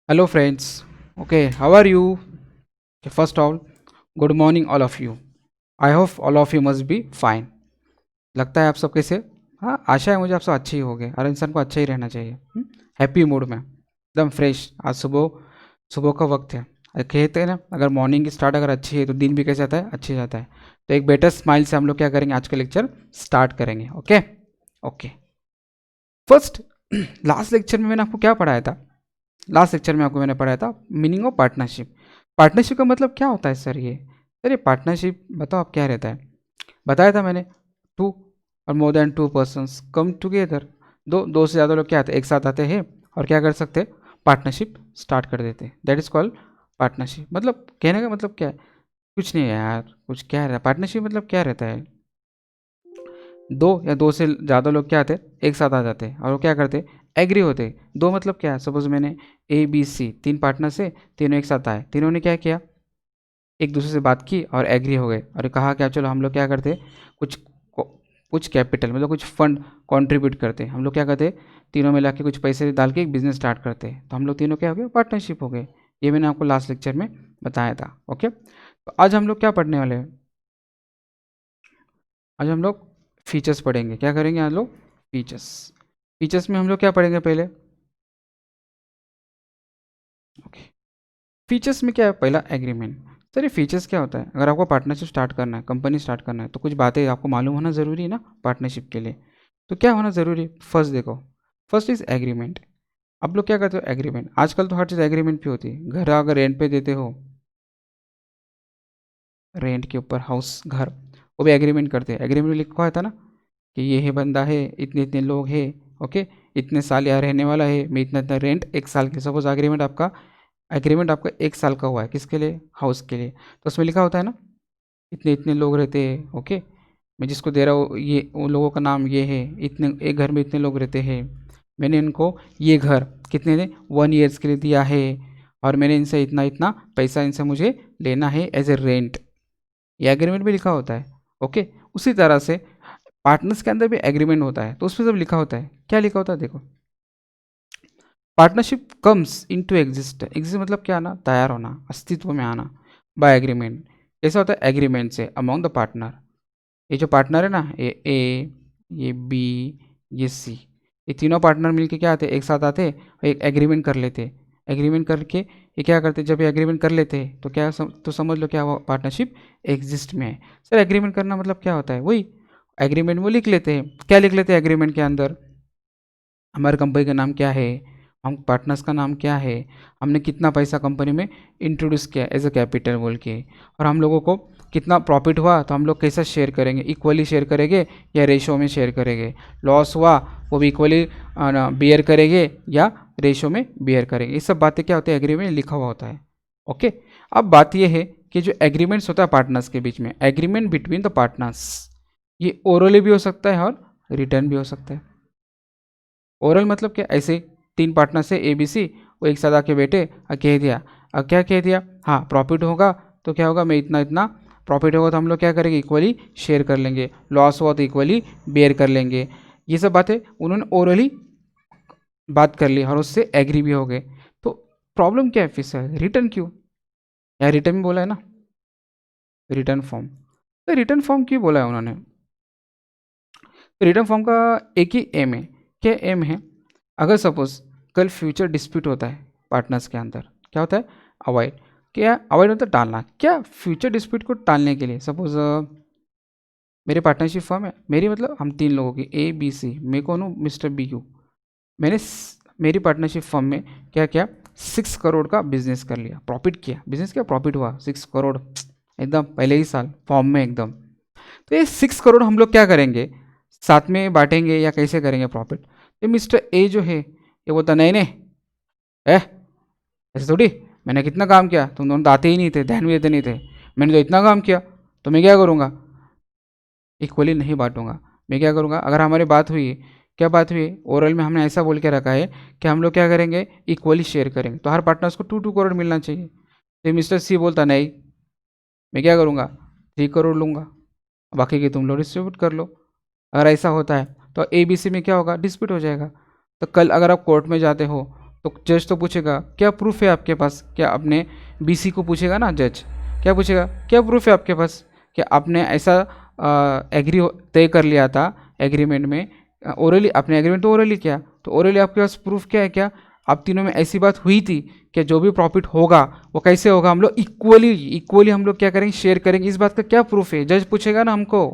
Hello friends. Okay, how are you? Okay, first of all, good morning all of you. I hope all of you must be fine. लगता है आप सब कैसे? हाँ, आशा है मुझे आप सब अच्छे ही होंगे। हर इंसान को अच्छा ही रहना चाहिए। हैप्पी मूड में, एकदम फ्रेश। आज सुबह सुबह का वक्त है। कहते हैं ना, अगर मॉर्निंग की स्टार्ट अगर अच्छी है तो दिन भी कैसे जाता है? अच्छे जाता है। तो एक बेटर स्माइल से हम लोग क्या करेंगे? आज का लेक्चर स्टार्ट करेंगे। Okay okay. First last lecture में मैंने आपको क्या पढ़ाया था? लास्ट लेक्चर में आपको मैंने पढ़ाया था मीनिंग ऑफ पार्टनरशिप। पार्टनरशिप का मतलब क्या होता है सर? ये सर ये पार्टनरशिप बताओ आप क्या रहता है? बताया था मैंने, टू और more than to persons come together. दो से ज़्यादा लोग क्या आते हैं? एक साथ आते हैं और क्या कर सकते हैं? पार्टनरशिप स्टार्ट कर देते हैं। That is called partnership. मतलब कहने का मतलब क्या है? कुछ नहीं है यार, कुछ क्या है पार्टनरशिप मतलब क्या रहता है? दो या दो से ज़्यादा लोग क्या आते हैं? एक साथ आ जाते हैं और वो क्या करते हैं? एग्री होते हैं। दो मतलब क्या है? सपोज मैंने ए बी सी तीन पार्टनर से, तीनों एक साथ आए, तीनों ने क्या किया? एक दूसरे से बात की और एग्री हो गए और कहा क्या चलो हम लोग क्या करते हैं? कुछ कुछ कैपिटल मतलब कुछ फंड कंट्रीब्यूट करते हैं। हम लोग क्या करते हैं? तीनों मिला के कुछ पैसे डाल के एक बिजनेस स्टार्ट करते हैं। तो हम लोग तीनों क्या हो गए? पार्टनरशिप हो गए। ये मैंने आपको लास्ट लेक्चर में बताया था। ओके, तो आज हम लोग क्या पढ़ने वाले हैं? आज हम लोग फीचर्स पढ़ेंगे। क्या करेंगे आज लोग? फीचर्स। फीचर्स में हम लोग क्या पढ़ेंगे पहले? ओके, फीचर्स में क्या है? पहला एग्रीमेंट। सर ये फीचर्स क्या होता है? अगर आपको पार्टनरशिप स्टार्ट करना है, कंपनी स्टार्ट करना है, तो कुछ बातें आपको मालूम होना ज़रूरी है ना पार्टनरशिप के लिए। तो क्या होना ज़रूरी? फर्स्ट देखो, फर्स्ट इज़ एग्रीमेंट। आप लोग क्या करते हो? एग्रीमेंट। आजकल तो हर चीज़ एग्रीमेंट पे होती है। घर अगर रेंट पे देते हो, रेंट के ऊपर हाउस घर, वो भी एग्रीमेंट करते हैं। एग्रीमेंट में लिखा होता है ना कि ये बंदा है, इतने इतने लोग हैं, ओके, इतने साल यहाँ रहने वाला है, मैं इतना इतना रेंट एक साल के। सपोज एग्रीमेंट आपका एक साल का हुआ है, किसके लिए? हाउस के लिए। तो उसमें लिखा होता है ना इतने इतने लोग रहते हैं, ओके, मैं जिसको दे रहा हूँ ये उन लोगों का नाम ये है, इतने एक घर में इतने लोग रहते हैं, मैंने इनको ये घर कितने ने 1 ईयर्स के लिए दिया है और मैंने इनसे इतना इतना पैसा इनसे मुझे लेना है एज ए रेंट। ये एग्रीमेंट में लिखा होता है। ओके, उसी तरह से पार्टनर्स के अंदर भी एग्रीमेंट होता है। तो उसमें सब लिखा होता है। क्या लिखा होता है देखो, partnership comes into exist. Exist मतलब क्या आना? तैयार होना, अस्तित्व में आना, बाय एग्रीमेंट। कैसा होता है? एग्रीमेंट से अमॉन्ग द पार्टनर। ये जो पार्टनर है ना, ये ए, ये बी, ये सी, ये तीनों पार्टनर मिलके क्या आते हैं? एक साथ आते हैं और एक एग्रीमेंट कर लेते हैं। एग्रीमेंट करके ये क्या करते हैं? जब ये एग्रीमेंट कर लेते हैं तो तो समझ लो क्या वो पार्टनरशिप एग्जिस्ट में है। सर एग्रीमेंट करना मतलब क्या होता है? वही एग्रीमेंट वो लिख लेते हैं। क्या लिख लेते हैं एग्रीमेंट के अंदर? हमारे कंपनी का नाम क्या है, हम पार्टनर्स का नाम क्या है, हमने कितना पैसा कंपनी में इंट्रोड्यूस किया एज अ कैपिटल बोल के, और हम लोगों को कितना प्रॉफिट हुआ तो हम लोग कैसा शेयर करेंगे, इक्वली शेयर करेंगे या रेशो में शेयर करेंगे, लॉस हुआ वो भी इक्वली बियर करेंगे या रेशो में बियर करेंगे। ये सब बातें क्या होती है? एग्रीमेंट लिखा हुआ होता है। ओके, अब बात ये है कि जो एग्रीमेंट्स होता है पार्टनर्स के बीच में, एग्रीमेंट बिटवीन द पार्टनर्स, ये ओरली भी हो सकता है और रिटर्न भी हो सकता है। ओरल मतलब क्या? ऐसे तीन पार्टनर से ए बी सी, वो एक साथ आके बैठे और कह दिया। अब क्या कह दिया? हाँ, प्रॉफिट होगा तो क्या होगा? मैं इतना इतना प्रॉफिट होगा तो हम लोग क्या करेंगे? इक्वली शेयर कर लेंगे। लॉस हुआ तो इक्वली बेयर कर लेंगे। ये सब बातें उन्होंने ओरली बात कर ली और उससे एग्री भी हो गए। तो प्रॉब्लम क्या है फिर सर? रिटर्न क्यों? यार रिटर्न बोला है ना, रिटर्न फॉर्म। तो रिटर्न फॉर्म क्यों बोला है उन्होंने? रिटर्न फॉर्म का एक ही एम है। क्या एम है? अगर सपोज कल फ्यूचर डिस्प्यूट होता है पार्टनर्स के अंदर, क्या होता है? अवॉइड। क्या अवॉइड मतलब टालना। क्या फ्यूचर डिस्प्यूट को टालने के लिए सपोज मेरे पार्टनरशिप फर्म है, मेरी मतलब हम तीन लोगों की ए बी सी, मैं कौन हूँ? Mister B you. मेरी पार्टनरशिप फर्म में क्या क्या 6 करोड़ का बिजनेस कर लिया, प्रॉफिट किया, बिजनेस क्या प्रॉफिट हुआ 6 करोड़ एकदम पहले ही साल फॉर्म में एकदम। तो ये 6 करोड़ हम लोग क्या करेंगे? साथ में बांटेंगे या कैसे करेंगे प्रॉफिट? ये मिस्टर ए जो है ये बोलता नहीं नहीं, ए ऐसे थोड़ी, मैंने कितना काम किया, तुम दोनों तो आते ही नहीं थे, ध्यान भी देते नहीं थे, मैंने तो इतना काम किया, तो मैं क्या करूँगा? इक्वली नहीं बांटूंगा। मैं क्या करूँगा? अगर हमारी बात हुई, क्या बात हुई? ओरल में हमने ऐसा बोल के रखा है कि हम लोग क्या करेंगे? इक्वली शेयर करेंगे, तो हर पार्टनर्स को 2-2 करोड़ मिलना चाहिए। तो मिस्टर सी बोलता नहीं, मैं क्या करूँगा? 3 करोड़ लूँगा, बाकी के तुम लोग डिस्ट्रीब्यूट कर लो। अगर ऐसा होता है तो ए बी सी में क्या होगा? डिस्प्यूट हो जाएगा। तो कल अगर आप कोर्ट में जाते हो तो जज तो पूछेगा क्या प्रूफ है आपके पास, क्या आपने बीसी को पूछेगा ना जज, क्या पूछेगा क्या प्रूफ है आपके पास, क्या आपने ऐसा एग्री तय कर लिया था एग्रीमेंट में, ओरली आपने एग्रीमेंट तो ओरली किया, तो ओरली आपके पास प्रूफ क्या है, क्या आप तीनों में ऐसी बात हुई थी कि जो भी प्रॉफिट होगा वो कैसे होगा, हम लोग इक्वली हम लोग क्या करेंगे, शेयर करेंगे, इस बात का क्या प्रूफ है, जज पूछेगा ना हमको।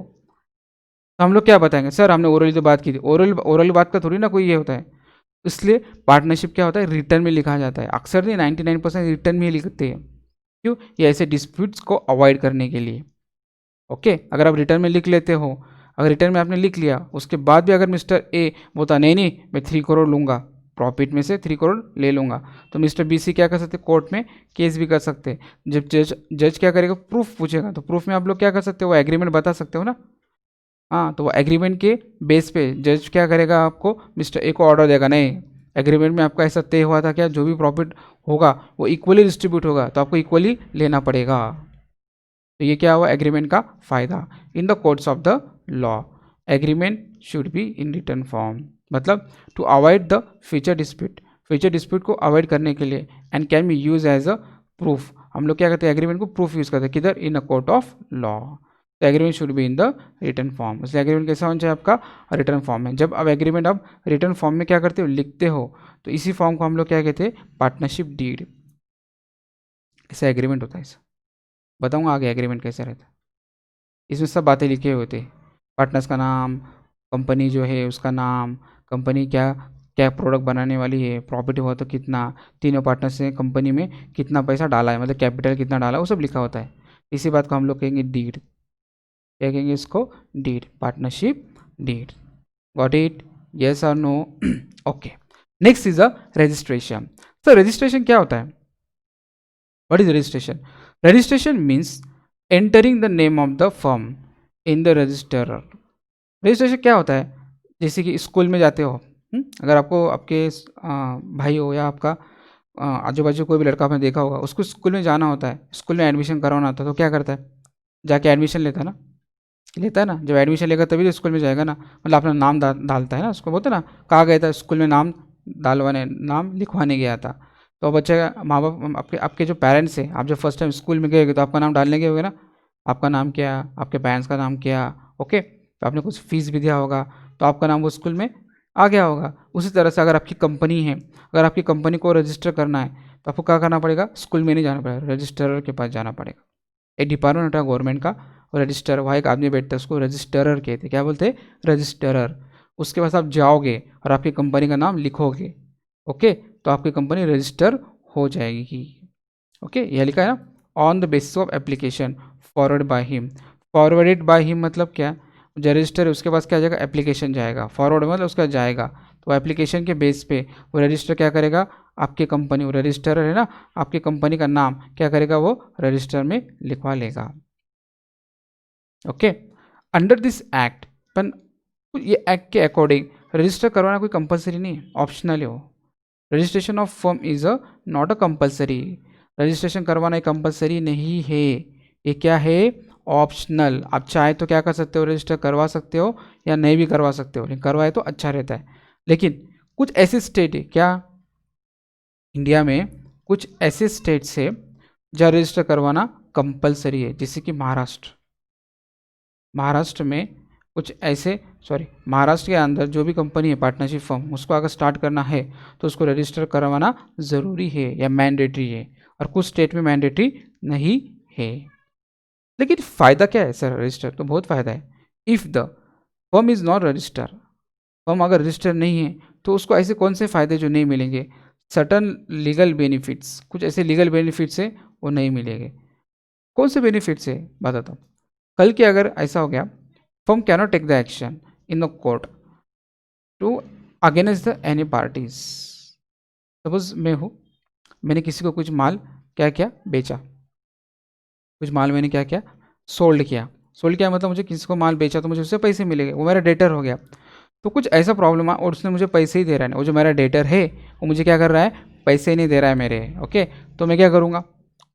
तो हम लोग क्या बताएंगे, सर हमने ओरली तो बात की थी, ओरल बात का थोड़ी ना कोई ये होता है। इसलिए पार्टनरशिप क्या होता है, रिटर्न में लिखा जाता है, अक्सर नहीं 99% रिटर्न में ही लिखते हैं। क्यों, ये ऐसे डिस्प्यूट्स को अवॉइड करने के लिए। ओके, अगर आप रिटर्न में लिख लेते हो, अगर रिटर्न में आपने लिख लिया, उसके बाद भी अगर मिस्टर ए बोलता नहीं नहीं मैं 3 करोड़ लूँगा, प्रॉफिट में से 3 करोड़ ले लूँगा, तो मिस्टर बी सी क्या कर सकते, कोर्ट में केस भी कर सकते हैं। जब जज क्या करेगा, प्रूफ पूछेगा, तो प्रूफ में आप लोग क्या कर सकते हो, वो एग्रीमेंट बता सकते हो ना। हाँ, तो वो एग्रीमेंट के बेस पे जज क्या करेगा, आपको मिस्टर ए को ऑर्डर देगा, नहीं एग्रीमेंट में आपका ऐसा तय हुआ था क्या, जो भी प्रॉफिट होगा वो इक्वली डिस्ट्रीब्यूट होगा, तो आपको इक्वली लेना पड़ेगा। तो ये क्या हुआ एग्रीमेंट का फायदा। In the courts of the law agreement should be in written form, मतलब to avoid the future dispute को अवॉइड करने के लिए, and can be use as a proof. हम लोग क्या करते हैं, एग्रीमेंट को प्रूफ यूज करते हैं, किधर, इन अ कोर्ट ऑफ लॉ। तो agreement should be in the return form, इसलिए एग्रीमेंट कैसा होना चाहिए आपका, रिटर्न फॉर्म में। जब अब एग्रीमेंट आप रिटर्न फॉर्म में क्या करते हो, लिखते हो, तो इसी फॉर्म को हम लोग क्या कहते हैं, पार्टनरशिप डीड। ऐसा एग्रीमेंट होता है, ऐसा बताऊंगा आगे एग्रीमेंट कैसे रहता है। इसमें सब बातें लिखे हुए थे, पार्टनर्स का नाम, कंपनी जो है उसका नाम, कंपनी क्या क्या प्रोडक्ट बनाने वाली है, प्रॉफिट हुआ तो कितना, तीनों पार्टनर्स ने कंपनी में कितना पैसा डाला है, मतलब कैपिटल कितना डाला है, वो सब लिखा होता है। इसी बात को हम लोग कहेंगे डीड, क्या कहेंगे इसको, deed, partnership deed. Got it, yes और no. Okay, next is a registration. Sir registration क्या होता है, what is registration? Registration means entering the name of the firm in the register. Registration क्या होता है, जैसे कि स्कूल में जाते हो, अगर आपको आपके भाई हो या आपका आजू बाजू कोई भी लड़का आपने देखा होगा, उसको स्कूल में जाना होता है, स्कूल में एडमिशन करवाना होता है, तो क्या करता है, जाके एडमिशन लेता है ना, लेता है ना, जब एडमिशन लेगा तभी तो स्कूल में जाएगा ना, मतलब अपना नाम डालता है ना, उसको बोलते हैं ना, कहा गया था स्कूल में नाम डालवाने, नाम लिखवाने गया था। तो बच्चे का माँ बाप, आपके आपके जो पेरेंट्स हैं, आप जब फर्स्ट टाइम स्कूल में गए तो आपका नाम डालने गए होगे ना, आपका नाम क्या, आपके पेरेंट्स का नाम क्या, ओके, तो आपने कुछ फीस भी दिया होगा, तो आपका नाम वो स्कूल में आ गया होगा। उसी तरह से अगर आपकी कंपनी है, अगर आपकी कंपनी को रजिस्टर करना है, तो आपको क्या करना पड़ेगा, स्कूल में नहीं जाना पड़ेगा, रजिस्ट्रार के पास जाना पड़ेगा। एक डिपार्टमेंट होता है गवर्नमेंट का, रजिस्टर, वहाँ एक आदमी बैठता है, उसको रजिस्टरर कहते हैं, क्या बोलते हैं, रजिस्टरर। उसके पास आप जाओगे और आपकी कंपनी का नाम लिखोगे, ओके, तो आपकी कंपनी रजिस्टर हो जाएगी। ओके, यह लिखा है ना, on the basis of application forward by him. Forwarded by him मतलब क्या, जो रजिस्टर है उसके पास क्या जाएगा, एप्लीकेशन जाएगा, फॉरवर्ड मतलब उसका जाएगा, तो एप्लीकेशन के बेस पे वो रजिस्टर क्या करेगा, आपकी कंपनी, वो रजिस्टर है ना, आपकी कंपनी का नाम क्या करेगा, वो रजिस्टर में लिखवा लेगा। ओके, अंडर दिस एक्ट, पर ये एक्ट के अकॉर्डिंग रजिस्टर करवाना कोई कंपलसरी नहीं है, ऑप्शनल है वो। Registration of firm is a not a compulsory, registration करवाना एक कंपलसरी नहीं है, ये क्या है, ऑप्शनल। आप चाहे तो क्या कर सकते हो, रजिस्टर करवा सकते हो या नहीं भी करवा सकते हो, लेकिन करवाए तो अच्छा रहता है। लेकिन कुछ ऐसे स्टेट है, क्या इंडिया में कुछ ऐसे स्टेट्स है जहाँ रजिस्टर करवाना कंपलसरी है, जैसे कि महाराष्ट्र में कुछ ऐसे, महाराष्ट्र के अंदर जो भी कंपनी है पार्टनरशिप फर्म, उसको अगर स्टार्ट करना है तो उसको रजिस्टर करवाना ज़रूरी है या मैंडेटरी है, और कुछ स्टेट में मैंडेटरी नहीं है। लेकिन फ़ायदा क्या है सर, रजिस्टर तो बहुत फ़ायदा है। If the firm is not register, firm अगर रजिस्टर नहीं है तो उसको ऐसे कौन से फ़ायदे जो नहीं मिलेंगे, सर्टन लीगल बेनिफिट्स, कुछ ऐसे लीगल बेनिफिट्स है वो नहीं मिलेंगे। कौन से बेनिफिट्स है बताता हूँ। कल के अगर ऐसा हो गया, firm cannot take the action in the court to against the any parties। Suppose मैं हूँ, मैंने किसी को कुछ माल क्या क्या बेचा, कुछ माल मैंने क्या क्या सोल्ड किया, सोल्ड किया मतलब मुझे किसी को माल बेचा तो मुझे उससे पैसे मिलेंगे, वो मेरा डेटर हो गया। तो कुछ ऐसा प्रॉब्लम है और उसने मुझे पैसे ही दे रहा है, वो जो मेरा डेटर है वो मुझे क्या कर रहा है, पैसे ही नहीं दे रहा है मेरे, ओके, तो मैं क्या करूँगा,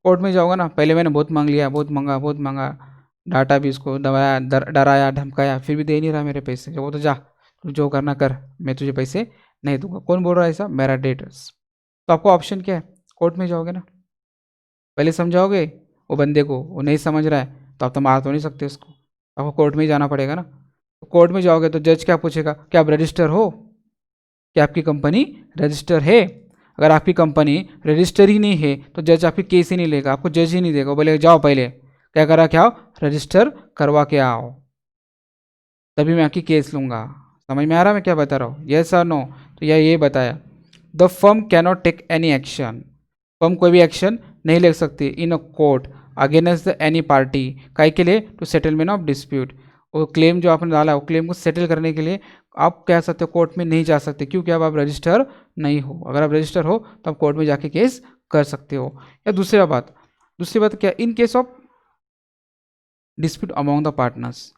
कोर्ट में जाऊँगा ना, पहले मैंने बहुत मांग लिया, बहुत मांगा, डाटा भी उसको दबाया, डराया धमकाया, फिर भी दे नहीं रहा मेरे पैसे, वो तो जा, तू जो करना कर, मैं तुझे पैसे नहीं दूंगा। कौन बोल रहा है ऐसा, मेरा डेटर्स, तो आपको ऑप्शन क्या है, कोर्ट में जाओगे ना, पहले समझाओगे वो बंदे को, वो नहीं समझ रहा है तो आप तो मार तो नहीं सकते उसको, आपको कोर्ट में ही जाना पड़ेगा ना। तो कोर्ट में जाओगे तो जज क्या पूछेगा, क्या आप रजिस्टर हो, क्या आपकी कंपनी रजिस्टर है। अगर आपकी कंपनी रजिस्टर ही नहीं है तो जज आपकी केस ही नहीं लेगा, आपको जज ही नहीं देगा, बोले जाओ पहले क्या करा क्या आओ, रजिस्टर करवा के आओ, तभी मैं आपकी केस लूँगा। समझ में आ रहा मैं क्या बता रहा हूँ, यस और नो। तो यह ये बताया, the firm cannot take any action, firm कोई भी एक्शन नहीं ले सकती in a court against the any party, काहे के लिए, टू सेटलमेंट ऑफ डिस्प्यूट, वो क्लेम जो आपने डाला वो क्लेम को सेटल करने के लिए आप कह सकते हो कोर्ट में नहीं जा सकते, क्योंकि अब आप रजिस्टर नहीं हो। अगर आप रजिस्टर हो तो आप कोर्ट में जाके केस कर सकते हो। या दूसरी बात क्या, इन case of dispute among the partners,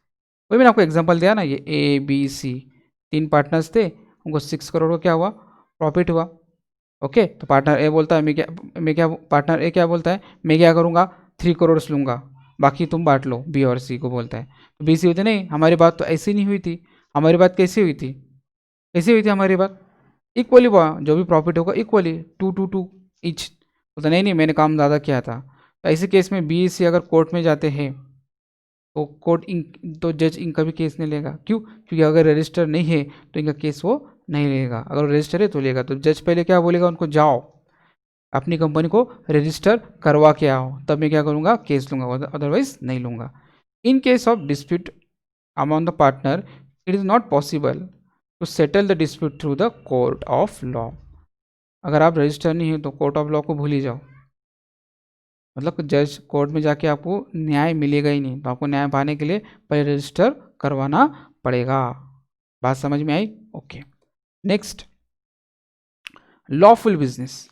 वही मैंने आपको एग्जांपल दिया ना, ये ए बी सी 3 पार्टनर्स थे, उनको 6 करोड़ का क्या हुआ, प्रॉफिट हुआ। ओके, तो पार्टनर ए बोलता है मैं क्या पार्टनर ए क्या बोलता है, मैं क्या करूँगा 3 करोड़ लूँगा, बाकी तुम बांट लो, बी और सी को बोलता है। तो बी सी होते नहीं, हमारी बात तो ऐसी नहीं हुई थी, हमारी बात कैसी हुई थी, कैसी हुई थी हमारी बात, इक्वली हुआ, जो भी प्रॉफिट होगा इक्वली 2-2 ईच। बोलता नहीं नहीं मैंने काम ज़्यादा किया था। तो ऐसे केस में बी सी अगर कोर्ट में जाते हैं तो कोर्ट तो जज इनका भी केस नहीं लेगा, क्यों, क्योंकि अगर रजिस्टर नहीं है तो इनका केस वो नहीं लेगा, अगर रजिस्टर है तो लेगा। तो जज पहले क्या बोलेगा उनको, जाओ अपनी कंपनी को रजिस्टर करवा के आओ, तब मैं क्या करूँगा केस लूँगा, अदरवाइज नहीं लूँगा। In case of dispute among the partner it is not possible to settle the dispute through the court of law, अगर आप रजिस्टर नहीं है तो कोर्ट ऑफ लॉ को भूल ही जाओ, मतलब जज कोर्ट में जाके आपको न्याय मिलेगा ही नहीं, तो आपको न्याय पाने के लिए पहले रजिस्टर करवाना पड़ेगा। बात समझ में आई, ओके। नेक्स्ट, लॉफुल बिजनेस,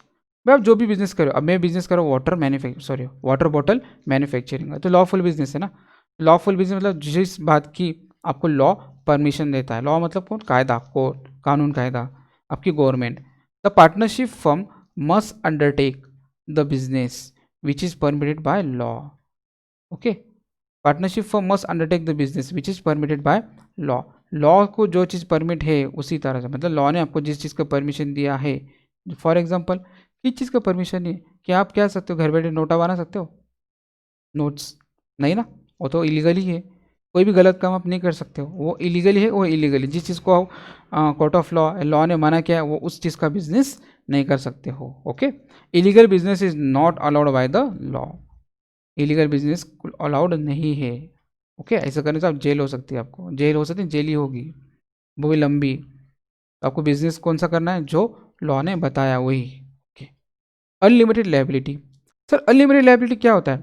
भाई आप जो भी बिजनेस करो, अब मैं बिजनेस करो वाटर बॉटल मैन्युफैक्चरिंग, तो लॉफुल बिजनेस है ना। लॉफुल बिजनेस मतलब जिस बात की आपको लॉ परमिशन देता है, लॉ मतलब कौन, कायदा, कोर्ट, कानून कायदा, आपकी government. The partnership firm must undertake the business which is permitted by law. Okay, partnership firm must undertake the business which is permitted by law, law को जो चीज़ परमिट है उसी तरह से, मतलब लॉ ने आपको जिस चीज़ का परमिशन दिया है, फॉर एग्जांपल किस चीज़ का परमिशन है कि आप क्या सकते हो, घर बैठे नोटा बना सकते हो, नोट्स नहीं ना, वो तो इलीगल ही है, कोई भी गलत काम आप नहीं कर सकते हो, वो इलीगल है, वो इलीगल है, जिस चीज़ को कोर्ट ऑफ लॉ ने मना किया है वो उस चीज़ का बिजनेस नहीं कर सकते हो। Okay, illegal business is not allowed by the law, illegal business allowed नहीं है। ओके, ऐसा करने से आप जेल हो सकती है, आपको जेल हो सकती है, जेल ही होगी, वो भी लंबी। तो आपको बिजनेस कौन सा करना है, जो लॉ ने बताया वही। Okay, unlimited liability, sir unlimited liability क्या होता है,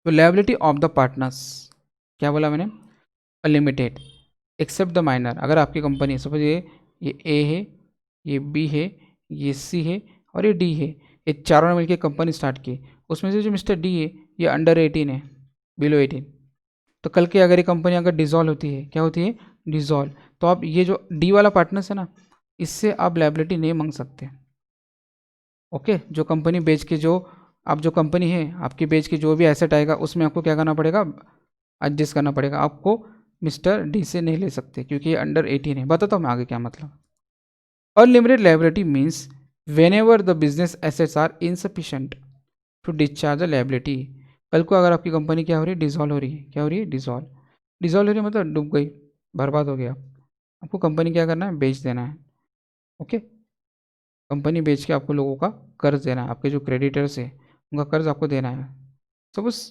तो लायबिलिटी ऑफ द पार्टनर्स, क्या बोला मैंने, अनलिमिटेड एक्सेप्ट द माइनर, अगर आपकी कंपनी सपोज ये ए है, ये बी है, ये सी है और ये डी है, ये चारों ने मिलकर कंपनी स्टार्ट की, उसमें से जो मिस्टर डी है ये अंडर 18 है, बिलो 18, तो कल के अगर ये कंपनी अगर डिज़ोल्व होती है, क्या होती है, डिज़ोल्व, तो आप ये जो डी वाला पार्टनर्स है ना, इससे आप लायबिलिटी नहीं मांग सकते। ओके, जो कंपनी बेच के जो आप जो कंपनी है आपकी बेच के जो भी एसेट आएगा उसमें आपको क्या करना पड़ेगा, एडजस्ट करना पड़ेगा, आपको मिस्टर डी से नहीं ले सकते क्योंकि ये अंडर 18 है। बताता हूँ मैं आगे क्या मतलब। Unlimited liability means whenever the business assets are insufficient to discharge the liability, कल को अगर आपकी कंपनी क्या हो रही है, डिजॉल्व हो रही है, क्या हो रही है, डिजॉल्व हो रही है मतलब डूब गई, बर्बाद हो गया, आपको कंपनी क्या करना है, बेच देना है। ओके, कंपनी बेच के आपको लोगों का कर्ज देना है, आपके जो क्रेडिटर्स है उनका कर्ज आपको देना है। सपोज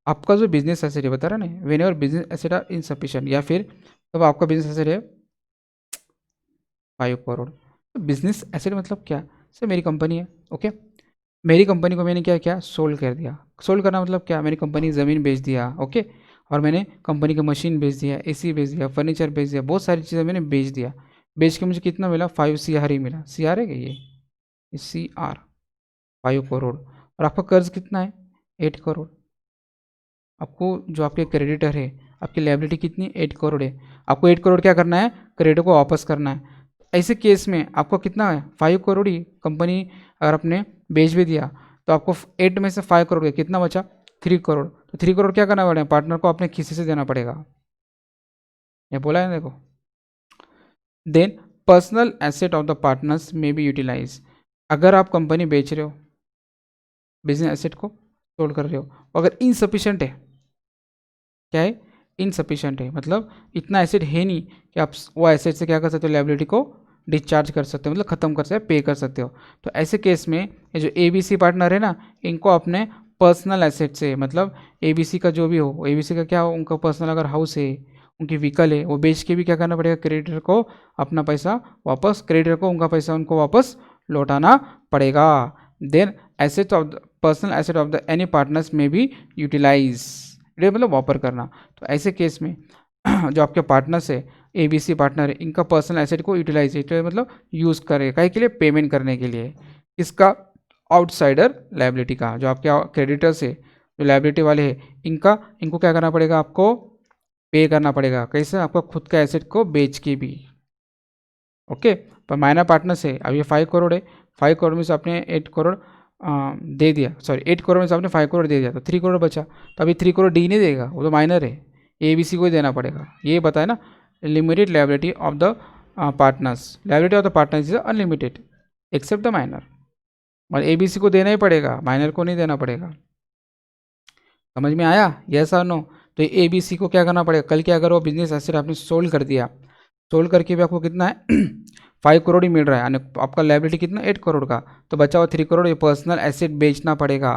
आपका जो बिजनेस एसेट है, बता रहा ना, whenever business asset are insufficient, या फिर तब आपका बिजनेस एसेट है 5 करोड़, तो बिजनेस एसेट मतलब क्या, सर मेरी कंपनी है, ओके, मेरी कंपनी को मैंने क्या किया, सोल्ड कर दिया, सोल्ड करना मतलब क्या, मेरी कंपनी की ज़मीन बेच दिया, ओके, और मैंने कंपनी का मशीन बेच दिया, एसी बेच दिया, फर्नीचर बेच दिया, बहुत सारी चीज़ें मैंने बेच दिया, बेच के मुझे कितना मिला, 5 CR ही मिला, CR है क्या ये CR 5 करोड़, और आपका कर्ज कितना है, 8 करोड़, आपको जो आपके क्रेडिटर है आपकी लायबिलिटी कितनी, 8 करोड़ है, आपको 8 करोड़ क्या करना है, क्रेडिटर को वापस करना है। ऐसे केस में आपको कितना है, 5 करोड़ ही, कंपनी अगर आपने बेच भी दिया तो आपको 8 में से 5 करोड़ कितना बचा, 3 करोड़, तो 3 करोड़ क्या करना पड़ेगा, पार्टनर को अपने खीसे से देना पड़ेगा, ये बोला है देखो। Then personal asset of the partners may be utilize. अगर आप कंपनी बेच रहे हो, बिजनेस एसेट को सोल्ड कर रहे हो, अगर इनसफिशिएंट है, क्या है, इनसफिशिएंट है, मतलब इतना एसेट है नहीं कि आप वो एसेट से क्या कर सकते हो, लायबिलिटी को डिस्चार्ज कर सकते हो, मतलब ख़त्म कर सकते हो, पे कर सकते हो। तो ऐसे केस में ये जो ABC पार्टनर है ना, इनको अपने पर्सनल एसेट से, मतलब ABC का जो भी हो, ABC का क्या हो, उनका पर्सनल अगर हाउस है, उनकी व्हीकल है, वो बेच के भी क्या करना पड़ेगा, क्रेडिटर को अपना पैसा वापस, क्रेडिटर को उनका पैसा उनको वापस लौटाना पड़ेगा। Then asset of the personal asset of the any partners may be utilise, मतलब वापर करना। तो ऐसे केस में जो आपके पार्टनर्स है, ABC पार्टनर है, इनका पर्सनल एसेट को यूटिलाइज मतलब यूज़ करे कहीं के लिए, पेमेंट करने के लिए, इसका आउटसाइडर लायबिलिटी का, जो आपके क्रेडिटर्स है, जो लायबिलिटी वाले हैं, इनको क्या करना पड़ेगा, आपको पे करना पड़ेगा। कैसे, आपका खुद का एसेट को बेच के भी। ओके, पर माइनर पार्टनर से अब ये 5 करोड़ है, 5 करोड़ में से आपने 8 करोड़ दे दिया, सॉरी 8 करोड़ में से आपने 5 करोड़ दे दिया, तो 3 करोड़ बचा। तो अभी 3 करोड़ डी नहीं देगा, वो तो माइनर है, ABC को ही देना पड़ेगा। ये बताया ना, limited liability of the partners, liability of the partners is unlimited except the minor, और ABC को देना ही पड़ेगा, माइनर को नहीं देना पड़ेगा। समझ में आया, यस और नो? तो ABC को क्या करना पड़ेगा, कल के अगर वो बिजनेस एसेट आपने सोल्ड कर दिया, सोल्ड करके भी आपको कितना है 5 करोड़ ही मिल रहा है, यानी आपका लायबिलिटी कितना 8 करोड़ का, तो बचा हुआ 3 करोड़ ये पर्सनल एसेट बेचना पड़ेगा।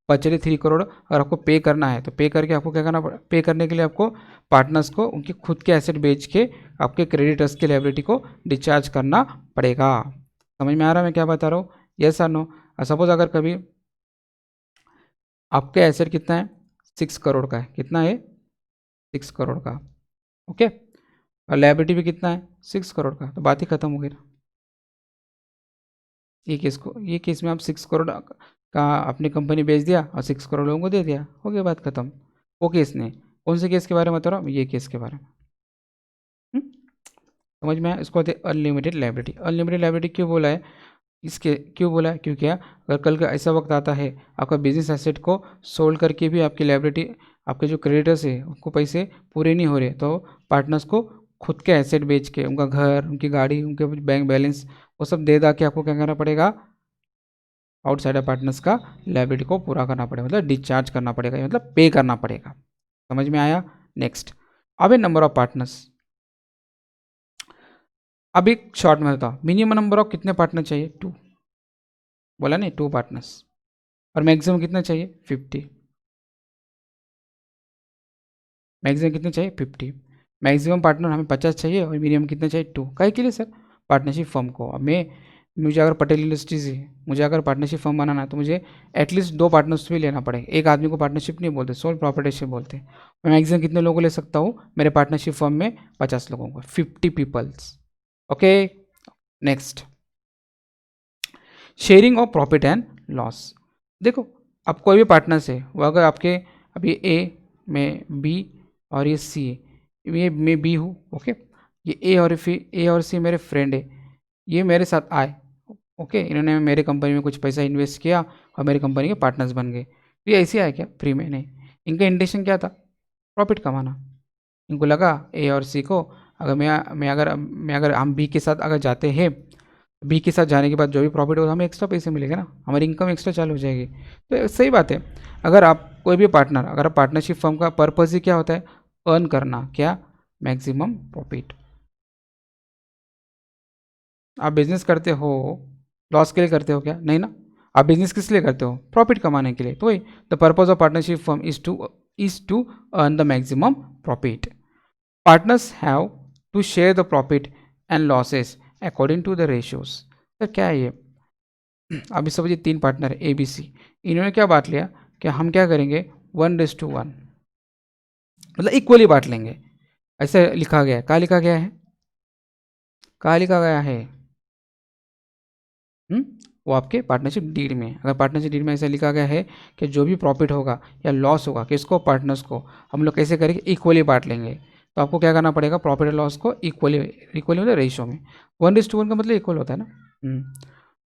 बचे 3 करोड़ अगर आपको पे करना है, तो पे करके आपको क्या करना पड़ेगा, पे करने के लिए आपको पार्टनर्स को उनकी खुद के एसेट बेच के आपके क्रेडिटर्स की लायबिलिटी को डिस्चार्ज करना पड़ेगा। समझ में आ रहा है मैं क्या बता रहा हूँ, यस और नो? सपोज अगर कभी आपके एसेट कितना है 6 करोड़ का है, कितना है 6 करोड़ का, ओके, और लायबिलिटी भी कितना है 6 करोड़ का, तो बात ही खत्म हो गई ना। ये केस में आप 6 करोड़ का अपनी कंपनी बेच दिया और 6 करोड़ लोगों को दे दिया, हो गया बात खत्म। वो केस नहीं, कौन से केस के बारे में बता रहा हूँ, ये केस के बारे में। समझ में आया? इसको कहते हैं अनलिमिटेड लायबिलिटी। अनलिमिटेड लायबिलिटी क्यों बोला है, इसके क्यों बोला है, क्योंकि अगर कल का ऐसा वक्त आता है आपका बिजनेस एसेट को सोल्ड करके भी आपकी लायबिलिटी, आपके जो क्रेडिटर्स है उनको पैसे पूरे नहीं हो रहे, तो पार्टनर्स को खुद के एसेट बेच के, उनका घर, उनकी गाड़ी, उनके बैंक बैलेंस, वो सब दे दा के आपको क्या करना पड़ेगा, आउटसाइडर पार्टनर्स का लायबिलिटी को पूरा करना पड़ेगा, मतलब डिस्चार्ज करना पड़ेगा, मतलब पे करना पड़ेगा। समझ में आया? नेक्स्ट, अब है नंबर ऑफ पार्टनर्स। अब एक शॉर्ट में बताओ, मिनिमम नंबर ऑफ कितने पार्टनर चाहिए, 2, बोला नहीं 2 पार्टनर्स, और मैक्सिमम कितना चाहिए 50, मैक्सिमम कितने चाहिए 50, मैक्सिमम पार्टनर हमें 50 चाहिए और मिनिमम कितना चाहिए 2, काहे के लिए सर, पार्टनरशिप फर्म को। अब मुझे अगर पटेल इंडस्ट्रीज है, मुझे अगर पार्टनरशिप फर्म बनाना है, तो मुझे एटलीस्ट 2 पार्टनर्स भी लेना पड़ेगा। एक आदमी को पार्टनरशिप नहीं बोलते, सोल प्रॉपर्टीशिप बोलते हैं। मैं मैक्सिमम कितने लोगों को ले सकता हूँ मेरे पार्टनरशिप फर्म में, 50 लोगों को, 50 peoples. Okay, next, sharing of profit and loss. देखो, अब कोई भी पार्टनर्स है, वो अगर आपके, अभी A में B और ये C है, ये मैं B हूँ, ओके, ये A और C मेरे फ्रेंड है, ये मेरे साथ आए, ओके, इन्होंने मेरे कंपनी में कुछ पैसा इन्वेस्ट किया और मेरी कंपनी के पार्टनर्स बन गए। तो ये ऐसे आए क्या, फ्री में नहीं, इनका इंटेंशन क्या था, प्रॉफिट कमाना। इनको लगा A और C को, अगर मैं अगर हम B के साथ अगर जाते हैं, B के साथ जाने के बाद जो भी प्रॉफिट होगा हमें एक्स्ट्रा पैसे मिलेंगे ना, हमारी इनकम एक्स्ट्रा चालू हो जाएगी। तो सही बात है, अगर आप कोई भी पार्टनर, अगर पार्टनरशिप फर्म का पर्पज़ ही क्या होता है, अर्न करना, क्या, मैक्सिमम प्रॉफिट। आप बिजनेस करते हो लॉस के लिए करते हो क्या, नहीं ना, आप बिजनेस किस लिए करते हो, प्रॉफिट कमाने के लिए। तो वही the purpose of partnership firm is to earn the maximum profit. Partners have to share the profit and losses according to the ratios. Sir क्या है ये, अभी समझिए 3 पार्टनर है ABC, इन्होंने क्या बांट लिया कि हम क्या करेंगे 1:1, मतलब इक्वली बांट लेंगे, ऐसे लिखा गया है। कहाँ लिखा गया है, कहाँ लिखा गया है, वो आपके पार्टनरशिप डीड में, अगर पार्टनरशिप डीड में ऐसा लिखा गया है कि जो भी प्रॉफिट होगा या लॉस होगा, किसको, पार्टनर्स को, हम लोग कैसे करेंगे, इक्वली बांट लेंगे। तो आपको क्या करना पड़ेगा, प्रॉफिट और लॉस को इक्वली मतलब रेशियो में, 1:1 का मतलब इक्वल होता है ना।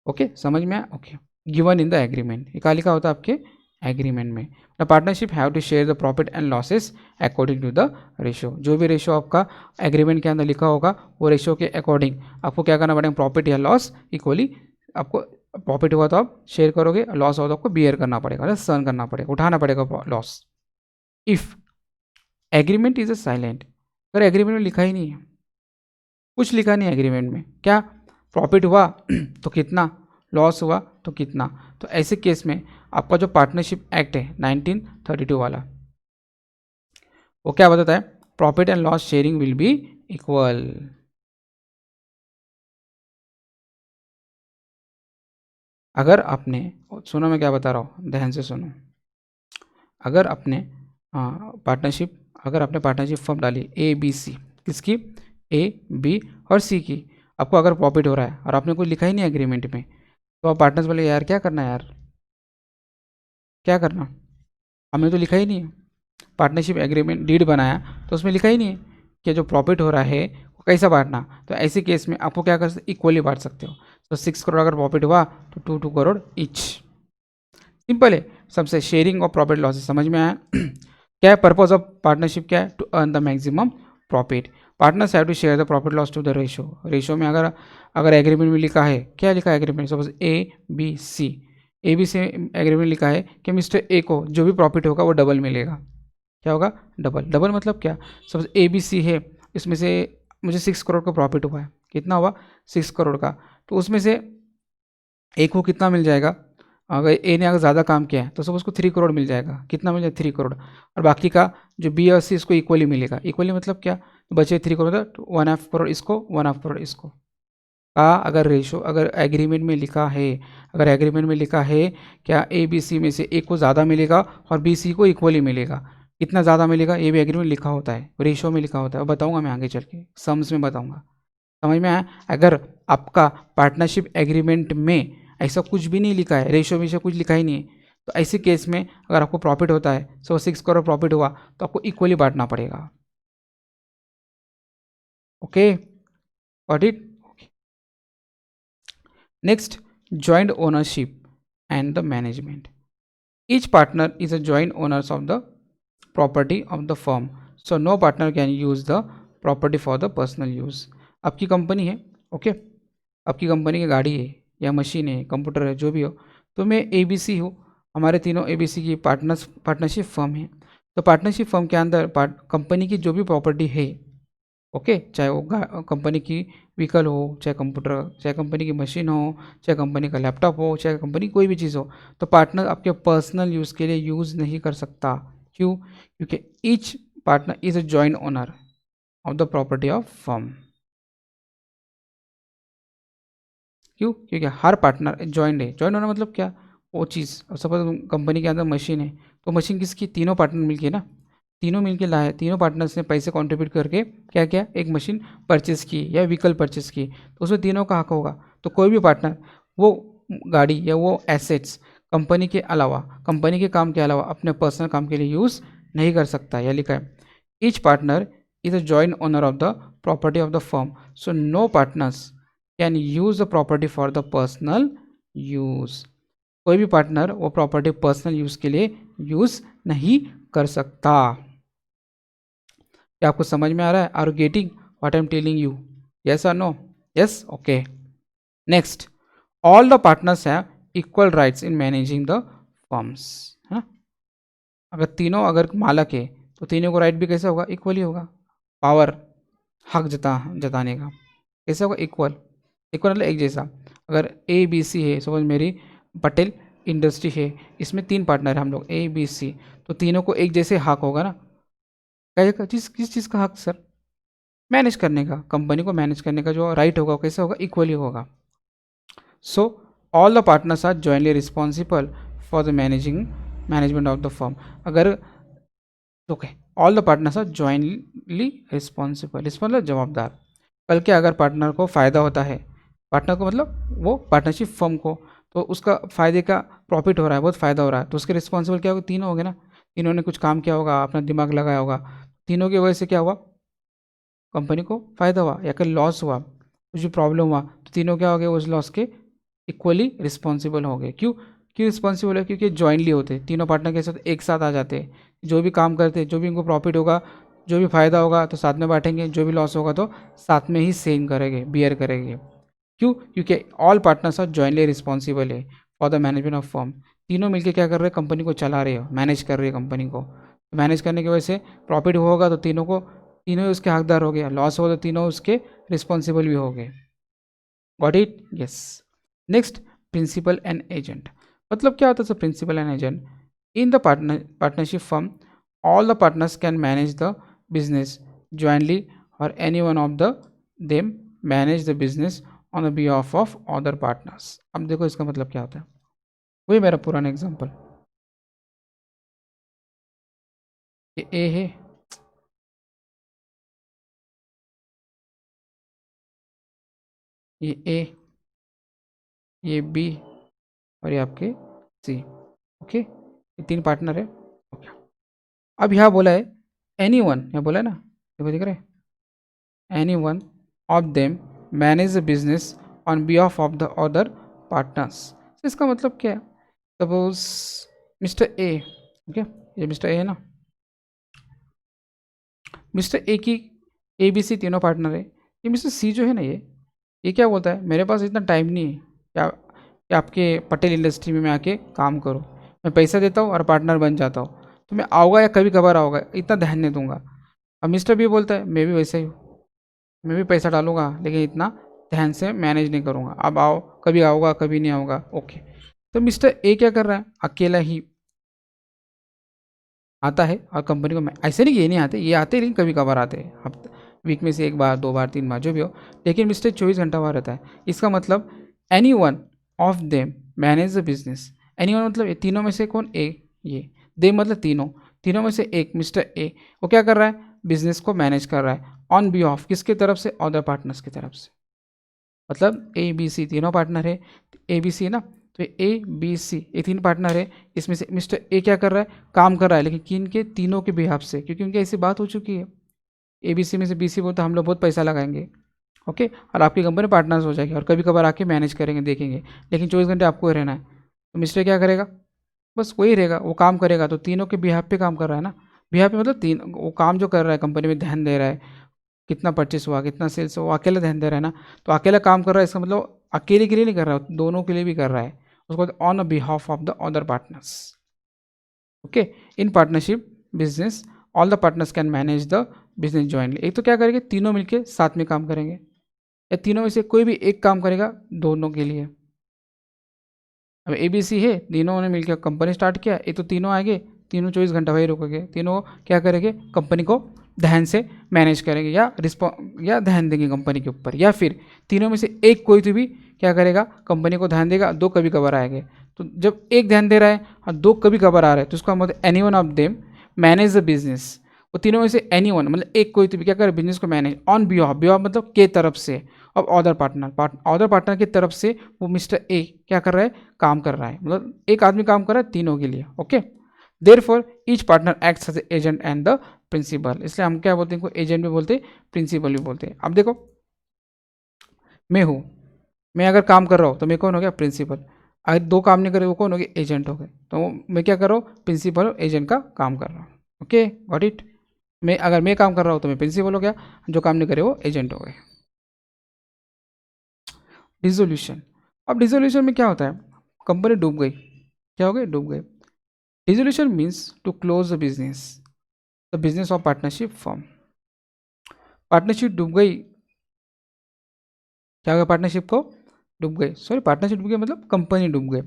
ओके, समझ में आया, okay, given in the agreement, ये कहाँ लिखा होता है आपके एग्रीमेंट में the partnership have to share the profit and losses according to the ratio. जो भी रेशो आपका एग्रीमेंट के अंदर लिखा होगा वो रेशो के अकॉर्डिंग आपको क्या करना पड़ेगा, प्रॉफिट या लॉस इक्वली, आपको प्रॉफिट हुआ तो आप शेयर करोगे, लॉस हुआ तो आपको बियर करना पड़ेगा, सहन करना पड़ेगा, उठाना पड़ेगा loss. If agreement is a silent, अगर एग्रीमेंट में लिखा ही नहीं है, कुछ लिखा नहीं है एग्रीमेंट में, क्या प्रॉफिट हुआ तो कितना, लॉस हुआ तो कितना, तो ऐसे केस में आपका जो पार्टनरशिप एक्ट है 1932 वाला, वो क्या बताता है, profit and loss sharing will be equal. अगर आपने, सुनो मैं क्या बता रहा हूँ, ध्यान से सुनो, अगर आपने पार्टनरशिप, अगर आपने पार्टनरशिप फॉर्म डाली ए बी सी, किसकी, ए बी और सी की, आपको अगर प्रॉफिट हो रहा है और आपने कुछ लिखा ही नहीं एग्रीमेंट में, तो आप पार्टनर्स बोले यार क्या करना है यार, क्या करना, हमने तो लिखा ही नहीं है, पार्टनरशिप एग्रीमेंट डीड बनाया तो उसमें लिखा ही नहीं है कि जो प्रॉफिट हो रहा है वो कैसा बांटना। तो ऐसे केस में आपको क्या कर सकते, इक्वली बांट सकते हो। तो 6 करोड़ अगर प्रॉफिट हुआ तो 2 करोड़ ईच। सिंपल है, सबसे शेयरिंग और प्रॉफिट लॉसेस समझ में आया। क्या है पर्पज ऑफ पार्टनरशिप, क्या है, to earn the maximum profit. Partners have to share the profit loss to the ratio. Ratio में अगर एग्रीमेंट में लिखा है, क्या लिखा है agreement, suppose A B C agreement लिखा है कि मिस्टर ए को जो भी प्रॉफिट होगा वो डबल मिलेगा। क्या होगा, डबल। डबल मतलब क्या, सपोज ए बी सी है, इसमें से मुझे 6 करोड़ का प्रॉफिट हुआ है, कितना हुआ, 6 करोड़ का, तो उसमें से ए को कितना मिल जाएगा, अगर ए ने अगर ज़्यादा काम किया है तो सब उसको 3 करोड़ मिल जाएगा, कितना मिल जाएगा, 3 करोड़, और बाकी का जो बी और सी इसको इक्वली मिलेगा। इक्वली मतलब क्या, तो बचे 3 करोड़, तो 1/2 करोड़ इसको, 1/2 करोड़ इसको। का अगर रेशो, अगर एग्रीमेंट में लिखा है, अगर एग्रीमेंट में लिखा है क्या ए बी सी में से ए को ज़्यादा मिलेगा और बी सी को इक्वली मिलेगा, कितना ज़्यादा मिलेगा, ये भी एग्रीमेंट लिखा होता है, रेशो में लिखा होता है, बताऊंगा मैं आगे चल के, समझ में बताऊंगा। समझ में आया। अगर आपका पार्टनरशिप एग्रीमेंट में ऐसा कुछ भी नहीं लिखा है, रेशो में से कुछ लिखा ही नहीं है, तो ऐसे केस में अगर आपको प्रॉफिट होता है, 6 करोड़ प्रॉफिट हुआ तो आपको इक्वली बांटना पड़ेगा। Okay, got it. Next, joint ownership and the management. Each partner is a joint owners of the property of the firm, so no partner can use the property for the personal use. आपकी company है, okay, आपकी company की गाड़ी है या machine है, computer है, जो भी हो, तो मैं ए बी सी हूँ, हमारे तीनों ए बी सी की पार्टनरशिप फर्म है। तो पार्टनरशिप फर्म के अंदर कंपनी की जो भी प्रॉपर्टी है, ओके, चाहे वो कंपनी की व्हीकल हो, चाहे कंप्यूटर, चाहे कंपनी की मशीन हो, चाहे कंपनी का लैपटॉप हो, चाहे कंपनी कोई भी चीज़ हो, तो पार्टनर आपके पर्सनल यूज़ के लिए यूज़ नहीं कर सकता। क्यों, क्योंकि each partner is a joint owner of the property of firm. क्यों, क्योंकि हर पार्टनर जॉइंट है। जॉइंट ओनर मतलब क्या, वो चीज़, सपोज कंपनी के अंदर मशीन है, तो मशीन किसकी, तीनों पार्टनर मिलके ना, तीनों मिलके लाए, तीनों पार्टनर्स ने पैसे कंट्रीब्यूट करके क्या क्या, एक मशीन परचेस की या व्हीकल परचेस की, तो उसमें तीनों का हक होगा। तो कोई भी पार्टनर वो गाड़ी या वो एसेट्स कंपनी के अलावा, कंपनी के काम के अलावा अपने पर्सनल काम के लिए यूज़ नहीं कर सकता। यह लिखा है, each partner is a joint owner of the property of the firm, so no partners can use the property for the personal use. कोई भी पार्टनर वो प्रॉपर्टी पर्सनल यूज़ के लिए यूज़ नहीं कर सकता। क्या आपको समझ में आ रहा है, are you getting what I am telling you, yes और no, yes, okay. Next, all the partners have equal rights in managing the firms, है ना। अगर तीनों अगर मालक है तो तीनों को राइट भी कैसे होगा, इक्वली होगा। पावर, हक जताने का कैसे होगा, इक्वल। इक्वल मतलब एक जैसा। अगर ए बी सी है, सपोज मेरी पटेल इंडस्ट्री है, इसमें 3 पार्टनर हैं हम लोग ए बी सी, तो तीनों को एक जैसे हक होगा ना। क्या किस चीज़ का हक सर, मैनेज करने का, कंपनी को मैनेज करने का जो राइट होगा वो कैसे होगा, इक्वली होगा। So all the partners are jointly responsible for the management of the firm. अगर okay, all the partners are jointly responsible, मतलब जवाबदार। कल के अगर पार्टनर को फ़ायदा होता है, पार्टनर को मतलब वो पार्टनरशिप फर्म को, तो उसका फ़ायदे का प्रॉफिट हो रहा है, बहुत फ़ायदा हो रहा है, तो उसके रिस्पॉन्सिबल क्या होगा, तीनों हो गए ना। तीनों ने कुछ काम किया होगा, अपना दिमाग लगाया होगा, तीनों की वजह से क्या हुआ, कंपनी को फ़ायदा हुआ या फिर लॉस हुआ, कुछ भी प्रॉब्लम हुआ, तो तीनों क्या हो गए, उस लॉस के इक्वली रिस्पॉन्सिबल हो गए। क्यों, क्यों रिस्पॉन्सिबल है? क्योंकि जॉइंटली होते हैं, तीनों पार्टनर के साथ एक साथ आ जाते हैं, जो भी काम करते हैं, जो भी इनको प्रॉफिट होगा, जो भी फायदा होगा तो साथ में बांटेंगे, जो भी लॉस होगा तो साथ में ही सेम करेंगे, बियर करेंगे। क्यों? क्योंकि all partners are jointly responsible है for the management of firm. तीनों मिलकर क्या कर रहे हैं? कंपनी को चला रहे हो, मैनेज कर रही है कंपनी को। मैनेज करने की वजह से प्रॉफिट होगा तो तीनों ही उसके हकदार हो गए, लॉस होगा तो तीनों उसके रिस्पॉन्सिबल भी हो गए। Got it? Yes. Next, principal and agent. मतलब क्या होता है principal and agent? In the partnership firm all the partners can manage the business jointly or any one of them manage the business on the behalf of other partners। अब देखो इसका मतलब क्या होता है, वही मेरा पुराना एग्जांपल, ये ए है, ये ए, ये बी और ये आपके सी। ओके, ये तीन पार्टनर है। ओके, अब यहाँ बोला है एनी वन, यहाँ बोला है ना, देखो दिख रहा है, any one of them manage the business on behalf of the other partners. इसका मतलब क्या है? सपोज मिस्टर ए, ओके, ये मिस्टर ए है ना, मिस्टर ए की ए बी सी तीनों पार्टनर है। ये मिस्टर सी जो है ना, ये क्या बोलता है, मेरे पास इतना टाइम नहीं है कि आपके पटेल इंडस्ट्री में मैं आके काम करूँ, मैं पैसा देता हूँ और पार्टनर बन जाता हूँ, तो मैं आऊँगा या कभी कभार आऊँगा, इतना ध्यान नहीं दूंगा। अब मिस्टर बी बोलता है मैं भी वैसे ही हूँ, मैं भी पैसा डालूंगा लेकिन इतना ध्यान से मैनेज नहीं करूँगा, अब आओ कभी आऊँगा कभी नहीं आऊँगा। ओके, तो मिस्टर ए क्या कर रहा है, अकेला ही आता है और कंपनी को, ऐसे नहीं कि ये नहीं आते, ये आते लेकिन कभी कभार आते हैं, हफ्ते वीक में से एक बार, दो बार, तीन बार, जो भी हो, लेकिन मिस्टर 24 घंटा वहाँ रहता है। इसका मतलब any one of them manage the business. Any one मतलब तीनों में से कौन? ए। ये दे मतलब तीनों, तीनों में से एक मिस्टर ए, वो क्या कर रहा है? बिजनेस को मैनेज कर रहा है ऑन बिहाफ किसके तरफ से? अदर पार्टनर्स की तरफ से। मतलब ए बी सी तीनों पार्टनर है, ए बी सी ना, तो ए बी सी ये तीन पार्टनर है, इसमें से मिस्टर ए क्या कर रहा है? काम कर रहा है, लेकिन किन के? तीनों के बिहाफ से, क्योंकि उनकी ऐसी बात हो चुकी है, ए बी सी में से बी सी बोलते हम लोग बहुत पैसा लगाएंगे, ओके, और आपकी कंपनी पार्टनर्स हो जाएगी और कभी कभार आके मैनेज करेंगे, देखेंगे, लेकिन 24 घंटे आपको ही रहना है। तो मिस्टर क्या करेगा? बस वही रहेगा, वो काम करेगा, तो तीनों के बिहाफ पे काम कर रहा है ना। बिहाफ पे मतलब तीन, वो काम जो कर रहा है कंपनी में ध्यान दे रहा है, कितना परचेस हुआ, कितना सेल्स हुआ, अकेला ध्यान दे रहा है ना, तो अकेला काम कर रहा है, इसका मतलब अकेले के लिए नहीं कर रहा है, दोनों के लिए भी कर रहा है, उसको on behalf of the other partners. Okay, in partnership business all the partners can manage the business jointly. एक तो क्या करेंगे? तीनों मिलके साथ में काम करेंगे, या तीनों में से कोई भी एक काम करेगा दोनों के लिए। अब ए बी सी है, तीनों ने मिलकर कंपनी स्टार्ट किया, ये तो तीनों आएंगे, तीनों 24 घंटा वही रुकेंगे, तीनों क्या करेंगे? कंपनी को ध्यान से मैनेज करेंगे या ध्यान देंगे कंपनी के ऊपर, या फिर तीनों में से एक कोई तो भी क्या करेगा? कंपनी को ध्यान देगा, दो कभी कभार आएंगे। तो जब एक ध्यान दे रहा है और दो कभी कभार आ रहे हैं, तो उसका मतलब any one of them manage the business. वो तीनों में से एनी वन मतलब एक कोई तो भी क्या करे? बिजनेस को मैनेज ऑन बिहाफ, बिहाफ मतलब के तरफ से, अब अदर पार्टनर की तरफ से वो मिस्टर ए क्या कर रहा है? काम कर रहा है, मतलब एक आदमी काम कर रहा है तीनों के लिए। Okay, therefore each partner acts as agent and the principal. इसलिए हम क्या बोलते हैं? इनको एजेंट भी बोलते हैं, प्रिंसिपल भी बोलते हैं। अब देखो, मैं हूँ, मैं अगर काम कर रहा हूँ तो मैं कौन हो गया? प्रिंसिपल। अगर दो काम नहीं करे वो कौन हो गए? एजेंट हो गए। तो मैं क्या कर रहा हूँ? प्रिंसिपल और एजेंट का काम कर रहा हूँ। Okay, got it. अगर मैं काम कर रहा हूँ तो मैं प्रिंसिपल हो गया, जो काम नहीं करे वो एजेंट हो गए। डिसोल्यूशन। अब डिसोल्यूशन में क्या होता है? कंपनी डूब गई, क्या हो गई? डूब गई। Dissolution means to close the business of partnership form. Partnership डूब गई, क्या हो गया? पार्टनरशिप को डूब गई, सॉरी पार्टनरशिप डूब गई मतलब कंपनी डूब गई।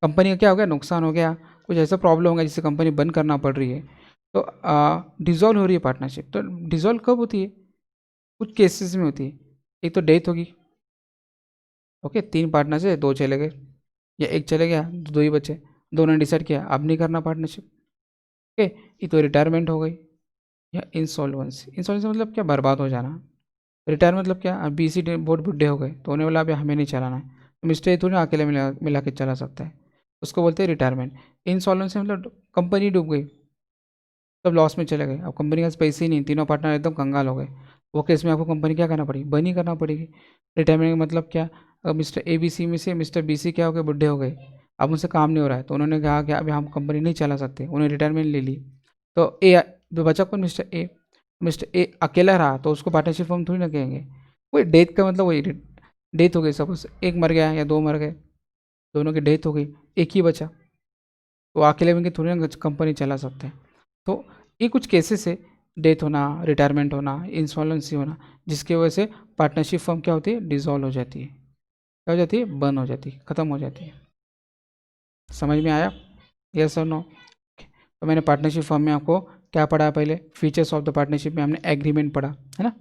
कंपनी का क्या हो गया? नुकसान हो गया, कुछ ऐसा प्रॉब्लम हो गया जिससे कंपनी बंद करना पड़ रही है, तो डिज़ोल्व हो रही है पार्टनरशिप। तो डिज़ोल्व कब होती है? कुछ केसेस में होती है, एक तो डेथ होगी, ओके, तीन पार्टनर से दो चले गए, या एक चले गया दो ही बचे, दोनों ने डिसाइड किया अब नहीं करना पार्टनरशिप, ओके, ये तो रिटायरमेंट हो गई, या इंसॉल्वेंसी मतलब क्या? बर्बाद हो जाना। रिटायर मतलब क्या? अब बी सी बहुत बुढ़े हो गए तो होने वाला अभी हमें नहीं चलाना है, तो मिस्टर ये थोड़ी अकेले मिला के चला सकता है, उसको बोलते हैं रिटायरमेंट। इंसॉल्वेंसी मतलब कंपनी डूब गई, सब लॉस में चले गए, अब कंपनी के पास पैसे ही नहीं, तीनों पार्टनर एकदम कंगाल हो गए, वो केस में आपको कंपनी क्या करना पड़ेगी? बंद ही करना पड़ेगी। रिटायरमेंट का मतलब क्या? अब मिस्टर ए बी सी में से मिस्टर बी सी क्या हो गए? बुढ़े हो गए, अब उनसे काम नहीं हो रहा है, तो उन्होंने कहा कि अभी हम कंपनी नहीं चला सकते, उन्हें रिटायरमेंट ले ली। तो ए बचा कौन? Mister A. मिस्टर ए अकेला रहा तो उसको पार्टनरशिप फॉर्म थोड़ी ना कहेंगे। वही डेथ का मतलब वही, डेथ हो गई, सपोज एक मर गया या दो मर गए, दोनों की डेथ हो गई, एक ही बचा, तो अकेले में थोड़ी ना कंपनी चला सकते हैं। तो ये कुछ केसेस है, डेथ होना, रिटायरमेंट होना, इंसॉल्वेंसी होना, जिसकी वजह से पार्टनरशिप फर्म क्या होती है? डिसॉल्व हो जाती है। क्या हो जाती है? बंद हो जाती है, ख़त्म हो जाती है। समझ में आया? यस और नो? तो मैंने पार्टनरशिप फर्म में आपको क्या पढ़ा? पहले फीचर्स ऑफ द पार्टनरशिप में हमने एग्रीमेंट पढ़ा, है ना?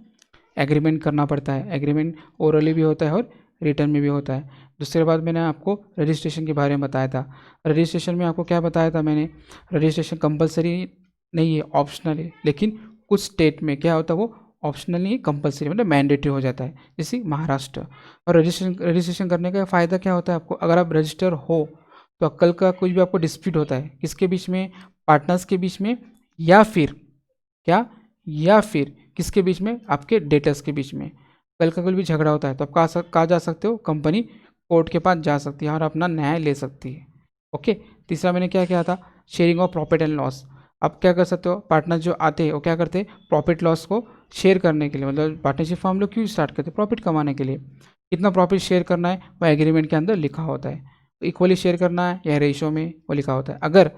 एग्रीमेंट करना पड़ता है, एग्रीमेंट ओरली भी होता है और रिटर्न में भी होता है। दूसरे बात मैंने आपको रजिस्ट्रेशन के बारे में बताया था। रजिस्ट्रेशन में आपको क्या बताया था मैंने? रजिस्ट्रेशन कंपलसरी नहीं है, ऑप्शनल है, लेकिन कुछ स्टेट में क्या होता है, वो ऑप्शनल नहीं है, कंपलसरी मतलब मैंडेटरी हो जाता है, जैसे महाराष्ट्र। और रजिस्ट्रेशन करने का फ़ायदा क्या होता है आपको? अगर आप रजिस्टर हो तो कल का कुछ भी आपको डिस्प्यूट होता है किसके बीच में? पार्टनर्स के बीच में, या फिर क्या, या फिर किसके बीच में? आपके डेटर्स के बीच में। कल का कोई भी झगड़ा होता है तो आप कहाँ जा सकते हो? कंपनी कोर्ट के पास जा सकती है और अपना न्याय ले सकती है। ओके। तीसरा मैंने क्या किया था? Sharing of profit and loss. आप क्या कर सकते हो? पार्टनर जो आते हैं वो क्या करते हैं? प्रॉफिट लॉस को शेयर करने के लिए, मतलब पार्टनरशिप फॉर्म लोग क्यों स्टार्ट करते हैं? प्रॉफिट कमाने के लिए। कितना प्रॉफिट शेयर करना है वो एग्रीमेंट के अंदर लिखा होता है। इक्वली शेयर करना है या रेशो में, वो लिखा होता है। अगर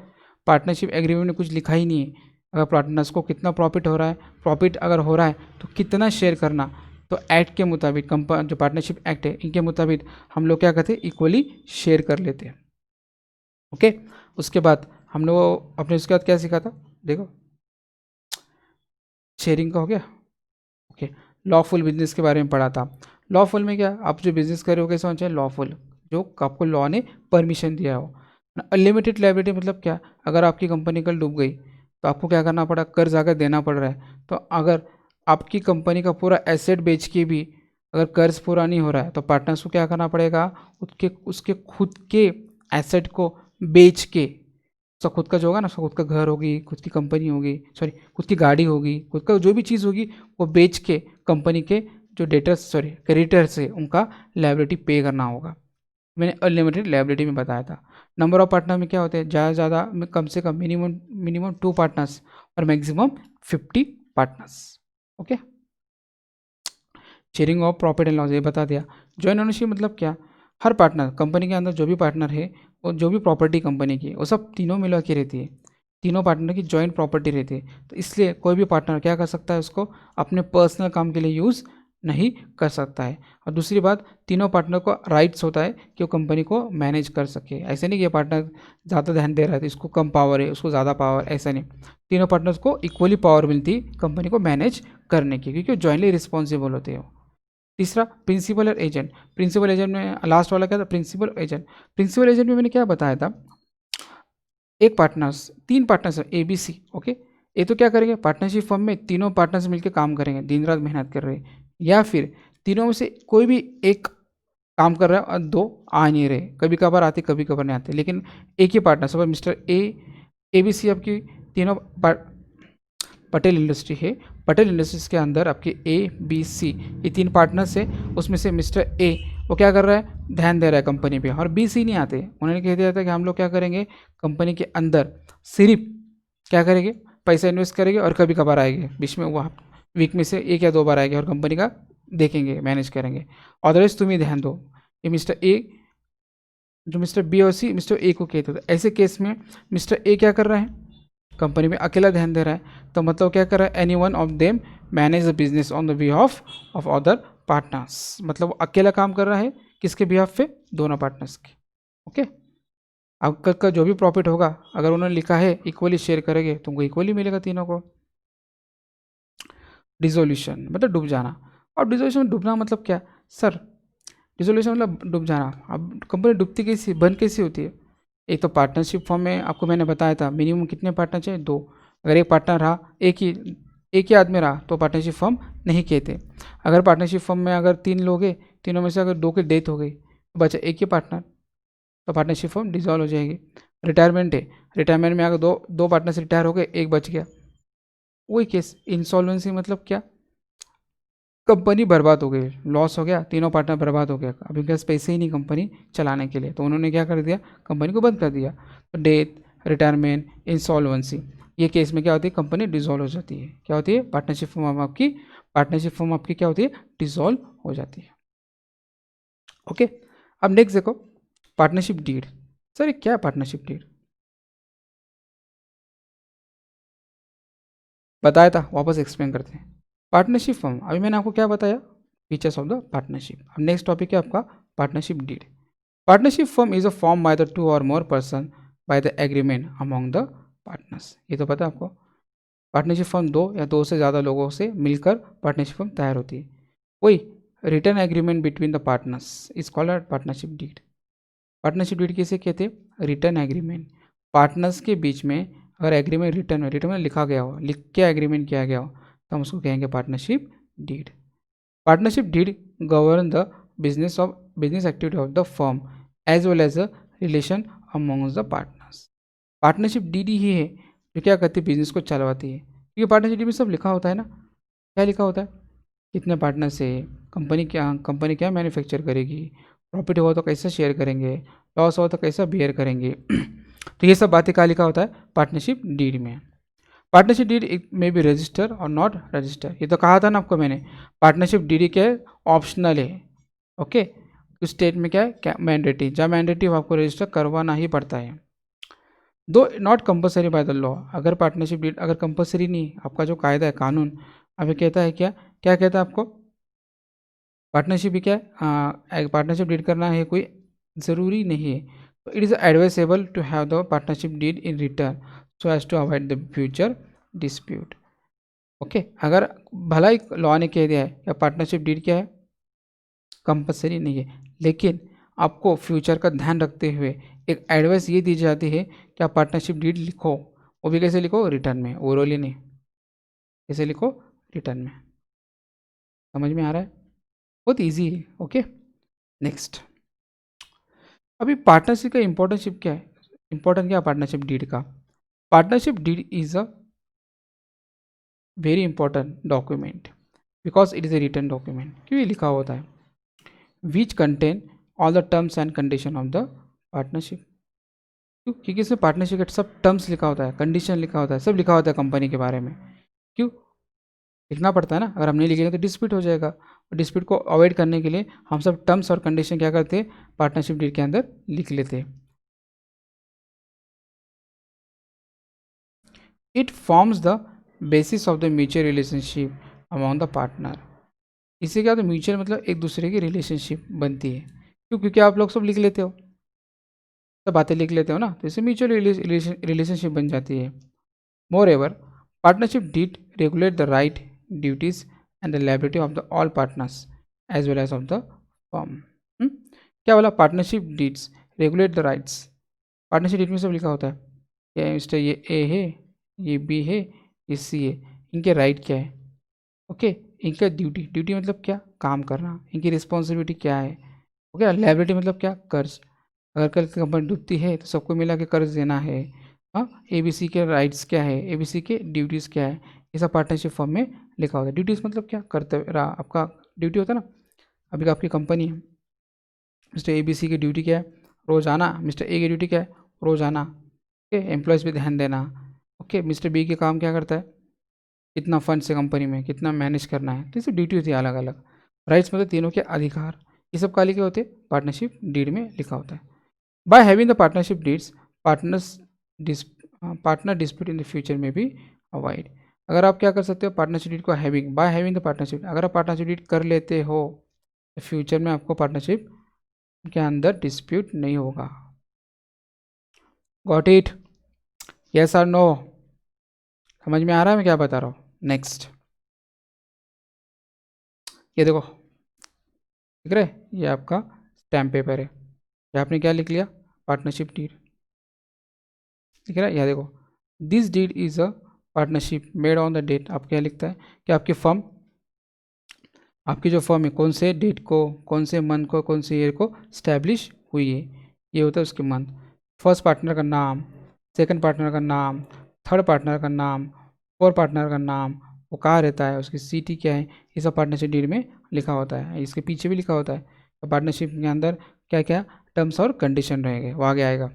पार्टनरशिप एग्रीमेंट में कुछ लिखा ही नहीं है, अगर पार्टनर्स को कितना प्रॉफिट हो रहा है, प्रॉफिट अगर हो रहा है तो कितना शेयर करना, तो एक्ट के मुताबिक, जो पार्टनरशिप एक्ट है इनके मुताबिक हम लोग क्या करते हैं? इक्वली शेयर कर लेते हैं। ओके। उसके बाद हम लोग अपने उसके बाद क्या सीखा था? देखो, शेयरिंग का हो गया। ओके। लॉफुल बिजनेस के बारे में पढ़ा था। लॉफुल में क्या, आप जो बिजनेस कर रहे हो कैसे होना चाहिए? लॉफुल, जो आपको लॉ ने परमिशन दिया हो। अनलिमिटेड लायबिलिटी मतलब क्या? अगर आपकी कंपनी कल डूब गई तो आपको क्या करना पड़ा? कर्ज अगर देना पड़ रहा है, तो अगर आपकी कंपनी का पूरा एसेट बेच के भी अगर कर्ज पूरा नहीं हो रहा है तो पार्टनर्स को क्या करना पड़ेगा? उसके उसके खुद के एसेट को बेच के, उसका खुद का जो होगा ना, उसका खुद का घर होगी, खुद की कंपनी होगी, सॉरी खुद की गाड़ी होगी, खुद का जो भी चीज़ होगी, वो बेच के कंपनी के जो डेटर्स, सॉरी क्रेडिटर्स है, उनका लायबिलिटी पे करना होगा। मैंने अनलिमिटेड लायबिलिटी में बताया था। नंबर ऑफ पार्टनर में क्या होते हैं? ज़्यादा से ज़्यादा कम से कम मिनिमम 2 पार्टनर्स और maximum 50 partners. Okay. Sharing of profit and loss ये बता दिया। जॉइंट ओनरशिप मतलब क्या? हर पार्टनर, कंपनी के अंदर जो भी पार्टनर है, वो जो भी प्रॉपर्टी कंपनी की, वो सब तीनों मिला के रहती है। तीनों पार्टनर की जॉइंट प्रॉपर्टी रहती है, तो इसलिए कोई भी पार्टनर क्या कर सकता है? उसको अपने पर्सनल काम के लिए यूज़ नहीं कर सकता है। और दूसरी बात, तीनों पार्टनर को राइट्स होता है कि वो कंपनी को मैनेज कर सके। ऐसे नहीं कि पार्टनर ज़्यादा ध्यान दे रहा है तो इसको कम पावर है, उसको ज़्यादा पावर, ऐसा नहीं। तीनों पार्टनर्स को इक्वली पावर मिलती है कंपनी को मैनेज करने की, क्योंकि वो जॉइंटली रिस्पॉन्सिबल होते हैं। तीसरा, प्रिंसिपल और एजेंट। प्रिंसिपल एजेंट में लास्ट वाला क्या था? Principal agent. प्रिंसिपल एजेंट में मैंने क्या बताया था? एक पार्टनर्स, तीन partners A B C. Okay. ये तो क्या करेंगे? पार्टनरशिप फर्म में तीनों पार्टनर्स मिलकर काम करेंगे, दिन रात मेहनत कर रहे हैं। या फिर तीनों में से कोई भी एक काम कर रहा है और दो आ नहीं रहे, कभी कभार आते कभी कभार नहीं आते, लेकिन एक ही पार्टनर, सब मिस्टर ए बी सी आपकी तीनों पटेल इंडस्ट्री है। पटेल इंडस्ट्रीज के अंदर आपके ए बी सी ये तीन पार्टनर्स है। उसमें से मिस्टर ए वो क्या कर रहा है? ध्यान दे रहा है कंपनी पे, और बी सी नहीं आते। उन्होंने कह दिया था कि हम लोग क्या करेंगे? कंपनी के अंदर सिर्फ क्या करेंगे? पैसा इन्वेस्ट करेंगे और कभी कभार आएंगे बीच में, वो वीक में से एक या दो बार आएंगे और कंपनी का देखेंगे, मैनेज करेंगे। अदरवाइज तुम ही ध्यान दो। ये मिस्टर ए, जो मिस्टर बी और सी मिस्टर ए को कहते थे, ऐसे केस में मिस्टर ए क्या कर रहा है? कंपनी में अकेला ध्यान दे रहा है, तो मतलब क्या कर रहा है? Any one of them manage the business on the behalf of other partners. मतलब वो अकेला काम कर रहा है किसके बिहाफ पे? दोनों पार्टनर्स के। ओके। अब कल का जो भी प्रॉफिट होगा, अगर उन्होंने लिखा है इक्वली शेयर करेंगे, तुमको इक्वली मिलेगा तीनों को। डिसोल्यूशन मतलब डूब जाना। और डिसोल्यूशन में डूबना मतलब क्या सर? डिसोल्यूशन मतलब डूब जाना। अब कंपनी डूबती कैसी, बंद कैसी होती है? एक तो पार्टनरशिप फॉर्म में आपको मैंने बताया था मिनिमम कितने पार्टनर चाहिए? दो। अगर एक पार्टनर रहा, एक ही आदमी रहा तो पार्टनरशिप फॉर्म नहीं कहते। अगर पार्टनरशिप फॉर्म में अगर तीन लोग हैं, तीनों में से अगर दो की डेथ हो गई तो बचा एक ही पार्टनर, तो पार्टनरशिप फॉर्म डिसॉल्व हो जाएगी। रिटायरमेंट है, रिटायरमेंट में अगर दो दो पार्टनर्स रिटायर हो गए, एक बच गया, वही केस। इंसॉल्वेंसी मतलब क्या? कंपनी बर्बाद हो गई, लॉस हो गया, तीनों पार्टनर बर्बाद हो गया, अभी उनके पास पैसे ही नहीं कंपनी चलाने के लिए, तो उन्होंने क्या कर दिया, कंपनी को बंद कर दिया। तो डेथ, रिटायरमेंट, इंसॉल्वेंसी, ये केस में क्या होती है, कंपनी डिसॉल्व हो जाती है। क्या होती है, पार्टनरशिप फॉर्म आपकी क्या होती है, डिसॉल्व हो जाती है। ओके, अब नेक्स्ट देखो पार्टनरशिप डीड। सर ये क्या है पार्टनरशिप डीड, बताया था, वापस एक्सप्लेन करते हैं। पार्टनरशिप फॉर्म, अभी मैंने आपको क्या बताया, फीचर्स ऑफ द पार्टनरशिप। अब नेक्स्ट टॉपिक है आपका partnership deed. Partnership form is a form by the 2 or more person by the agreement among the partners. ये तो पता है आपको, पार्टनरशिप फॉर्म 2 या 2 से ज़्यादा लोगों से मिलकर पार्टनरशिप फॉर्म तैयार होती है। वही written agreement between the partners is called partnership deed. Partnership deed किसे कहते हैं, रिटर्न एग्रीमेंट, पार्टनर्स के बीच में अगर एग्रीमेंट रिटर्न में लिखा गया हो, लिख के एग्रीमेंट किया गया हो, तो हम उसको कहेंगे partnership deed. Partnership deed govern the business activity of the firm as well as the relation amongst the partners. Partnership deed ही है जो क्या करती है, बिजनेस को चलवाती है, क्योंकि पार्टनरशिप डीड में सब लिखा होता है ना। क्या लिखा होता है, कितने पार्टनर से कंपनी क्या मैन्युफैक्चर करेगी, प्रॉफिट हुआ तो कैसा शेयर करेंगे, लॉस हुआ तो कैसा बियर करेंगे तो ये सब बातें क्या लिखा होता है पार्टनरशिप डीड में। Partnership did it may be register और नॉट रजिस्टर, ये तो कहा था ना आपको मैंने, पार्टनरशिप डीड क्या है, ऑप्शनल है। ओके, उस स्टेट में क्या है, क्या मैंडेटरी, जहाँ मैंडेटरी आपको रजिस्टर करवाना ही पड़ता है। दो not compulsory by the law, अगर पार्टनरशिप डीड अगर कंपलसरी नहीं, आपका जो कायदा है, कानून अभी कहता है क्या क्या कहता है आपको, पार्टनरशिप भी क्या है, पार्टनरशिप डीड करना है कोई ज़रूरी नहीं है। तो it is advisable to have the partnership deed in written so as to avoid the future dispute. Okay, अगर भला ही लॉ ने कह दिया है या पार्टनरशिप डीड क्या है, कंपलसरी नहीं है, लेकिन आपको फ्यूचर का ध्यान रखते हुए एक एडवाइस ये दी जाती है कि आप पार्टनरशिप डीड लिखो, वो भी कैसे लिखो, रिटर्न में, ओरली नहीं, कैसे लिखो, रिटर्न में। समझ में आ रहा है, बहुत ईजी है। ओके, नेक्स्ट, अभी पार्टनरशिप का इंपॉर्टेंशिप क्या है, इंपॉर्टेंट क्या है पार्टनरशिप डीड का। Partnership deed is a very important document because it is a written document, क्यों ये लिखा होता है, which contain all the terms and condition of the partnership. क्यों, क्योंकि इसमें पार्टनरशिप का सब टर्म्स लिखा होता है, कंडीशन लिखा होता है, सब लिखा होता है कंपनी के बारे में। क्यों लिखना पड़ता है ना, अगर हम नहीं लिखेंगे तो डिस्प्यूट हो जाएगा, और डिस्प्यूट को अवॉइड करने के लिए हम सब टर्म्स और कंडीशन क्या करते हैं, पार्टनरशिप डीड के अंदर लिख लेते हैं। It forms the basis of the mutual relationship among the partner. इससे क्या होता है, म्यूचुअल मतलब एक दूसरे की रिलेशनशिप बनती है। क्यों, क्योंकि आप लोग सब लिख लेते हो, सब बातें लिख लेते हो ना, तो इससे म्यूचुअल रिलेशनशिप बन जाती है। Moreover partnership deed regulate the right, duties and the liability of the all partners as well as of the firm. क्या बोला, partnership deeds regulate the rights, partnership deed में सब लिखा होता है, क्या मिस्टर ये ए है, ये बी है, ये सी है, इनके राइट क्या है। ओके, इनका ड्यूटी मतलब क्या, काम करना, इनकी रिस्पॉन्सिबिलिटी क्या है। ओके, लायबिलिटी मतलब क्या, कर्ज, अगर कल कंपनी डूबती है तो सबको मिला के कर्ज देना है। हाँ, एबीसी के राइट्स क्या है, एबीसी के ड्यूटीज़ क्या है, ये सब पार्टनरशिप फॉर्म में लिखा होता है। ड्यूटीज़ मतलब क्या, कर्तव्य, आपका ड्यूटी होता है ना, अभी आपकी कंपनी है, मिस्टर एबीसी की ड्यूटी क्या है, रोज़ आना, मिस्टर ए की ड्यूटी क्या है, रोज़ आना, ओके, एम्प्लॉयज़ पे ध्यान देना। ओके, मिस्टर बी के काम क्या करता है, कितना फंड से कंपनी में कितना मैनेज करना है, तो ये सब ड्यूटी होती है अलग अलग। राइट्स मतलब तीनों के अधिकार, ये सब काली के होते हैं, पार्टनरशिप डीड में लिखा होता है। By having the partnership deeds partners partner dispute in the future में भी अवॉइड। अगर आप क्या कर सकते हो, पार्टनरशिप डीड को having, by having the partnership, अगर आप पार्टनरशिप डीड कर लेते हो तो फ्यूचर में आपको पार्टनरशिप के अंदर डिस्प्यूट नहीं होगा। गॉट इट, यस और नो, समझ में आ रहा है मैं क्या बता रहा हूँ। नेक्स्ट, ये देखो, ठीक है, ये आपका स्टैम्प पेपर है, ये आपने क्या लिख लिया, पार्टनरशिप डीड, ठीक है ना, यह देखो, this deed is a partnership made on the date, आप क्या लिखता है कि आपकी फर्म, आपकी जो फर्म है कौन से डेट को, कौन से मंथ को, कौन से ईयर को स्टैब्लिश हुई है, ये होता है उसके मंथ। फर्स्ट पार्टनर का नाम, सेकंड पार्टनर का नाम, थर्ड पार्टनर का नाम, फोर्थ पार्टनर का नाम, वो कहाँ रहता है, उसकी सिटी क्या है, ये सब पार्टनरशिप डीड में लिखा होता है, इसके पीछे भी लिखा होता है। तो पार्टनरशिप के अंदर क्या क्या टर्म्स और कंडीशन रहेंगे वो आगे आएगा।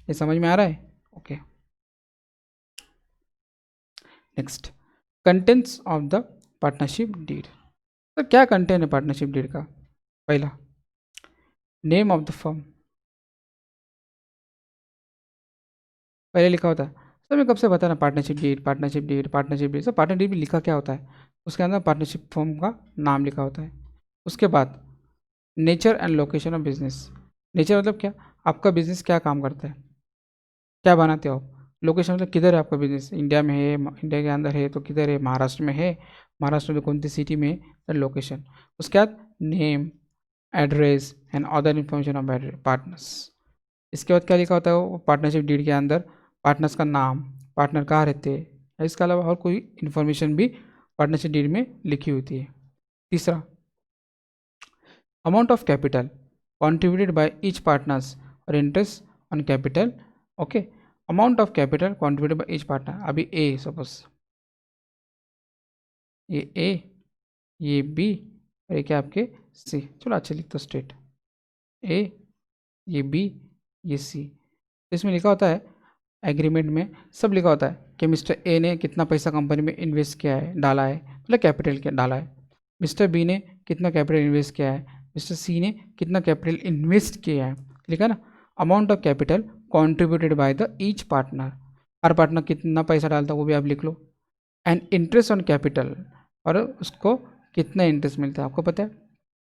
ये समझ में आ रहा है? Okay. Next, contents of the partnership deed. तो क्या कंटेंट है पार्टनरशिप डीड का? पहला, नेम ऑफ द फर्म, पहले लिखा होता है। सर मैं कब से बता रहा, partnership deed partnership deed partnership deed. Sir partner deed भी लिखा क्या होता है, उसके अंदर पार्टनरशिप फर्म का नाम लिखा होता है। उसके बाद nature and location of business. Nature मतलब क्या, आपका बिजनेस क्या काम करता है, क्या बनाते हो आप। लोकेशन मतलब किधर है आपका बिजनेस, इंडिया में है, इंडिया के अंदर है तो किधर है, महाराष्ट्र में है, महाराष्ट्र में कौन सी सिटी में है, लोकेशन। उसके बाद name, address and other information of partners. इसके बाद क्या लिखा होता है वो पार्टनरशिप डीड के अंदर, पार्टनर्स का नाम, पार्टनर कहाँ रहते हैं, इसके अलावा और कोई इन्फॉर्मेशन भी पार्टनरशिप डीड में लिखी होती है। तीसरा, amount of capital contributed by each partners और interest on capital. Okay, amount of capital contributed by each partner। अभी ए सपोज, ये ए, ये बी और ये क्या आपके सी। चलो अच्छे लिख दो स्ट्रेट, ए, ये बी, ये सी। तो इसमें लिखा होता है एग्रीमेंट में सब लिखा होता है कि मिस्टर ए ने कितना पैसा कंपनी में इन्वेस्ट किया है, डाला है, मतलब कैपिटल क्या डाला है। मिस्टर बी ने कितना कैपिटल इन्वेस्ट किया है, मिस्टर सी ने कितना कैपिटल इन्वेस्ट किया है, लिखा ना। Amount of capital contributed by the each partner, her partner कितना पैसा डालता है वो भी आप लिख लो। एंड इंटरेस्ट ऑन कैपिटल, और उसको कितना इंटरेस्ट मिलता है आपको पता है।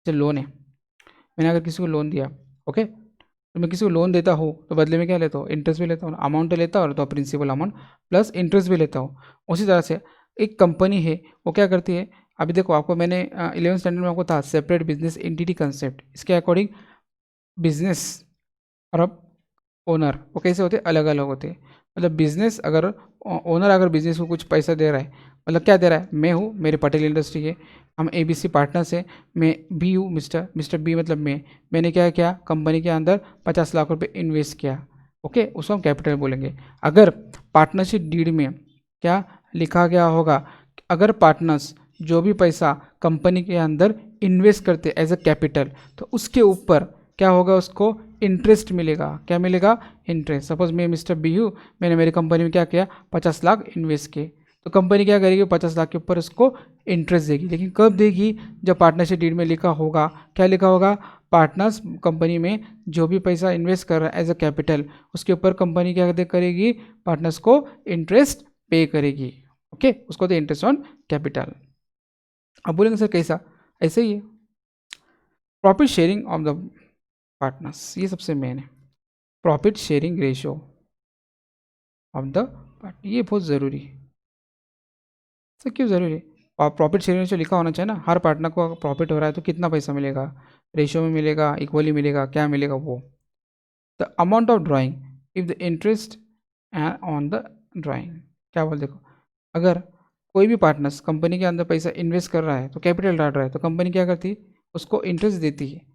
जो लोन है, मैंने अगर किसी को लोन दिया, ओके, तो मैं किसी को लोन देता हूँ तो बदले में क्या लेता हूँ, इंटरेस्ट भी लेता हूँ, अमाउंट तो लेता हूँ, तो प्रिंसिपल अमाउंट प्लस इंटरेस्ट भी लेता हूँ। उसी तरह से एक कंपनी है वो क्या करती है, अभी देखो आपको मैंने 11th स्टैंडर्ड में आपको था सेपरेट बिजनेस एंटिटी कंसेप्ट, इसके अकॉर्डिंग बिजनेस और अब ओनर वो कैसे होते हैं, अलग अलग होते हैं। मतलब बिजनेस अगर ओनर अगर बिजनेस को कुछ पैसा दे रहा है, मतलब क्या दे रहा है, मैं हूँ, मेरी पटेल इंडस्ट्री है, हम ABC पार्टनर्स है, मैं बी हूँ, मिस्टर बी मतलब मैंने क्या किया, कंपनी के अंदर 50 लाख रुपए इन्वेस्ट किया, ओके, उसको हम कैपिटल बोलेंगे। अगर पार्टनरशिप डीड में क्या लिखा गया होगा, अगर पार्टनर्स जो भी पैसा कंपनी के अंदर इन्वेस्ट करते एज अ कैपिटल, तो उसके ऊपर क्या होगा, उसको इंटरेस्ट मिलेगा। क्या मिलेगा, इंटरेस्ट। सपोज मैं मिस्टर बी हूँ, मैंने मेरी कंपनी में क्या किया, 50 लाख इन्वेस्ट किए, तो कंपनी क्या करेगी, 50 लाख के ऊपर उसको इंटरेस्ट देगी। लेकिन कब देगी, जब पार्टनरशिप डीड में लिखा होगा, क्या लिखा होगा, पार्टनर्स कंपनी में जो भी पैसा इन्वेस्ट कर रहा है एज अ कैपिटल, उसके ऊपर कंपनी क्या करेगी, पार्टनर्स को इंटरेस्ट पे करेगी। ओके, उसको तो इंटरेस्ट ऑन कैपिटल। अब बोलेंगे सर कैसा, ऐसे ही है। Profit sharing of the partners, ये सबसे मेन है, profit sharing ratio of the partner, ये बहुत ज़रूरी है। सर क्यों ज़रूरी है, प्रॉफिट शेयरिंग रेशियो लिखा होना चाहिए ना, हर पार्टनर को प्रॉफिट हो रहा है तो कितना पैसा मिलेगा, रेशियो में मिलेगा, इक्वली मिलेगा, क्या मिलेगा वो। The amount of drawing if the interest on the drawing, क्या बोल, देखो अगर कोई भी पार्टनर्स कंपनी के अंदर पैसा इन्वेस्ट कर रहा है तो कैपिटल डाल रहा है, तो कंपनी क्या करती है, उसको इंटरेस्ट देती है।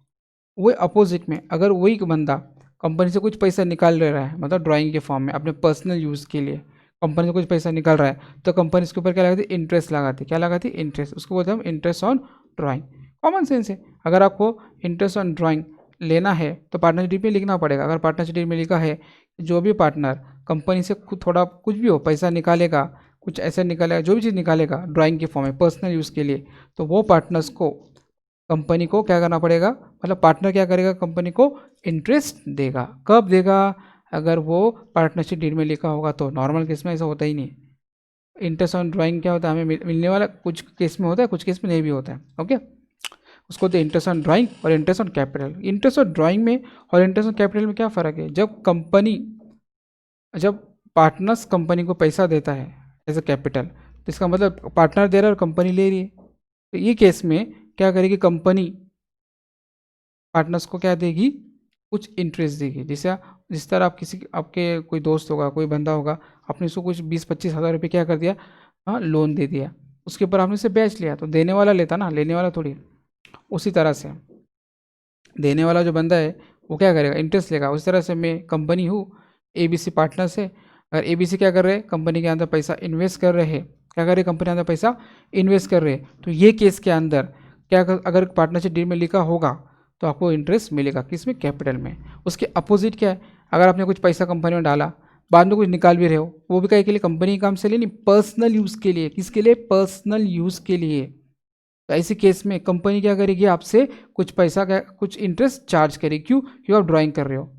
वही अपोजिट में अगर वही बंदा कंपनी से कुछ पैसा निकाल ले रहा है, मतलब ड्राइंग के फॉर्म में अपने पर्सनल यूज़ के लिए कंपनी से कुछ पैसा निकाल रहा है, तो कंपनी इसके ऊपर क्या लगाती है, इंटरेस्ट लगाती है। क्या लगाती है, इंटरेस्ट, उसको बोलते हैं हम interest on drawing. Common sense है, अगर आपको इंटरेस्ट ऑन ड्राइंग लेना है तो पार्टनरशिप डीड में लिखना पड़ेगा। अगर पार्टनरशिप डीड में लिखा है जो भी पार्टनर कंपनी से खुद थोड़ा कुछ भी हो पैसा निकालेगा, कुछ ऐसा निकालेगा, जो भी चीज़ निकालेगा ड्राइंग के फॉर्म में पर्सनल यूज़ के लिए, तो वो पार्टनर्स को कंपनी को क्या करना पड़ेगा, मतलब पार्टनर क्या करेगा, कंपनी को इंटरेस्ट देगा। कब देगा, अगर वो पार्टनरशिप डीड में लिखा होगा तो। नॉर्मल केस में ऐसा होता ही नहीं। इंटरेस्ट ऑन ड्राइंग क्या होता है, हमें मिलने वाला कुछ केस में होता है, कुछ केस में नहीं भी होता है। ओके, उसको तो इंटरेस्ट ऑन ड्राइंग और interest on capital. Interest on drawing में और इंटरेस्ट ऑन कैपिटल में क्या फ़र्क है, जब पार्टनर्स कंपनी को पैसा देता है एज अ कैपिटल, तो इसका मतलब पार्टनर दे रहा है और कंपनी ले रही है। तो ये केस में क्या करेगी कंपनी, पार्टनर्स को क्या देगी, कुछ इंटरेस्ट देगी। जैसे जिस तरह आप किसी आपके कोई दोस्त होगा, कोई बंदा होगा, आपने उसको कुछ 20-25 हज़ार रुपये क्या कर दिया, हाँ लोन दे दिया, उसके ऊपर आपने उसे ब्याज लिया, तो देने वाला लेता ना, लेने वाला थोड़ी। उसी तरह से देने वाला जो बंदा है वो क्या करेगा, इंटरेस्ट लेगा। उसी तरह से मैं कंपनी हूँ, ABC पार्टनर से, अगर ABC क्या कर रहे हैं, कंपनी के अंदर पैसा इन्वेस्ट कर रहे हैं, क्या कर रही है, कंपनी अंदर पैसा इन्वेस्ट कर रही है। तो ये केस के अंदर क्या अगर पार्टनरशिप डीड में लिखा होगा तो आपको इंटरेस्ट मिलेगा, किसमें, कैपिटल में। उसके अपोजिट क्या है, अगर आपने कुछ पैसा कंपनी में डाला, बाद में कुछ निकाल भी रहे हो, वो भी कहीं के लिए, कंपनी काम से लिए नहीं, पर्सनल यूज़ के लिए। किसके लिए, पर्सनल यूज़ के लिए। तो ऐसे केस में कंपनी क्या करेगी, आपसे कुछ पैसा का कुछ इंटरेस्ट चार्ज करेगी। क्यों, क्यों आप ड्राइंग कर रहे हो।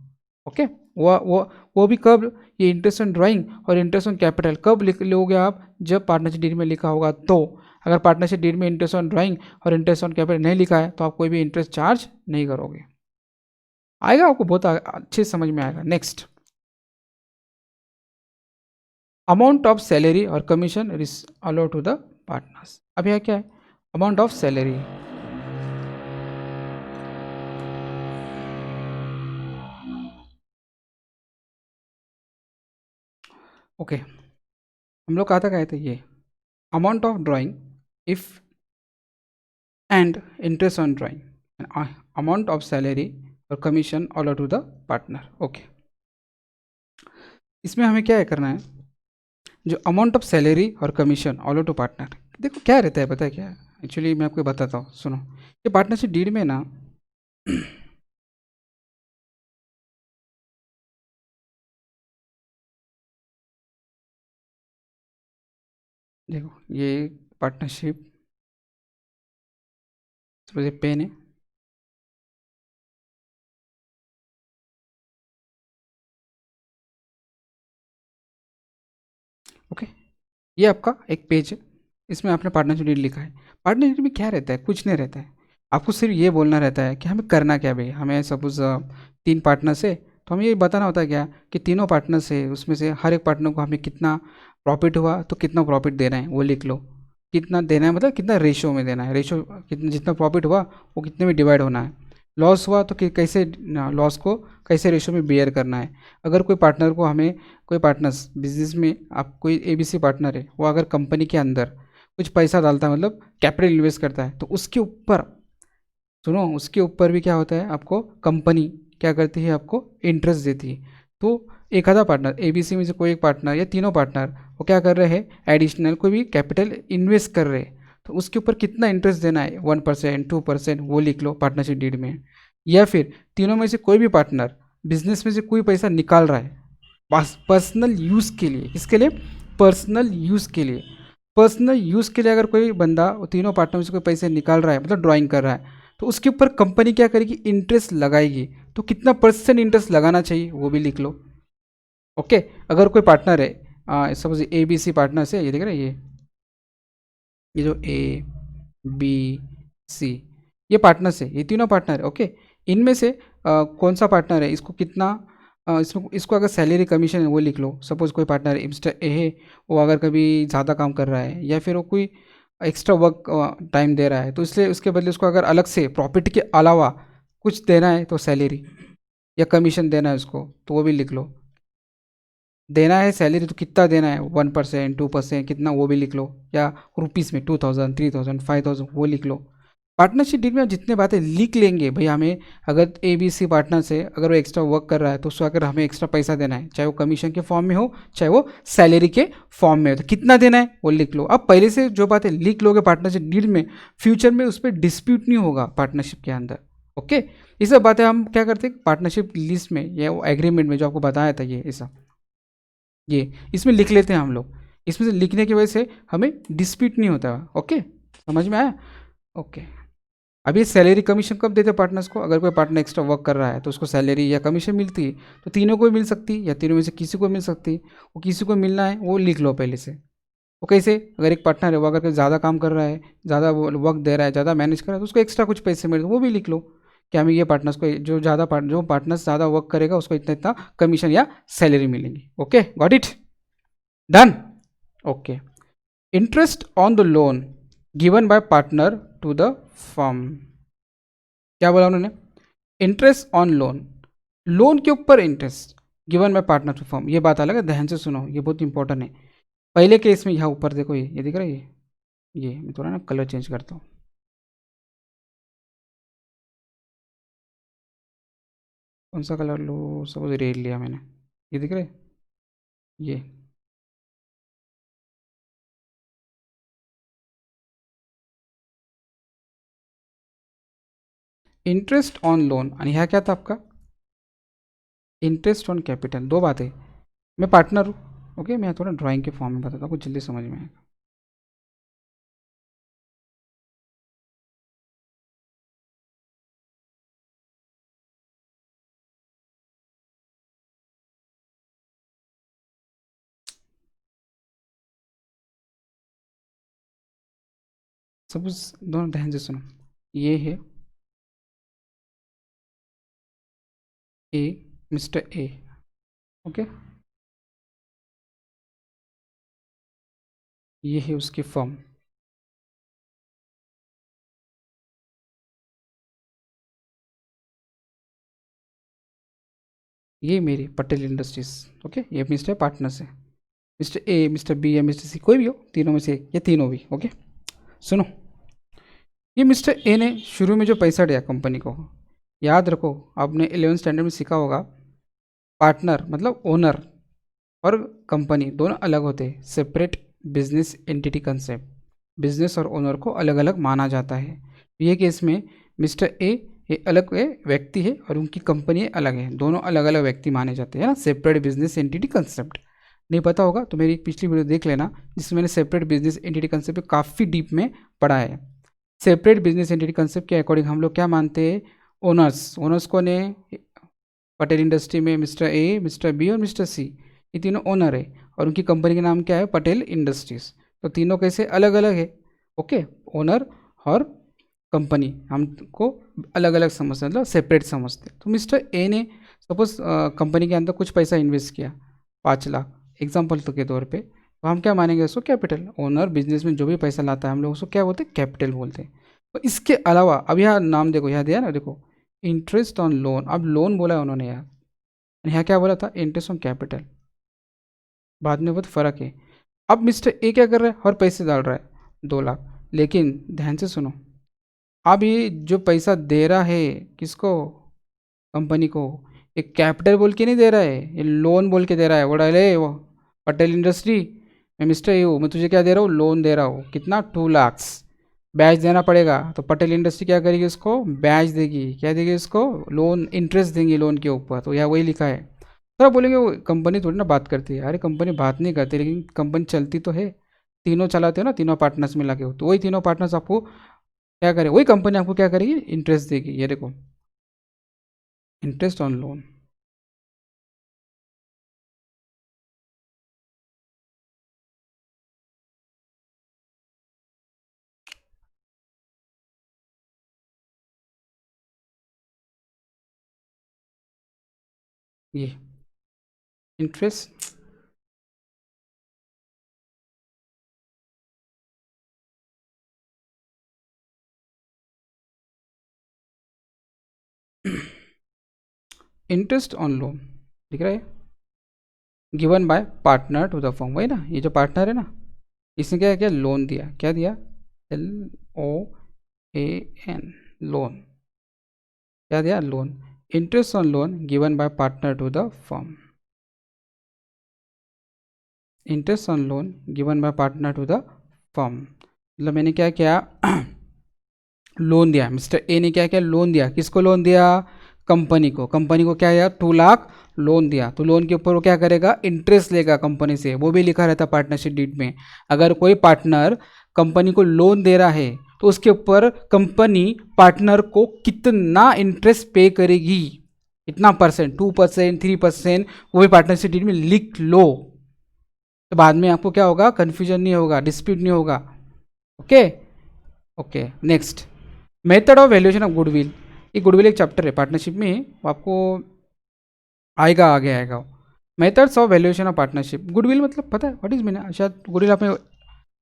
ओके, वो भी कब, ये इंटरेस्ट ऑन ड्राइंग और इंटरेस्ट ऑन कैपिटल कब लिख लोगे आप, जब पार्टनरशिप डीड में लिखा होगा तो। अगर पार्टनरशिप डीड में इंटरेस्ट ऑन ड्राइंग और इंटरेस्ट ऑन कैपिटल नहीं लिखा है तो आप कोई भी इंटरेस्ट चार्ज नहीं करोगे। आएगा आपको, बहुत अच्छे समझ में आएगा। नेक्स्ट, अमाउंट ऑफ सैलरी और commission allowed to the partners. अब यह क्या है, अमाउंट ऑफ सैलरी। ओके, हम लोग कहा था, कहे थे ये amount of drawing if and interest on drawing, amount of salary और commission allowed to the partner. Okay, इसमें हमें क्या है करना है, जो अमाउंट ऑफ सैलरी और कमीशन ऑल टू पार्टनर, देखो क्या रहता है, पता है क्या है, एक्चुअली मैं आपको बताता हूँ, सुनो। ये पार्टनरशिप डीड में ना देखो ये पार्टनरशिप, ये पेन है, ओके, ये आपका एक पेज है, इसमें आपने पार्टनरशिप डीड लिखा है। पार्टनरशिप में क्या रहता है, कुछ नहीं रहता है, आपको सिर्फ ये बोलना रहता है कि हमें करना क्या भाई। हमें सपोज 3 पार्टनर्स है, तो हमें ये बताना होता है क्या, कि तीनों पार्टनर्स है, उसमें से हर एक पार्टनर को हमें कितना प्रॉफिट हुआ तो कितना प्रॉफिट देना है वो लिख लो। कितना देना है मतलब कितना रेशो में देना है, रेशो कितना, जितना प्रॉफिट हुआ वो कितने में डिवाइड होना है। लॉस हुआ तो कैसे लॉस को कैसे रेशो में बेयर करना है। अगर कोई पार्टनर को हमें, कोई पार्टनर्स बिजनेस में, आप कोई ABC पार्टनर है, वो अगर कंपनी के अंदर कुछ पैसा डालता है, मतलब कैपिटल इन्वेस्ट करता है, तो उसके ऊपर, सुनो, उसके ऊपर भी क्या होता है, आपको कंपनी क्या करती है, आपको इंटरेस्ट देती है। तो एक आधा पार्टनर ABC में से कोई एक पार्टनर या तीनों पार्टनर वो क्या कर रहे हैं, एडिशनल कोई भी कैपिटल इन्वेस्ट कर रहे हैं, तो उसके ऊपर कितना इंटरेस्ट देना है, 1%, 2%, वो लिख लो पार्टनरशिप डीड में। या फिर तीनों में से कोई भी पार्टनर बिजनेस में से कोई पैसा निकाल रहा है पर्सनल यूज़ के लिए, किसके लिए, पर्सनल यूज़ के लिए। पर्सनल यूज़ के लिए अगर कोई बंदा तीनों पार्टनर में से कोई पैसे निकाल रहा है, मतलब ड्राइंग कर रहा है, तो उसके ऊपर कंपनी क्या करेगी, इंटरेस्ट लगाएगी। तो कितना परसेंट इंटरेस्ट लगाना चाहिए वो भी लिख लो। ओके, अगर कोई पार्टनर है, सपोज ABC पार्टनर से, ये देख रहे हैं, ये जो ABC, ये पार्टनर्स है, ये तीनों पार्टनर है। ओके, इनमें से कौन सा पार्टनर है, इसको कितना, इसको अगर सैलरी कमीशन है वो लिख लो। सपोज कोई पार्टनर मिस्टर A है, वो अगर कभी ज़्यादा काम कर रहा है या फिर वो कोई एक्स्ट्रा वर्क टाइम दे रहा है, तो इसलिए उसके बदले उसको अगर अलग से प्रॉफिट के अलावा कुछ देना है तो सैलरी या कमीशन देना है उसको, तो वो भी लिख लो। देना है सैलरी तो कितना देना है, 1%, 2%, कितना वो भी लिख लो। या रुपीज़ में 2000, 3000, 5000 वो लिख लो। पार्टनरशिप डील में जितने बातें लिख लेंगे भाई, हमें अगर ABC पार्टनर से अगर वो एक्स्ट्रा वर्क कर रहा है तो उसको अगर हमें एक्स्ट्रा पैसा देना है, चाहे वो कमीशन के फॉर्म में हो चाहे वो सैलरी के फॉर्म में हो, तो कितना देना है वो लिख लो। अब पहले से जो बातें लिख लोगे पार्टनरशिप डील में, फ्यूचर में उस पर डिस्प्यूट नहीं होगा पार्टनरशिप के अंदर। ओके, ये सब बातें हम क्या करते हैं पार्टनरशिप लिस्ट में या वो एग्रीमेंट में जो आपको बताया था, ये ऐसा, ये इसमें लिख लेते हैं हम लोग। इसमें से लिखने की वजह से हमें डिस्प्यूट नहीं होता। ओके, समझ में आया। ओके, अभी सैलरी कमीशन कब देते हैं पार्टनर्स को, अगर कोई पार्टनर एक्स्ट्रा वर्क कर रहा है तो उसको सैलरी या कमीशन मिलती है, तो तीनों को मिल सकती है या तीनों में से किसी को मिल सकती है। वो किसी को मिलना है वो लिख लो पहले से। वो कैसे, अगर एक पार्टनर है वो अगर ज़्यादा काम कर रहा है, ज़्यादा वर्क दे रहा है, ज़्यादा मैनेज कर रहा है, तो उसको एक्स्ट्रा कुछ पैसे मिलते, वो भी लिख लो कि हमें ये पार्टनर्स को, जो पार्टनर्स ज़्यादा वर्क करेगा उसको इतना इतना कमीशन या सैलरी मिलेंगी। Okay, got it, done. Okay, interest on the loan given by partner to the firm. क्या बोला उन्होंने, इंटरेस्ट ऑन लोन, लोन के ऊपर interest given by partner to firm. ये बात अलग है, ध्यान से सुनो, ये बहुत इंपॉर्टेंट है। पहले केस में यहाँ ऊपर देखो, ये दिख रहा है, ये मैं थोड़ा ना कलर चेंज करता हूँ। कौन सा कलर लो, सपोज रेड लिया मैंने, ये दिख रहा है, ये इंटरेस्ट ऑन लोन आणि ह्या क्या था आपका इंटरेस्ट ऑन कैपिटल, दो बातें। मैं पार्टनर हूँ, ओके। मैं थोड़ा ड्राइंग के फॉर्म में बताता हूँ, कुछ जल्दी समझ में आएगा। सपोज दोनों ध्यान से सुनो, ये है ए, मिस्टर ए, ओके। ये है उसकी फर्म, ये मेरी पटेल इंडस्ट्रीज, ओके। ये मिस्टर पार्टनर्स है, मिस्टर ए, मिस्टर बी या मिस्टर सी, कोई भी हो, तीनों में से एक, ये तीनों भी, ओके। सुनो, ये मिस्टर ए ने शुरू में जो पैसा दिया कंपनी को, याद रखो आपने 11th स्टैंडर्ड में सीखा होगा, पार्टनर मतलब ओनर और कंपनी दोनों अलग होते हैं, separate business entity concept. Business और ओनर को अलग अलग माना जाता है। ये केस में मिस्टर ए ये अलग व्यक्ति है और उनकी कंपनी अलग है, दोनों अलग अलग व्यक्ति माने जाते हैं ना, सेपरेट बिजनेस एंटिटी कंसेप्ट। नहीं पता होगा तो मेरी एक पिछली वीडियो देख लेना, जिसमें मैंने सेपरेट बिजनेस एंटिटी कंसेप्ट पे काफ़ी डीप में पढ़ा है। सेपरेट बिजनेस एंटिटी कंसेप्ट के अकॉर्डिंग हम लोग क्या मानते हैं, ओनर्स, ओनर्स कौन है, पटेल इंडस्ट्री में मिस्टर ए, मिस्टर बी और मिस्टर सी, ये तीनों ओनर है और उनकी कंपनी का नाम क्या है, पटेल इंडस्ट्रीज। तो तीनों कैसे अलग अलग है, ओके। ओनर और कंपनी हमको अलग अलग समझते, मतलब सेपरेट समझते। तो मिस्टर ए ने सपोज कंपनी के अंदर कुछ पैसा इन्वेस्ट किया, 5 लाख एग्जाम्पल तो के तौर पे, तो हम क्या मानेंगे उसको, कैपिटल। ओनर बिजनेस में जो भी पैसा लाता है हम लोग उसको क्या बोलते हैं, कैपिटल बोलते हैं। तो इसके अलावा अब यहाँ नाम देखो, यहाँ दिया ना, देखो इंटरेस्ट ऑन लोन, अब लोन बोला है उन्होंने यार, यहाँ क्या बोला था, इंटरेस्ट ऑन कैपिटल, बाद में बहुत फ़र्क है। अब मिस्टर ए क्या कर रहा है, और पैसे डाल रहा है 2 लाख, लेकिन ध्यान से सुनो, अब ये जो पैसा दे रहा है किसको, कंपनी को, एक कैपिटल बोल के नहीं दे रहा है, ये लोन बोल के दे रहा है। वो डाले वो पटेल इंडस्ट्री, मैं मिस्टर ए हूँ, मैं तुझे क्या दे रहा हूँ, लोन दे रहा हूँ, कितना 2 लाख, ब्याज देना पड़ेगा। तो पटेल इंडस्ट्री क्या करेगी, इसको ब्याज देगी, क्या देगी इसको, लोन इंटरेस्ट देंगी लोन के ऊपर। तो यहाँ वही लिखा है। तो आप बोलेंगे वो कंपनी थोड़ी ना बात करती है, अरे कंपनी बात नहीं करती, लेकिन कंपनी चलती तो है, तीनों चलाते हो ना, तीनों पार्टनर्स मिला के हो, तो वही तीनों पार्टनर्स आपको क्या करें, वही कंपनी आपको क्या करेगी, इंटरेस्ट देगी। ये देखो इंटरेस्ट ऑन लोन, ये इंटरेस्ट, इंटरेस्ट ऑन लोन दिख रहा है, given by partner to the firm, वही ना, ये जो पार्टनर है ना, इसने क्या किया, लोन दिया, क्या दिया, LOAN, लोन, क्या दिया, loan. Interest on loan given by partner to the firm, interest on loan given by partner to the firm, मतलब मैंने क्या किया, लोन दिया, मिस्टर ए ने क्या किया, लोन दिया, किसको लोन दिया, कंपनी को। कंपनी को क्या दिया, 2 लाख लोन दिया, तो लोन के ऊपर वो क्या करेगा, इंटरेस्ट लेगा कंपनी से, वो भी लिखा रहता पार्टनरशिप डीड में। अगर कोई पार्टनर कंपनी को लोन दे रहा है तो उसके ऊपर कंपनी पार्टनर को कितना इंटरेस्ट पे करेगी, इतना परसेंट, 2%, 3%, वो भी पार्टनरशिप डीड में लिख लो, तो बाद में आपको क्या होगा, कन्फ्यूजन नहीं होगा, डिस्प्यूट नहीं होगा, okay. Okay next, method of valuation of goodwill. ये गुडविल एक चैप्टर है पार्टनरशिप में, वो आपको आएगा, आगे आएगा। Methods of valuation of partnership, goodwill मतलब पता है व्हाट इज मीन, शायद गुडविल आपने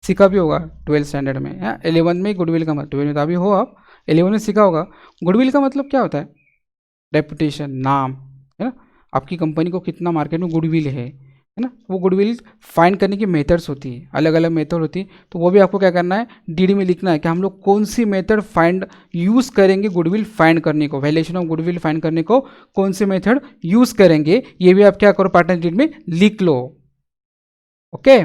सीखा भी होगा 12th स्टैंडर्ड में या 11th में, गुडविल का मतलब 12th में तो अभी हो आप, 11th में सीखा होगा। गुडविल का मतलब क्या होता है, रेपुटेशन, नाम, है ना, आपकी कंपनी को कितना मार्केट में गुडविल है ना। वो गुडविल फाइंड करने की मेथड्स होती है, अलग अलग मेथड होती है, तो वो भी आपको क्या करना है, डीडी में लिखना है कि हम लोग कौन सी मेथड फाइंड यूज़ करेंगे गुडविल फाइंड करने को, वैल्यूएशन ऑफ गुडविल फाइंड करने को कौन सी मेथड यूज़ करेंगे, ये भी आप क्या करो, पार्टनर डीड में लिख लो, ओके।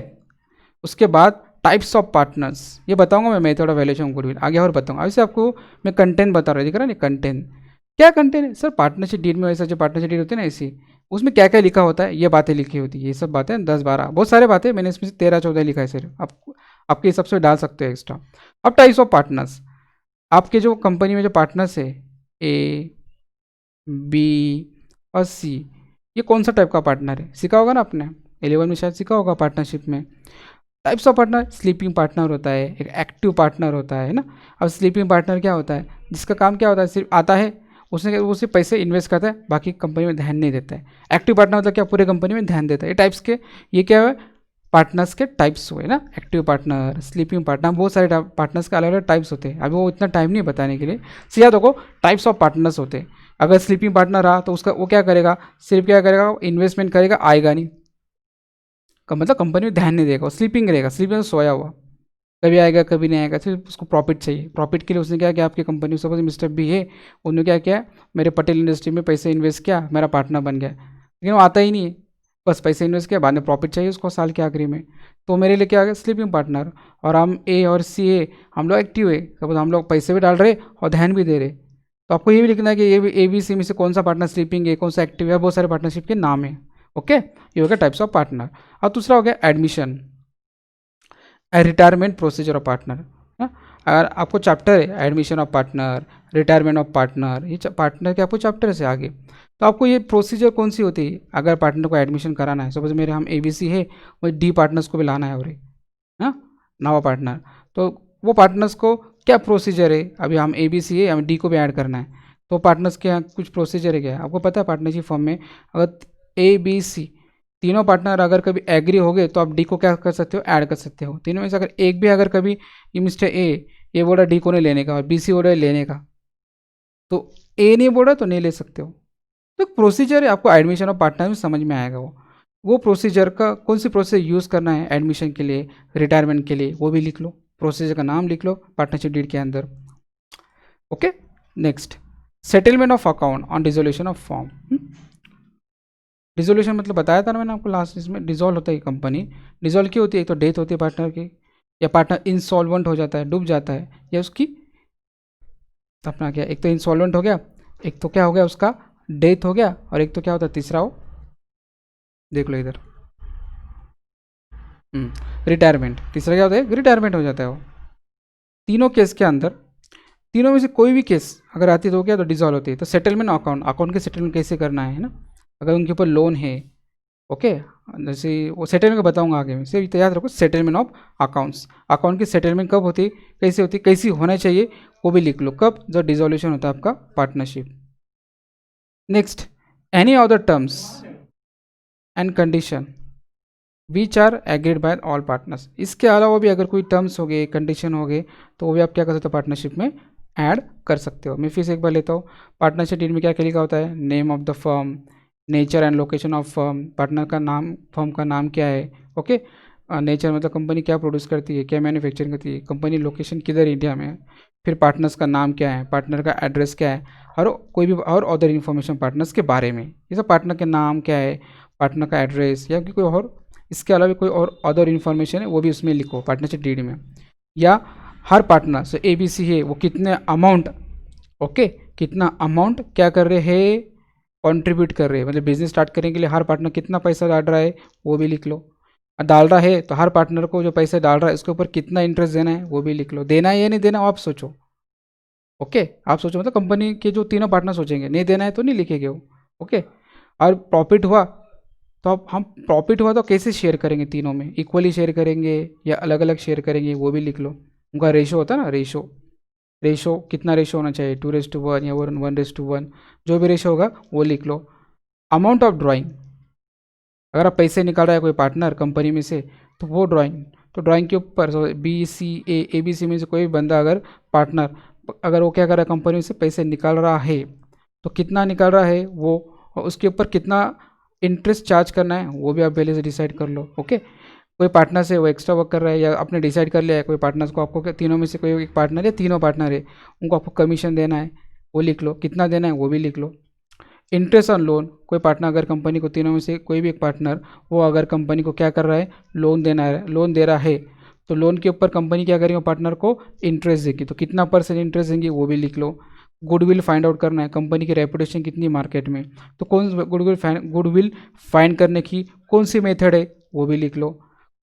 उसके बाद टाइप्स ऑफ पार्टनर्स, ये बताऊंगा मैं मेथड ऑफ वैल्यूएशन गुडविल आगे और बताऊंगा। अभी से आपको मैं कंटेंट बता रहा हूँ, दिख रहा है ना कंटेंट, क्या कंटेंट है सर? पार्टनरशिप डीड में वैसा जो पार्टनरशिप डीड होती है ना ऐसी, उसमें क्या क्या लिखा होता है, ये बातें लिखी होती है, ये सब बातें 10-12 बहुत सारे बातें, मैंने इसमें से 13-14 लिखा है सर, आप आपके हिसाब से डाल सकते हो एक्स्ट्रा। अब टाइप्स ऑफ पार्टनर्स, आपके जो कंपनी में जो पार्टनर्स है ए, बी और सी, ये कौन सा टाइप का पार्टनर है, सीखा होगा ना आपने 11 में, शायद सीखा होगा पार्टनरशिप में। Types of partner, sleeping partner होता है, एक एक्टिव पार्टनर होता है ना। अब स्लीपिंग पार्टनर क्या होता है, जिसका काम क्या होता है, सिर्फ आता है, उसने वो सिर्फ पैसे इन्वेस्ट करता है, बाकी कंपनी में ध्यान नहीं देता है। एक्टिव पार्टनर मतलब क्या, पूरे कंपनी में ध्यान देता है। ये टाइप्स के, ये क्या है, पार्टनर्स के टाइप्स हुए ना, एक्टिव पार्टनर, स्लीपिंग पार्टनर, बहुत सारे पार्टनर्स के अलग अलग टाइप्स होते हैं, अभी वो इतना टाइम नहीं बताने के लिए, सीधा देखो टाइप्स ऑफ पार्टनर्स होते हैं। अगर स्लीपिंग पार्टनर रहा तो उसका वो क्या करेगा, सिर्फ क्या करेगा, इन्वेस्टमेंट करेगा, आएगा नहीं, मतलब कंपनी में ध्यान नहीं देगा, वो स्लीपिंग रहेगा, स्लीपिंग में सोया हुआ, कभी आएगा कभी नहीं आएगा, सिर्फ उसको प्रॉफिट चाहिए। प्रॉफिट के लिए उसने क्या किया, आपकी कंपनी सपोज मिस्टर बी है, उन्होंने क्या किया, मेरे पटेल इंडस्ट्री में पैसे इन्वेस्ट किया, मेरा पार्टनर बन गया, लेकिन वो आता ही नहीं है, बस पैसे इन्वेस्ट किया, बाद में प्रॉफिट चाहिए उसको साल के आखिरी में, तो मेरे लिए क्या आ गया, स्लीपिंग पार्टनर। और हम ए और सी है, हम लोग एक्टिव है, सपोज हम लोग पैसे भी डाल रहे और ध्यान भी दे रहे, तो आपको ये भी लिखना है कि ये भी ए बी सी में से कौन सा पार्टनर स्लीपिंग है, कौन सा एक्टिव है, बहुत सारे पार्टनरशिप के नाम है। ओके, ये हो गया टाइप्स ऑफ पार्टनर। और दूसरा हो गया admission, retirement procedure of partner. अगर आपको चैप्टर है admission of partner, retirement of partner, ये पार्टनर के आपको चैप्टर से आगे, तो आपको ये प्रोसीजर कौन सी होती है, अगर पार्टनर को एडमिशन कराना है, सपोज मेरे हम ए बी सी है, वो डी पार्टनर्स को भी लाना है, और हाँ नवा पार्टनर, तो वो पार्टनर्स को क्या प्रोसीजर है, अभी हम ए बी सी है, हमें डी को भी ऐड करना है, तो पार्टनर्स के यहाँ कुछ प्रोसीजर है, क्या है आपको पता है, पार्टनरशिप फॉर्म में अगर ए बी सी तीनों पार्टनर अगर कभी एग्री हो गए तो आप डी को क्या कर सकते हो, ऐड कर सकते हो। तीनों में से अगर एक भी अगर कभी ये मिस्टर ए ये बोला डी को नहीं लेने का और बी सी बोला लेने का, तो ए नहीं बोला तो नहीं ले सकते हो। तो प्रोसीजर है, आपको एडमिशन ऑफ पार्टनर में समझ में आएगा, वो प्रोसीजर का कौन सी प्रोसेस यूज़ करना है एडमिशन के लिए, रिटायरमेंट के लिए, वो भी लिख लो, प्रोसीजर का नाम लिख लो पार्टनरशिप डीड के अंदर। Okay, next settlement of account on dissolution of form. Dissolution मतलब बताया था ना मैंने आपको लास्ट, इसमें डिसॉल्व होता है कंपनी, डिसॉल्व क्यों होती है, एक तो डेथ होती है पार्टनर की, या पार्टनर इंसॉल्वेंट हो जाता है, डूब जाता है, या उसकी अपना क्या, एक तो इंसॉल्वेंट हो गया, एक तो क्या हो गया उसका डेथ हो गया, और एक तो क्या होता है तीसरा, वो देख लो इधर, रिटायरमेंट, तीसरा क्या होता है, रिटायरमेंट हो जाता है वो। तीनों केस के अंदर, तीनों में से कोई भी केस अगर आती है तो क्या, तो डिसॉल्व होती है। तो सेटलमेंट अकाउंट, अकाउंट के सेटलमेंट कैसे करना है ना, अगर उनके ऊपर लोन है, ओके, जैसे वो सेटलमेंट का बताऊंगा आगे में, सिर्फ याद रखो सेटलमेंट ऑफ अकाउंट्स, अकाउंट की सेटलमेंट कब होती है, कैसे होती है, कैसी होना चाहिए, वो भी लिख लो, कब, जब डिसोल्यूशन होता है आपका partnership. Next, any other terms and condition which are agreed by all partners, इसके अलावा भी अगर कोई टर्म्स हो गए, कंडीशन हो गए, तो वो भी आप क्या कर सकते हो, पार्टनरशिप में ऐड कर सकते हो। मैं फिर से एक बार लेता हूँ, पार्टनरशिप डीड में क्या क्या लिखा होता है, name of the firm, nature and location of firm, partner का नाम, फर्म का नाम क्या है, ओके, नेचर मतलब कंपनी क्या प्रोड्यूस करती है, क्या मैन्युफैक्चरिंग करती है, कंपनी लोकेशन किधर इंडिया में है, फिर पार्टनर्स का नाम क्या है, पार्टनर का एड्रेस क्या है, और कोई भी और अदर इन्फॉर्मेशन पार्टनर्स के बारे में, ये सब पार्टनर के नाम क्या है, पार्टनर का एड्रेस, या कोई और इसके अलावा कोई और अदर इन्फॉर्मेशन है वो भी उसमें लिखो पार्टनरशिप डीड में। या हर पार्टनर से ए बी सी है, वो कितने अमाउंट, ओके, कितना अमाउंट क्या कर रहे हैं, कंट्रीब्यूट कर रहे हैं, मतलब बिजनेस स्टार्ट करने के लिए हर पार्टनर कितना पैसा डाल रहा है वो भी लिख लो। डाल रहा है तो हर पार्टनर को जो पैसे डाल रहा है उसके ऊपर कितना इंटरेस्ट देना है वो भी लिख लो, देना है या नहीं देना आप सोचो, ओके, आप सोचो, मतलब कंपनी के जो तीनों पार्टनर सोचेंगे, नहीं देना है तो नहीं लिखेंगे वो, ओके। और प्रॉफिट हुआ तो अब हम प्रॉफिट हुआ तो कैसे शेयर करेंगे, तीनों में इक्वली शेयर करेंगे या अलग अलग शेयर करेंगे वो भी लिख लो। उनका रेशो होता है ना, रेशो कितना रेशो होना चाहिए, 2:1 या 1:1, जो भी रेशो होगा वो लिख लो। अमाउंट ऑफ ड्राइंग, अगर आप पैसे निकाल रहा है कोई पार्टनर कंपनी में से, तो वो ड्राइंग, तो ड्राइंग के ऊपर बी सी ए बी सी में से कोई भी बंदा अगर पार्टनर, अगर वो क्या कर रहा है कंपनी से पैसे निकाल रहा है, तो कितना निकाल रहा है वो, और उसके ऊपर कितना इंटरेस्ट चार्ज करना है वो भी आप पहले से डिसाइड कर लो, ओके। कोई पार्टनर से वो एक्स्ट्रा वर्क कर रहा है या आपने डिसाइड कर लिया है कोई पार्टनर्स को, आपको तीनों में से कोई एक पार्टनर है, तीनों पार्टनर है, उनको आपको कमीशन देना है वो लिख लो, कितना देना है वो भी लिख लो। इंटरेस्ट ऑन लोन, कोई पार्टनर अगर कंपनी को, तीनों में से कोई भी एक पार्टनर वो अगर कंपनी को क्या कर रहा है, लोन देना है, लोन दे रहा है, तो लोन के ऊपर कंपनी क्या करेगी, पार्टनर को इंटरेस्ट देगी, तो कितना परसेंट इंटरेस्ट देंगी वो भी लिख लो। गुडविल फाइंड आउट करना है, कंपनी की रेपुटेशन कितनी मार्केट में, तो कौन गुडविल फाइंड करने की कौन सी मेथड है वो भी लिख लो।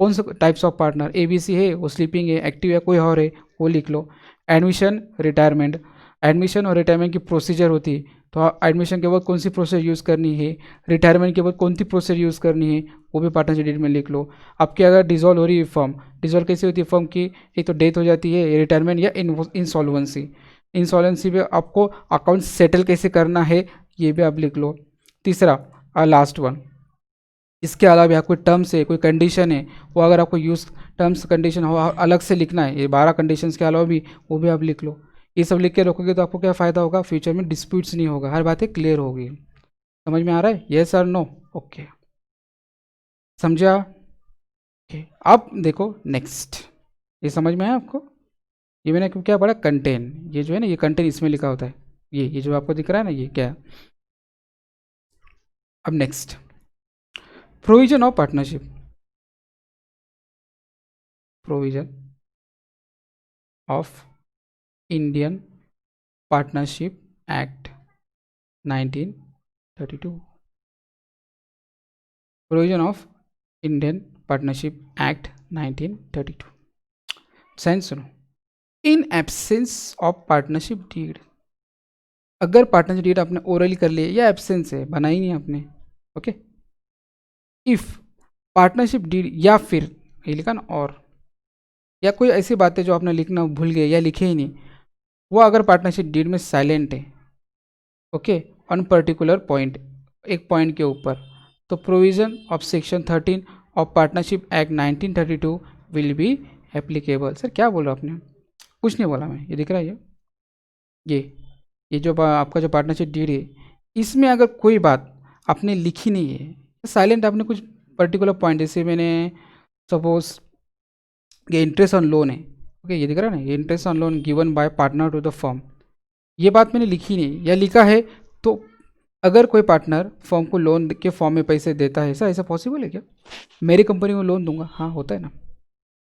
कौन से टाइप्स ऑफ पार्टनर, ABC है, वो स्लीपिंग है, एक्टिव है, कोई और है वो लिख लो। एडमिशन, रिटायरमेंट, एडमिशन और रिटायरमेंट की प्रोसीजर होती है, तो एडमिशन के बाद कौन सी प्रोसेस यूज़ करनी है, रिटायरमेंट के बाद कौन सी प्रोसेस यूज़ करनी है वो भी पार्टनरशिप डीड में लिख लो। आपकी अगर डिजॉल्व हो रही है फर्म, डिजॉल्व कैसे होती है फर्म की, एक तो डेथ हो जाती है, रिटायरमेंट या इंसॉल्वेंसी, इंसॉल्वेंसी पे आपको अकाउंट सेटल कैसे करना है ये भी आप लिख लो। तीसरा लास्ट वन, इसके अलावा यहाँ कोई टर्म्स है, कोई कंडीशन है, वो अगर आपको यूज़ टर्म्स कंडीशन हो अलग से लिखना है, ये 12 कंडीशंस के अलावा भी वो भी आप लिख लो। ये सब लिख के रखोगे तो आपको क्या फ़ायदा होगा, फ्यूचर में डिस्प्यूट्स नहीं होगा, हर बातें क्लियर होगी। समझ में आ रहा है, यस और नो, ओके, समझा, ओके। अब देखो नेक्स्ट, ये समझ में आया आपको, ये मैंने क्या पढ़ा, कंटेन, ये जो है ना, ये कंटेन इसमें लिखा होता है, ये जो आपको दिख रहा है ना, ये क्या है। अब next, provision of partnership, provision of Indian partnership act 1932, provision of Indian partnership act 1932। सेंस सुनो, in absence of partnership deed, अगर पार्टनरशिप डीड आपने ओरली कर लिया या एब्सेंस है, बना ही नहीं आपने, ओके, इफ पार्टनरशिप डीड, या फिर ये लिखा ना और, या कोई ऐसी बातें जो आपने लिखना भूल गए या लिखे ही नहीं, वो अगर पार्टनरशिप डीड में साइलेंट है, ओके, ऑन पर्टिकुलर पॉइंट, एक पॉइंट के ऊपर, तो provision of section 13 of partnership act 1932 will be applicable. Sir क्या बोल रहा आपने, कुछ नहीं बोला मैं, ये दिख रहा है, ये जो आपका जो पार्टनरशिप डीड है, इसमें अगर कोई बात आपने लिखी नहीं है, साइलेंट आपने कुछ पर्टिकुलर पॉइंट, जैसे मैंने सपोज ये इंटरेस्ट ऑन लोन है, ओके, ये दिख रहा है ना, ये interest on loan given by partner to the firm, ये बात मैंने लिखी नहीं या लिखा है, तो अगर कोई पार्टनर फर्म को लोन के फॉर्म में पैसे देता है, ऐसा पॉसिबल है क्या, मेरी कंपनी को लोन दूंगा, हाँ होता है ना,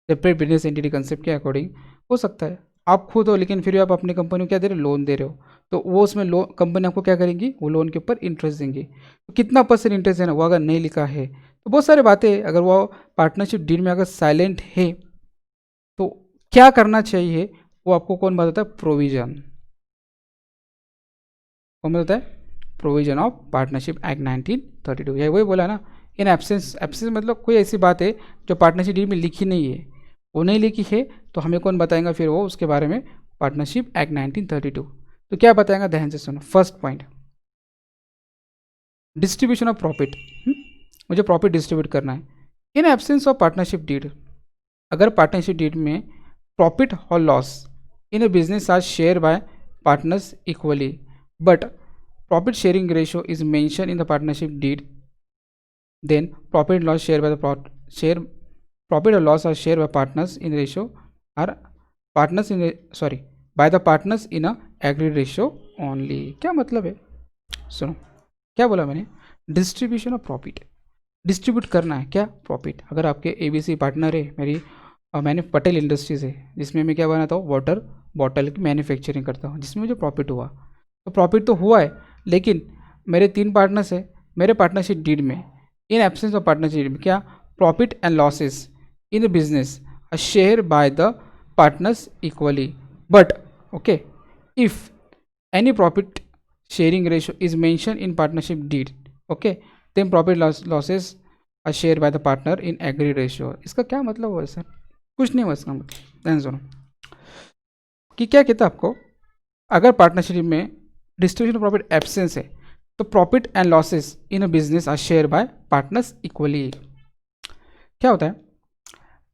सेपरेट बिजनेस एंटिटी कंसेप्ट के अकॉर्डिंग हो सकता है, आप खुद हो लेकिन फिर भी आप अपनी कंपनी को क्या दे रहे हो, लोन दे रहे हो, तो वो उसमें लोन कंपनी आपको क्या करेंगी, वो लोन के ऊपर इंटरेस्ट देंगी, तो कितना परसेंट इंटरेस्ट देना वो अगर नहीं लिखा है, तो बहुत सारी बातें अगर वो पार्टनरशिप डील में अगर साइलेंट है तो क्या करना चाहिए, वो आपको कौन बताता है, प्रोविजन, कौन बताता है, प्रोविजन ऑफ पार्टनरशिप एक्ट 1932, यही वही बोला ना, इन एब्सेंस, एब्सेंस मतलब कोई ऐसी बात है जो पार्टनरशिप डील में लिखी नहीं है, वो नहीं लिखी है, तो हमें कौन बताएगा फिर वो उसके बारे में, पार्टनरशिप एक्ट 1932, तो क्या बताएगा, ध्यान से सुनो। First point, distribution of profit, मुझे प्रॉफिट डिस्ट्रीब्यूट करना है, in absence of partnership deed, अगर पार्टनरशिप डीड में प्रॉफिट और loss in a business are share by partners equally, but profit sharing ratio is mentioned in the partnership deed, then profit and loss share by the profit or loss are shared by partners in ratio are partners in sorry by the partners in a agreed ratio only। क्या मतलब है, सुनो क्या बोला मैंने, distribution of profit, distribute करना है क्या प्रॉफिट, अगर आपके ABC पार्टनर है, मेरी मैंने पटेल इंडस्ट्रीज़ है जिसमें मैं क्या बनाता हूँ, वाटर बॉटल की मैन्युफैक्चरिंग करता हूँ, जिसमें मुझे प्रॉफिट हुआ, तो प्रॉफिट तो हुआ है, लेकिन मेरे 3 पार्टनर्स है, मेरे पार्टनरशिप डीड में in absence of partnership deed में क्या, profit and losses in the business are share by the partners equally, but okay if any profit sharing ratio is mention in partnership deed, okay then profit losses are share by the partner in agree ratio. इसका क्या मतलब हुआ sir, कुछ नहीं हुआ इसका मतलब, ध्यान सुनो कि क्या कहता है आपको, अगर पार्टनरशिप में डिस्ट्रीब्यूशन ऑफ प्रॉफिट एब्सेंस है, तो profit and losses in a business are share by partners equally. क्या होता है,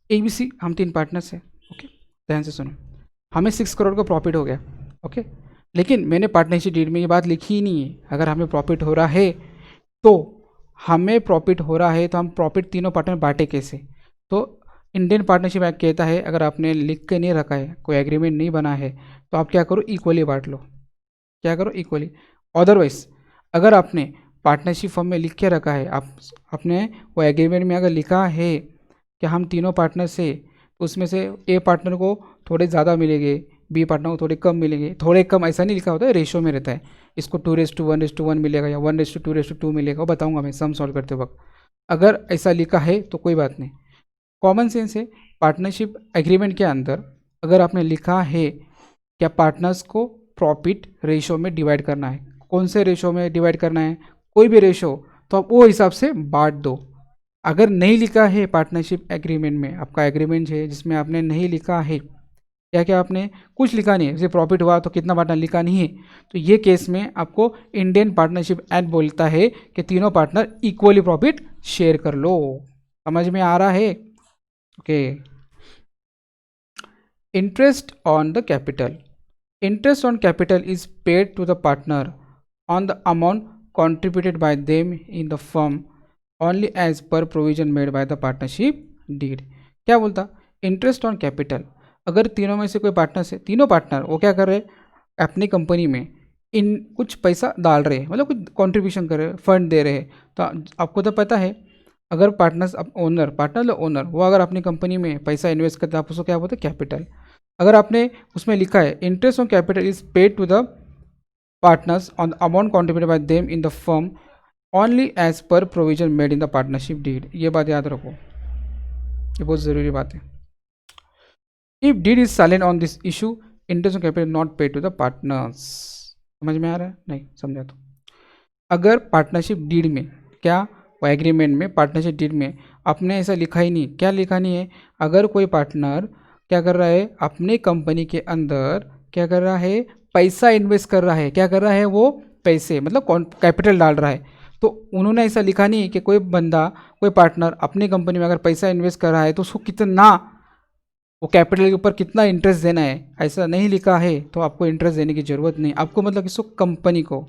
ABC हम 3 पार्टनर्स हैं, ओके, ध्यान से सुनो, हमें 6 करोड़ का प्रॉफिट हो गया, ओके, लेकिन मैंने पार्टनरशिप डीड में ये बात लिखी ही नहीं है, अगर हमें प्रॉफिट हो रहा है तो हमें प्रॉफिट हो रहा है तो हम प्रॉफिट तीनों पार्टनर बांटे कैसे, तो इंडियन पार्टनरशिप एक्ट कहता है अगर आपने लिख के नहीं रखा है, कोई एग्रीमेंट नहीं बना है, तो आप क्या करो, इक्वली बांट लो, क्या करो, इक्वली। अदरवाइज अगर आपने पार्टनरशिप फॉर्म में लिख के रखा है, आप अपने वो एग्रीमेंट में अगर लिखा है कि हम तीनों पार्टनर से तो उसमें से ए पार्टनर को थोड़े ज़्यादा मिलेंगे, बी पार्टनर को थोड़े कम मिलेंगे। थोड़े कम ऐसा नहीं लिखा होता है, रेशो में रहता है। इसको 2:1:1 मिलेगा या 1:2:2 मिलेगा, वो बताऊंगा मैं सम सॉल्व करते वक्त। अगर ऐसा लिखा है तो कोई बात नहीं, कॉमन सेंस है। पार्टनरशिप एग्रीमेंट के अंदर अगर आपने लिखा है क्या पार्टनर्स को प्रॉफिट रेशो में डिवाइड करना है, कौन से रेशो में डिवाइड करना है, कोई भी रेशो, तो आप वो हिसाब से बांट दो। अगर नहीं लिखा है पार्टनरशिप एग्रीमेंट में, आपका एग्रीमेंट है जिसमें आपने नहीं लिखा है, क्या क्या आपने कुछ लिखा नहीं है, जैसे प्रॉफिट हुआ तो कितना बांटना लिखा नहीं है, तो ये केस में आपको इंडियन पार्टनरशिप एक्ट बोलता है कि तीनों पार्टनर इक्वली प्रॉफिट शेयर कर लो। समझ में आ रहा है? Okay. Interest on the capital, interest on capital is paid to the partner on the amount contributed by them in the firm only as per provision made by the partnership deed। क्या बोलता? Interest on capital, अगर तीनों में से कोई partner से, तीनों partner वो क्या कर रहे हैं अपनी कंपनी में इन कुछ पैसा डाल रहे हैं, मतलब कुछ कंट्रीब्यूशन कर रहे हैं, फंड दे रहे हैं। तो आपको तो पता है अगर पार्टनर्स ओनर, पार्टनर ओनर वो अगर अपनी कंपनी में पैसा इन्वेस्ट करते हैं, आप उसको क्या बोलते हैं? कैपिटल। अगर आपने उसमें लिखा है interest on capital is paid to the partners on the amount contributed by them in the firm only as per provision made in the partnership deed. ये बात याद रखो, ये बहुत ज़रूरी बात है। If deed is silent on this issue, interest on capital not paid to the partners. समझ में आ रहा है? नहीं समझा तो अगर पार्टनरशिप डीड में क्या, एग्रीमेंट में, पार्टनरशिप डीड में आपने ऐसा लिखा ही नहीं, क्या लिखा नहीं है, अगर कोई पार्टनर क्या कर रहा है अपने कंपनी के अंदर, क्या कर रहा है पैसा इन्वेस्ट कर रहा है, क्या कर रहा है वो पैसे मतलब कैपिटल डाल रहा है, तो उन्होंने ऐसा लिखा नहीं कि कोई बंदा, कोई पार्टनर अपनी कंपनी में अगर पैसा इन्वेस्ट कर रहा है तो उसको कितना, वो कैपिटल के ऊपर कितना इंटरेस्ट देना है, ऐसा नहीं लिखा है तो आपको इंटरेस्ट देने की ज़रूरत नहीं। आपको मतलब किसको? कंपनी को,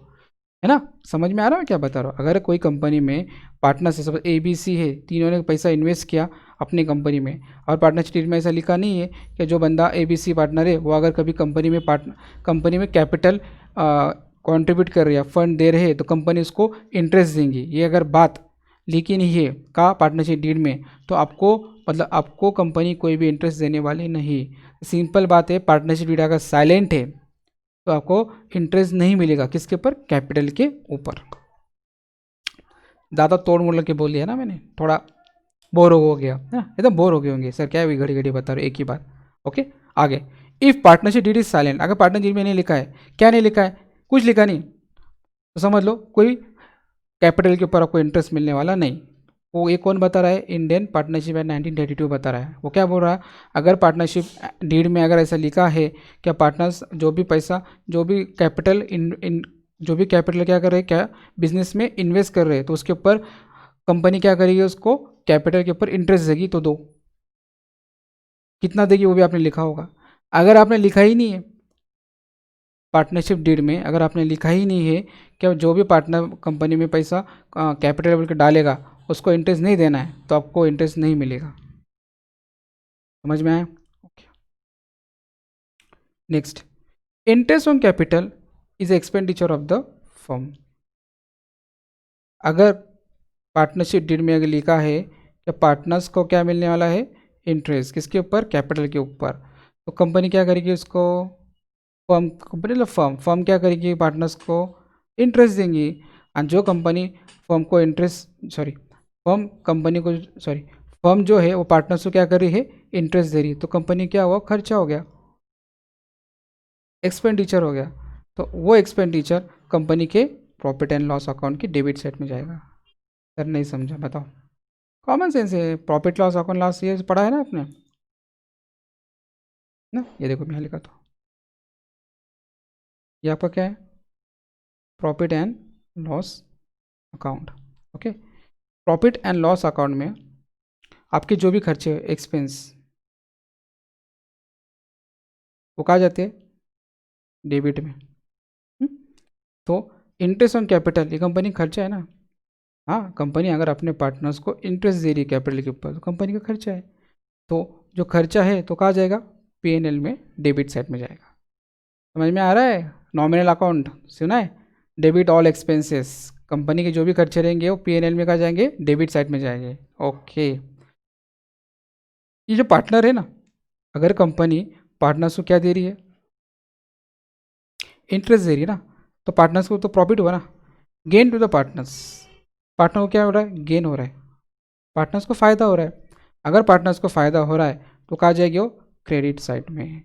है ना? समझ में आ रहा है क्या बता रहा हूँ? अगर कोई कंपनी में पार्टनर से, सब ABC है, तीनों ने पैसा इन्वेस्ट किया अपनी कंपनी में, और पार्टनरशिप डीड में ऐसा लिखा नहीं है कि जो बंदा ABC पार्टनर है वो अगर कभी कंपनी में कैपिटल कंट्रीब्यूट कर रहे हैं, फंड दे रहे हैं, तो कंपनी उसको इंटरेस्ट देंगी। ये अगर बात लिखी नहीं है का पार्टनरशिप डीड में, तो आपको मतलब आपको कंपनी कोई भी इंटरेस्ट देने वाली नहीं। सिंपल बात है, पार्टनरशिप डीड अगर साइलेंट है तो आपको इंटरेस्ट नहीं मिलेगा, किसके ऊपर? कैपिटल के ऊपर। ज़्यादा तोड़ मोड़ के बोल दिया ना मैंने, थोड़ा बोर हो गया है, एकदम बोर हो गए होंगे सर, क्या घड़ी घड़ी बता रहे एक ही बात। ओके आगे, if partnership deed is silent, अगर पार्टनरशिप डीड में नहीं लिखा है, क्या नहीं लिखा है, कुछ लिखा नहीं, तो समझ लो कोई कैपिटल के ऊपर आपको इंटरेस्ट मिलने वाला नहीं। वो ये कौन बता रहा है? इंडियन पार्टनरशिप एक्ट 1932 बता रहा है। वो क्या बोल रहा है? अगर पार्टनरशिप डीड में अगर ऐसा लिखा है क्या पार्टनर्स जो भी पैसा, जो भी कैपिटल जो भी कैपिटल क्या कर रहे हैं, क्या बिजनेस में इन्वेस्ट कर रहे हैं, तो उसके ऊपर कंपनी क्या करेगी? उसको कैपिटल के ऊपर इंटरेस्ट देगी। तो दो, कितना देगी वो भी आपने लिखा होगा। अगर आपने लिखा ही नहीं है पार्टनरशिप डीड में, अगर आपने लिखा ही नहीं है कि जो भी पार्टनर कंपनी में पैसा कैपिटल लेवल के डालेगा उसको इंटरेस्ट नहीं देना है, तो आपको इंटरेस्ट नहीं मिलेगा। समझ में आया? Okay. Next, interest on capital is expenditure of the firm. अगर पार्टनरशिप डीड में अगर लिखा है कि पार्टनर्स को क्या मिलने वाला है? इंटरेस्ट, किसके ऊपर? कैपिटल के ऊपर। तो कंपनी क्या करेगी उसको? फर्म, कंपनी मतलब फर्म क्या करेगी? पार्टनर्स को इंटरेस्ट देंगी। और जो कंपनी फर्म को इंटरेस्ट, सॉरी फर्म कंपनी को, सॉरी फर्म जो है वो पार्टनर्स को क्या कर रही है? इंटरेस्ट दे रही है। तो कंपनी क्या हुआ? खर्चा हो गया, एक्सपेंडिचर हो गया। तो वो एक्सपेंडिचर कंपनी के प्रॉफिट एंड लॉस अकाउंट की डेबिट साइड में जाएगा। सर नहीं समझा, बताओ। कॉमन सेंस है, प्रॉफिट लॉस अकाउंट, लॉस ये पढ़ा है ना आपने ना। ये देखो मैं यहाँ लिखा था, ये आपका क्या है? Profit and loss account. Okay, profit and loss account में आपके जो भी खर्चे, एक्सपेंस, वो कहाँ जाते हैं? डेबिट में। तो इंटरेस्ट ऑन कैपिटल, ये कंपनी खर्चा है ना। हाँ, कंपनी अगर अपने पार्टनर्स को इंटरेस्ट दे रही है कैपिटल के ऊपर, तो कंपनी का खर्चा है। तो जो खर्चा है तो कहाँ जाएगा? P&L में, डेबिट साइड में जाएगा। समझ में आ रहा है? नॉमिनल अकाउंट सुना है? डेबिट ऑल एक्सपेंसेस, कंपनी के जो भी खर्चे रहेंगे वो P&L में कहाँ जाएंगे? डेबिट साइड में जाएंगे। ओके, ये जो पार्टनर है ना, अगर कंपनी पार्टनर्स को क्या दे रही है, इंटरेस्ट दे रही है ना, तो पार्टनर्स को तो प्रॉफिट हुआ ना, gain to the partners. Partner को क्या हो रहा है, गेन हो रहा है, पार्टनर्स को फ़ायदा हो रहा है। अगर पार्टनर्स को फ़ायदा हो रहा है तो कहा जाएगी वो क्रेडिट साइड में,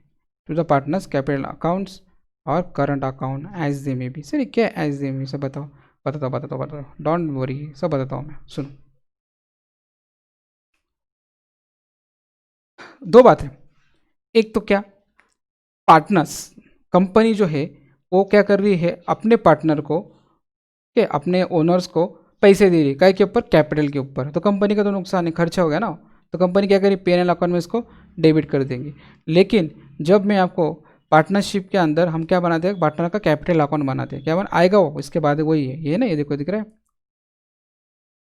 to the partners capital accounts or current account as they may be. Sir क्या एज दे में, सब बताओ, बताओ, डोंट वरी, सब बताता हूँ मैं, सुनो। दो बात है, एक तो क्या, पार्टनर्स, कंपनी जो है वो क्या कर रही है, अपने पार्टनर को के अपने ओनर्स को पैसे दे रही है, काय के ऊपर, कैपिटल के ऊपर, तो कंपनी का तो नुकसान है, खर्चा हो गया ना, तो कंपनी क्या करेगी, पी एन एल अकाउंट में इसको डेबिट कर देंगे। लेकिन जब मैं आपको पार्टनरशिप के अंदर हम क्या बनाते हैं, पार्टनर का कैपिटल अकाउंट बनाते हैं, क्या बना आएगा वो, इसके बाद वही है, ये ना, ये देखो दिख रहा है,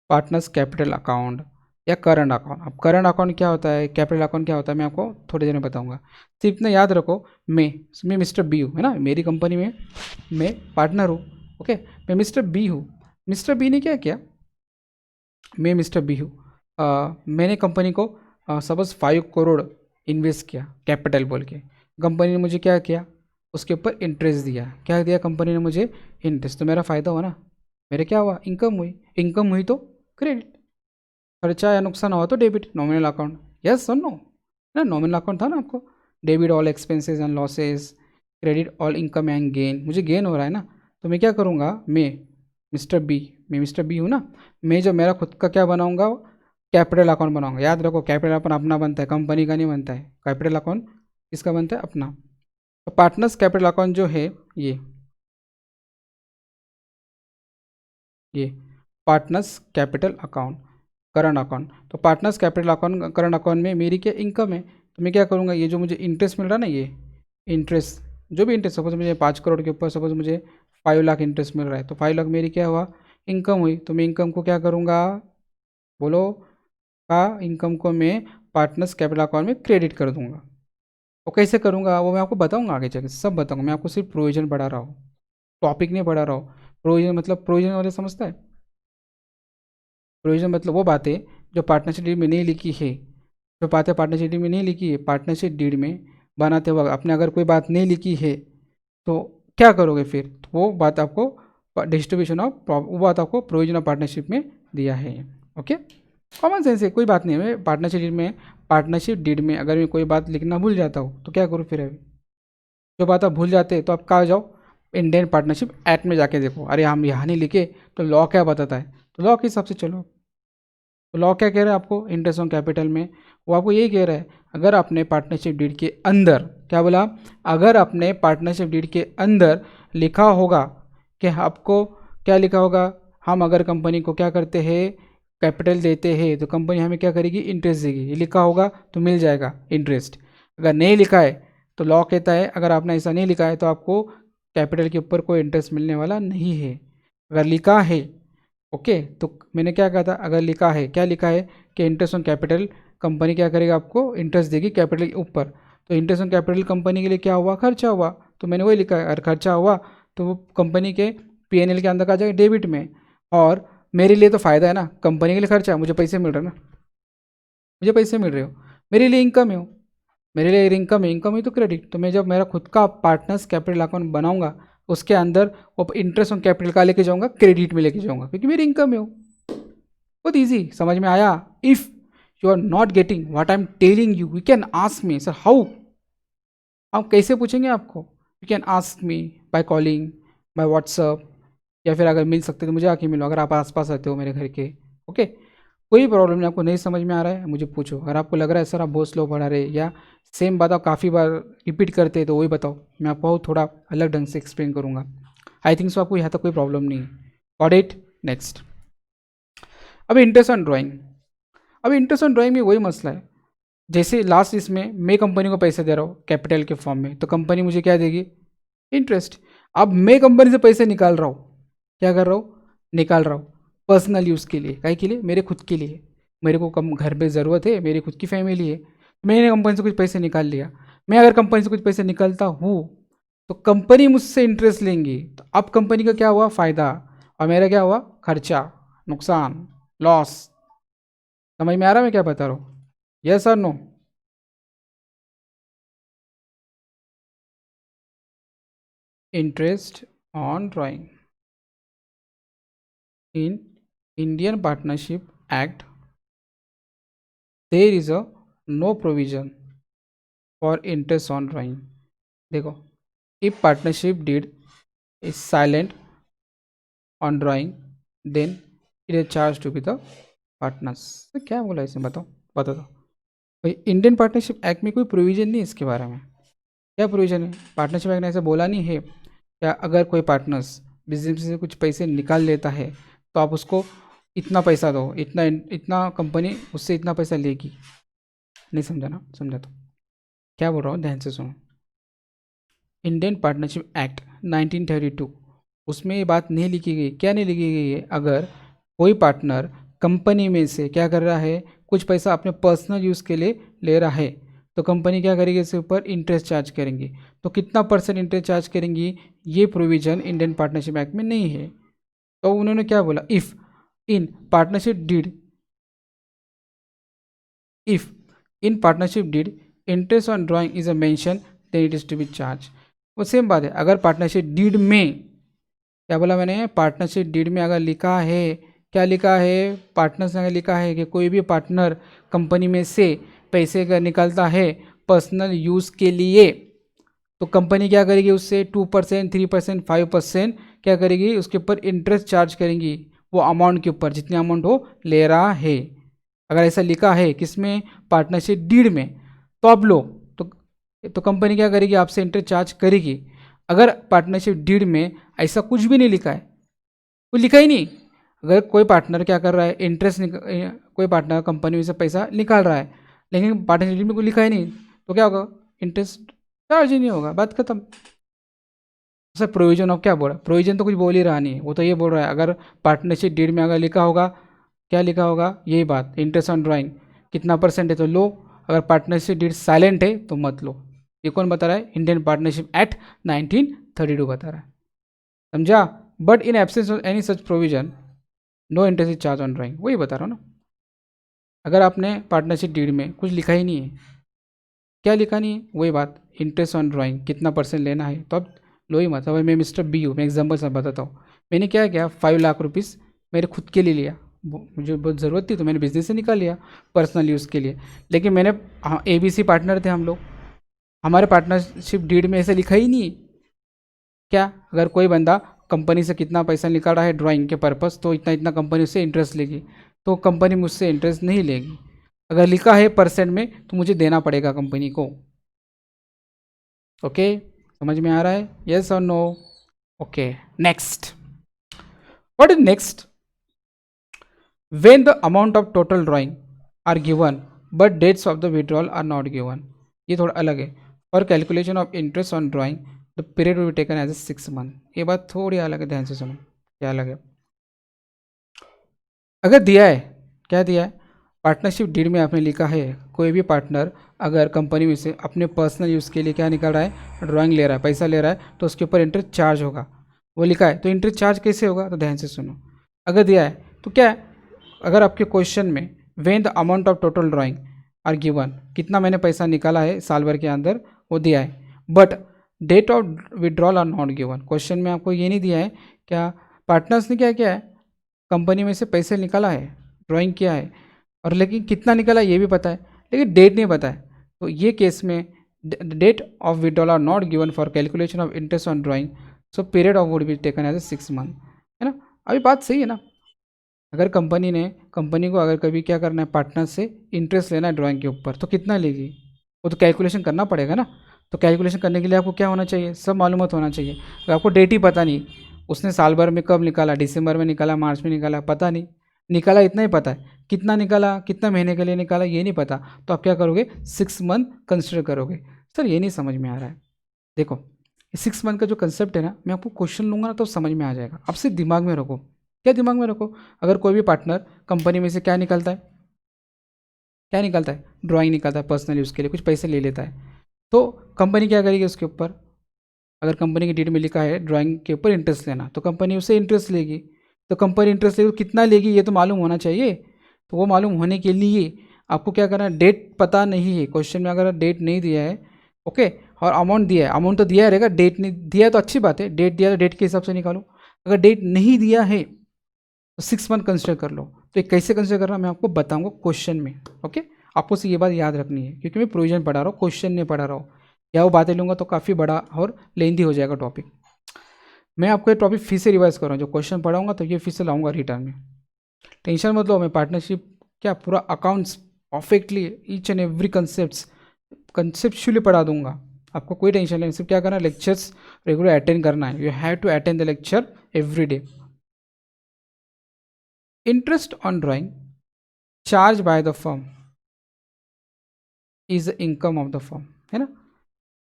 पार्टनर्स कैपिटल अकाउंट या करंट अकाउंट। अब करंट अकाउंट क्या होता है, कैपिटल अकाउंट क्या होता है, मैं आपको थोड़ी देर में बताऊंगा। सिर्फ इतना याद रखो, मैं मिस्टर बी हूँ, है ना, मेरी कंपनी में मैं पार्टनर हूँ, ओके, मैं मिस्टर बी हूँ। मिस्टर बी ने क्या किया, मैं मिस्टर बी हूँ, मैंने कंपनी को सपोज 5 करोड़ इन्वेस्ट किया कैपिटल बोल के, कंपनी ने मुझे क्या किया, उसके ऊपर इंटरेस्ट दिया, क्या दिया कंपनी ने मुझे, इंटरेस्ट, तो मेरा फ़ायदा हुआ ना, मेरे क्या हुआ, इनकम हुई, इनकम हुई तो क्रेडिट, खर्चा या नुकसान हुआ तो डेबिट, नॉमिनल अकाउंट, यस और नो, ना नॉमिनल अकाउंट था ना आपको, debit all expenses and losses, credit all income and gain, मुझे गेन हो रहा है ना, तो मैं क्या करूँगा, मिस्टर बी मैं मिस्टर बी हूँ ना, मैं जो मेरा खुद का क्या बनाऊँगा, कैपिटल अकाउंट बनाऊँगा। याद रखो, कैपिटल अकाउंट अपना बनता है, कंपनी का नहीं बनता है, कैपिटल अकाउंट किसका बनता है, अपना। तो पार्टनर्स कैपिटल अकाउंट जो है, ये ये partners capital account, current account, तो partners capital account current account में मेरी क्या इनकम है, तो मैं क्या करूँगा, ये जो मुझे इंटरेस्ट मिल रहा है ना, ये इंटरेस्ट, जो भी इंटरेस्ट, सपोज मुझे 5 करोड़ के ऊपर सपोज मुझे 5 लाख इंटरेस्ट मिल रहा है, तो 5 लाख मेरी क्या हुआ, इनकम हुई, तो मैं इनकम को क्या करूँगा, बोलो, का इनकम को मैं पार्टनर्स कैपिटल अकाउंट में क्रेडिट कर दूंगा। वो कैसे करूँगा वो मैं आपको बताऊँगा, आगे चल सब बताऊँगा, मैं आपको सिर्फ प्रोविजन पढ़ा रहा हूँ, टॉपिक नहीं पढ़ा रहा हूँ। प्रोविजन मतलब, प्रोविजन वाले समझता है, प्रोविजन मतलब वो बातें जो पार्टनरशिप डीड में नहीं लिखी है, जो बातें पार्टनरशिप डीड में नहीं लिखी है, पार्टनरशिप डीड में बनाते वक्त आपने अगर कोई बात नहीं लिखी है तो क्या करोगे फिर, तो वो बात आपको डिस्ट्रीब्यूशन ऑफ, वो बात आपको प्रोविजन ऑफ पार्टनरशिप में दिया है, ओके, कॉमन सेंस है, कोई बात नहीं है। पार्टनरशिप डीड में अगर मैं कोई बात लिखना भूल जाता हूँ तो क्या करूँ फिर, अभी जो बात आप भूल जाते हैं तो आप कहाँ जाओ, इंडियन पार्टनरशिप एक्ट में जाके देखो, अरे हम यहाँ नहीं लिखे तो लॉ क्या बताता है, तो लॉ के हिसाब से चलो। तो लॉ क्या कह रहा है आपको, इंटरेस्ट ऑन कैपिटल में, वो आपको यही कह रहा है, अगर आपने पार्टनरशिप डीड के अंदर, क्या बोला, अगर आपने पार्टनरशिप डीड के अंदर लिखा होगा कि आपको, क्या लिखा होगा, हम अगर कंपनी को क्या करते हैं, कैपिटल देते हैं, तो कंपनी हमें क्या करेगी, इंटरेस्ट देगी, ये लिखा होगा तो मिल जाएगा इंटरेस्ट। अगर नहीं लिखा है तो लॉ कहता है, अगर आपने ऐसा नहीं लिखा है तो आपको कैपिटल के ऊपर कोई इंटरेस्ट मिलने वाला नहीं है। अगर लिखा है, ओके, तो मैंने क्या कहा था, अगर लिखा है, क्या लिखा है कि इंटरेस्ट ऑन कैपिटल, कंपनी क्या करेगा, आपको इंटरेस्ट देगी कैपिटल के ऊपर, तो इंटरेस्ट ऑन कैपिटल कंपनी के लिए क्या हुआ, खर्चा हुआ, तो मैंने वही लिखा है, अगर खर्चा हुआ तो वो कंपनी के पीएनएल के अंदर आ जाएगा डेबिट में, और मेरे लिए तो फ़ायदा है ना, कंपनी के लिए खर्चा है, मुझे पैसे मिल रहे हैं ना, मुझे पैसे मिल रहे हो, मेरे लिए इनकम है, मेरे लिए इनकम है, इनकम है तो क्रेडिट, तो मैं जब मेरा खुद का पार्टनर्स कैपिटल अकाउंट बनाऊंगा उसके अंदर वो इंटरेस्ट ऑन कैपिटल का लेके जाऊंगा, क्रेडिट में लेके जाऊंगा, क्योंकि मेरी इनकम है वो। बहुत ईजी, समझ में आया। If you are not getting what I am telling you, you can ask me, sir how, हम कैसे पूछेंगे आपको, you can ask me by calling, by WhatsApp, या फिर अगर मिल सकते तो मुझे आके मिलो, अगर आप आसपास रहते हो मेरे घर के, ओके, कोई प्रॉब्लम नहीं, आपको नहीं समझ में आ रहा है मुझे पूछो, अगर आपको लग रहा है सर आप बहुत स्लो पढ़ा रहे या सेम बात आप काफ़ी बार रिपीट करते हैं तो वही बताओ, मैं आपको थोड़ा अलग ढंग से एक्सप्लेन करूँगा। आई थिंक सो आपको यहाँ तक कोई प्रॉब्लम नहीं है। Got it, next. अभी इंटरेस्ट ऑन ड्राइंग, अभी इंटरेस्ट ऑन ड्राइंग में वही मसला है, जैसे लास्ट इसमें मैं कंपनी को पैसे दे रहा हूँ कैपिटल के फॉर्म में, तो कंपनी मुझे क्या देगी, इंटरेस्ट। अब मैं कंपनी से पैसे निकाल रहा हूँ, क्या कर रहा हूँ, निकाल रहा हूँ पर्सनल यूज़ के लिए, काहे के लिए, मेरे खुद के लिए, मेरे को कम घर पे ज़रूरत है, मेरी खुद की फैमिली है, मैंने कंपनी से कुछ पैसे निकाल लिया। मैं अगर कंपनी से कुछ पैसे निकालता हूँ तो कंपनी मुझसे इंटरेस्ट लेंगी, तो अब कंपनी का क्या हुआ, फ़ायदा, और मेरा क्या हुआ, खर्चा, नुकसान, लॉस। समझ में आ रहा है मैं क्या बता रहा हूँ, यस और no. Interest on drawing in Indian partnership act there is a no provision for interest on drawing. देखो, if partnership deed is silent on drawing then it is charge to be the partners. तो क्या बोला इसमें, बताओ बता दो भाई। Indian partnership act में कोई प्रोविजन नहीं है इसके बारे में। क्या प्रोविजन है? पार्टनरशिप एक्ट ने ऐसा बोला नहीं है क्या अगर कोई पार्टनर्स बिजनेस से कुछ पैसे निकाल लेता है तो आप उसको इतना पैसा दो, इतना इतना कंपनी उससे इतना पैसा लेगी। नहीं समझा ना? समझा तो क्या बोल रहा हूँ, ध्यान से सुनो। इंडियन पार्टनरशिप एक्ट 1932 उसमें ये बात नहीं लिखी गई। क्या नहीं लिखी गई है? अगर कोई पार्टनर कंपनी में से क्या कर रहा है, कुछ पैसा अपने पर्सनल यूज़ के लिए ले रहा है तो कंपनी क्या करेगी, इसके ऊपर इंटरेस्ट चार्ज करेंगी। तो कितना परसेंट इंटरेस्ट चार्ज करेंगी, ये प्रोविजन इंडियन पार्टनरशिप एक्ट में नहीं है। तो उन्होंने क्या बोला, if in partnership deed if in partnership deed interest on drawing is a mention then it is to be charge. वो सेम बात है। अगर पार्टनरशिप डीड में, क्या बोला मैंने, पार्टनरशिप डीड में अगर लिखा है, क्या लिखा है, पार्टनर्स ने अगर लिखा है कि कोई भी पार्टनर कंपनी में से पैसे अगर निकालता है पर्सनल यूज़ के लिए तो कंपनी क्या करेगी, उससे 2%, 3%, 5% क्या करेगी, उसके ऊपर इंटरेस्ट चार्ज करेंगी वो अमाउंट के ऊपर, जितने अमाउंट वो ले रहा है। अगर ऐसा लिखा है किसमें, पार्टनरशिप डीड में, तो आप लो तो कंपनी क्या करेगी, आपसे इंटरेस्ट चार्ज करेगी। अगर पार्टनरशिप डीड में ऐसा कुछ भी नहीं लिखा है, कुछ लिखा ही नहीं, अगर कोई पार्टनर क्या कर रहा है, इंटरेस्ट कोई पार्टनर कंपनी में से पैसा निकाल रहा है लेकिन पार्टनरशिप डीड में कुछ लिखा ही नहीं, तो क्या होगा, इंटरेस्ट चार्ज ही नहीं होगा, बात खत्म। सर प्रोविजन ऑफ क्या बोल रहा है, प्रोविजन तो कुछ बोल ही रहा नहीं है, वो तो ये बोल रहा है अगर पार्टनरशिप डीड में अगर लिखा होगा, क्या लिखा होगा, यही बात, इंटरेस्ट ऑन ड्राइंग कितना परसेंट है तो लो, अगर पार्टनरशिप डीड साइलेंट है तो मत लो। ये कौन बता रहा है, इंडियन पार्टनरशिप एक्ट 1932 बता रहा है, समझा। But in absence of any such provision no interest is charge on drawing, वही बता रहा हूँ ना। अगर आपने पार्टनरशिप डीड में कुछ लिखा ही नहीं है, क्या लिखा नहीं है, वही बात, इंटरेस्ट ऑन ड्राइंग कितना परसेंट लेना है, तो अब लो ही मत। अब मैं मिस्टर बी हूँ, मैं एग्जाम्पल से बताता हूँ। मैंने क्या किया, 5 लाख रुपीज़ मेरे खुद के लिए लिया, मुझे बहुत ज़रूरत थी तो मैंने बिजनेस से निकाल लिया पर्सनल यूज़ के लिए। लेकिन मैंने, हाँ, ABC पार्टनर थे हम लोग, हमारे पार्टनरशिप डीड में ऐसे लिखा ही नहीं। क्या, अगर कोई बंदा कंपनी से कितना पैसा निकाल रहा है ड्राइंग के पर्पस तो इतना इतना कंपनी उससे इंटरेस्ट लेगी, तो कंपनी मुझसे इंटरेस्ट नहीं लेगी। अगर लिखा है परसेंट में तो मुझे देना पड़ेगा कंपनी को। ओके, समझ में आ रहा है, यस और no? Okay, next, what is next, when the amount of total drawing are given but dates of the withdrawal are not given। ये थोड़ा अलग है। for calculation of interest on drawing the period will be taken as a 6 month। ये बात थोड़ी अलग है, ध्यान से सुनो क्या अलग है। अगर दिया है, क्या दिया है, पार्टनरशिप डीड में आपने लिखा है कोई भी पार्टनर अगर कंपनी में से अपने पर्सनल यूज़ के लिए क्या निकाल रहा है, ड्राइंग ले रहा है, पैसा ले रहा है, तो उसके ऊपर इंटरेस्ट चार्ज होगा, वो लिखा है। तो इंटरेस्ट चार्ज कैसे होगा, तो ध्यान से सुनो। अगर दिया है तो क्या है, अगर आपके क्वेश्चन में when the amount of total drawing are given, कितना मैंने पैसा निकाला है साल भर के अंदर, वो दिया है, but date of withdrawal are not given. Question में आपको ये नहीं दिया है क्या पार्टनर्स ने क्या किया है, कंपनी में से पैसे निकाला है, ड्राइंग किया है, और लेकिन कितना निकाला ये भी पता है लेकिन डेट नहीं पता है, तो ये केस में date of withdrawal are not given for calculation of interest on drawing, so period of would be taken as a 6 month, है ना। अभी बात सही है ना। अगर कंपनी को अगर कभी क्या करना है, पार्टनर से इंटरेस्ट लेना है ड्राइंग के ऊपर, तो कितना लेगी, वो तो कैलकुलेशन करना पड़ेगा ना। तो कैलकुलेशन करने के लिए आपको क्या होना चाहिए, सब मालूमात होना चाहिए। अगर आपको डेट ही पता नहीं, उसने साल भर में कब निकाला, दिसंबर में निकाला, मार्च में निकाला, पता नहीं, निकाला इतना ही पता है, कितना निकाला, कितना महीने के लिए निकाला ये नहीं पता, तो आप क्या करोगे, 6 मंथ कंसिडर करोगे। सर ये नहीं समझ में आ रहा है, देखो 6 मंथ का जो कंसेप्ट है ना, मैं आपको क्वेश्चन लूँगा ना तो समझ में आ जाएगा। आप सिर्फ दिमाग में रखो, क्या दिमाग में रखो, अगर कोई भी पार्टनर कंपनी में से क्या निकालता है, क्या निकालता है, ड्राइंग निकालता है पर्सनल यूज़ के लिए, कुछ पैसे ले लेता है, तो कंपनी क्या करेगी उसके ऊपर, अगर कंपनी की डीड में लिखा है ड्राइंग के ऊपर इंटरेस्ट लेना, तो कंपनी उससे इंटरेस्ट लेगी। तो कंपनी इंटरेस्ट लेगी तो कितना लेगी ये तो मालूम होना चाहिए। तो वो मालूम होने के लिए आपको क्या करना है, डेट पता नहीं है, क्वेश्चन में अगर डेट नहीं दिया है, ओके, और अमाउंट दिया है, अमाउंट तो दिया रहेगा, डेट नहीं दिया है तो अच्छी बात है, डेट दिया तो डेट के हिसाब से निकालो। अगर डेट नहीं दिया है तो 6 मंथ कंसिडर कर लो। तो ये कैसे कंसिडर करना मैं आपको बताऊंगा क्वेश्चन में। ओके, आपको से ये बात याद रखनी है, क्योंकि मैं प्रोविजन पढ़ा रहा हूँ, क्वेश्चन नहीं पढ़ा रहा हूँ। या वो बातें लूँगा तो काफ़ी बड़ा और लेंथी हो जाएगा टॉपिक। मैं आपको ये टॉपिक फिर से रिवाइज कर रहा हूँ, जो क्वेश्चन पढ़ाऊंगा तो ये फिर से लाऊंगा रिटर्न में। टेंशन मत लो, मैं पार्टनरशिप क्या पूरा accounts perfectly each and every conceptually पढ़ा दूंगा, आपको कोई टेंशन नहीं। सिर्फ क्या करना है, लेक्चर्स रेगुलर अटेंड करना है, you have to attend the lecture every day. Interest on drawing charge by the firm is the income of the firm, है ना।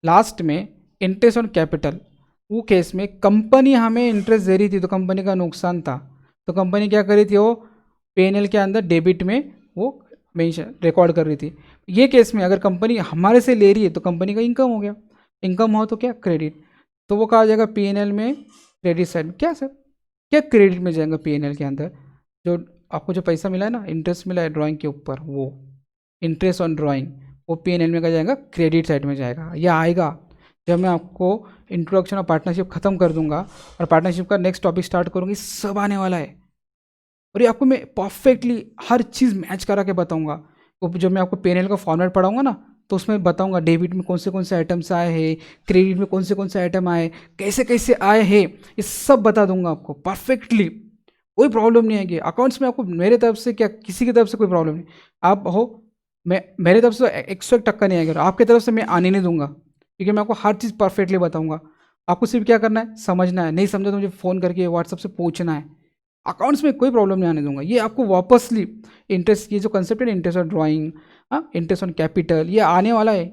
लास्ट में इंटरेस्ट ऑन कैपिटल, वो केस में कंपनी हमें इंटरेस्ट दे रही थी तो कंपनी का नुकसान था, तो कंपनी क्या कर रही थी, वो P&L के अंदर डेबिट में वो मेंशन रिकॉर्ड कर रही थी। ये केस में अगर कंपनी हमारे से ले रही है तो कंपनी का इनकम हो गया, इनकम हो तो क्या क्रेडिट, तो वो कहा जाएगा P&L में क्रेडिट साइड में। क्या सर, क्या क्रेडिट में जाएगा P&L के अंदर, जो आपको जो पैसा मिला है ना, इंटरेस्ट मिला है ड्राइंग के ऊपर, वो इंटरेस्ट ऑन ड्राइंग वो P&L में क्या जाएगा, क्रेडिट साइड में जाएगा। यह आएगा जब मैं आपको इंट्रोडक्शन ऑफ पार्टनरशिप खत्म कर दूंगा और पार्टनरशिप का नेक्स्ट टॉपिक स्टार्ट करूँगी, सब आने वाला है। और ये आपको मैं परफेक्टली हर चीज़ मैच करा के बताऊंगा। तो जब मैं आपको P&L का फॉर्मेट पढ़ाऊंगा ना, तो उसमें बताऊंगा डेबिट में कौन से आइटम्स आए हैं, क्रेडिट में कौन से आइटम आए, कैसे कैसे आए हैं, ये सब बता दूंगा आपको परफेक्टली। कोई प्रॉब्लम नहीं आएगी अकाउंट्स में आपको, मेरे तरफ से क्या किसी की तरफ से कोई प्रॉब्लम नहीं। आप हो, मैं मेरे तरफ से 101% नहीं आएगा, आपकी तरफ से मैं आने नहीं दूंगा, क्योंकि मैं आपको हर चीज़ परफेक्टली बताऊंगा। आपको सिर्फ क्या करना है, समझना है, नहीं समझा तो मुझे फ़ोन करके व्हाट्सएप से पूछना है। अकाउंट्स में कोई प्रॉब्लम नहीं आने दूंगा। ये आपको वापसली इंटरेस्ट, ये जो कंसेप्ट है ना, इंटरेस्ट ऑन ड्राइंग, हाँ इंटरेस्ट ऑन कैपिटल, ये आने वाला है।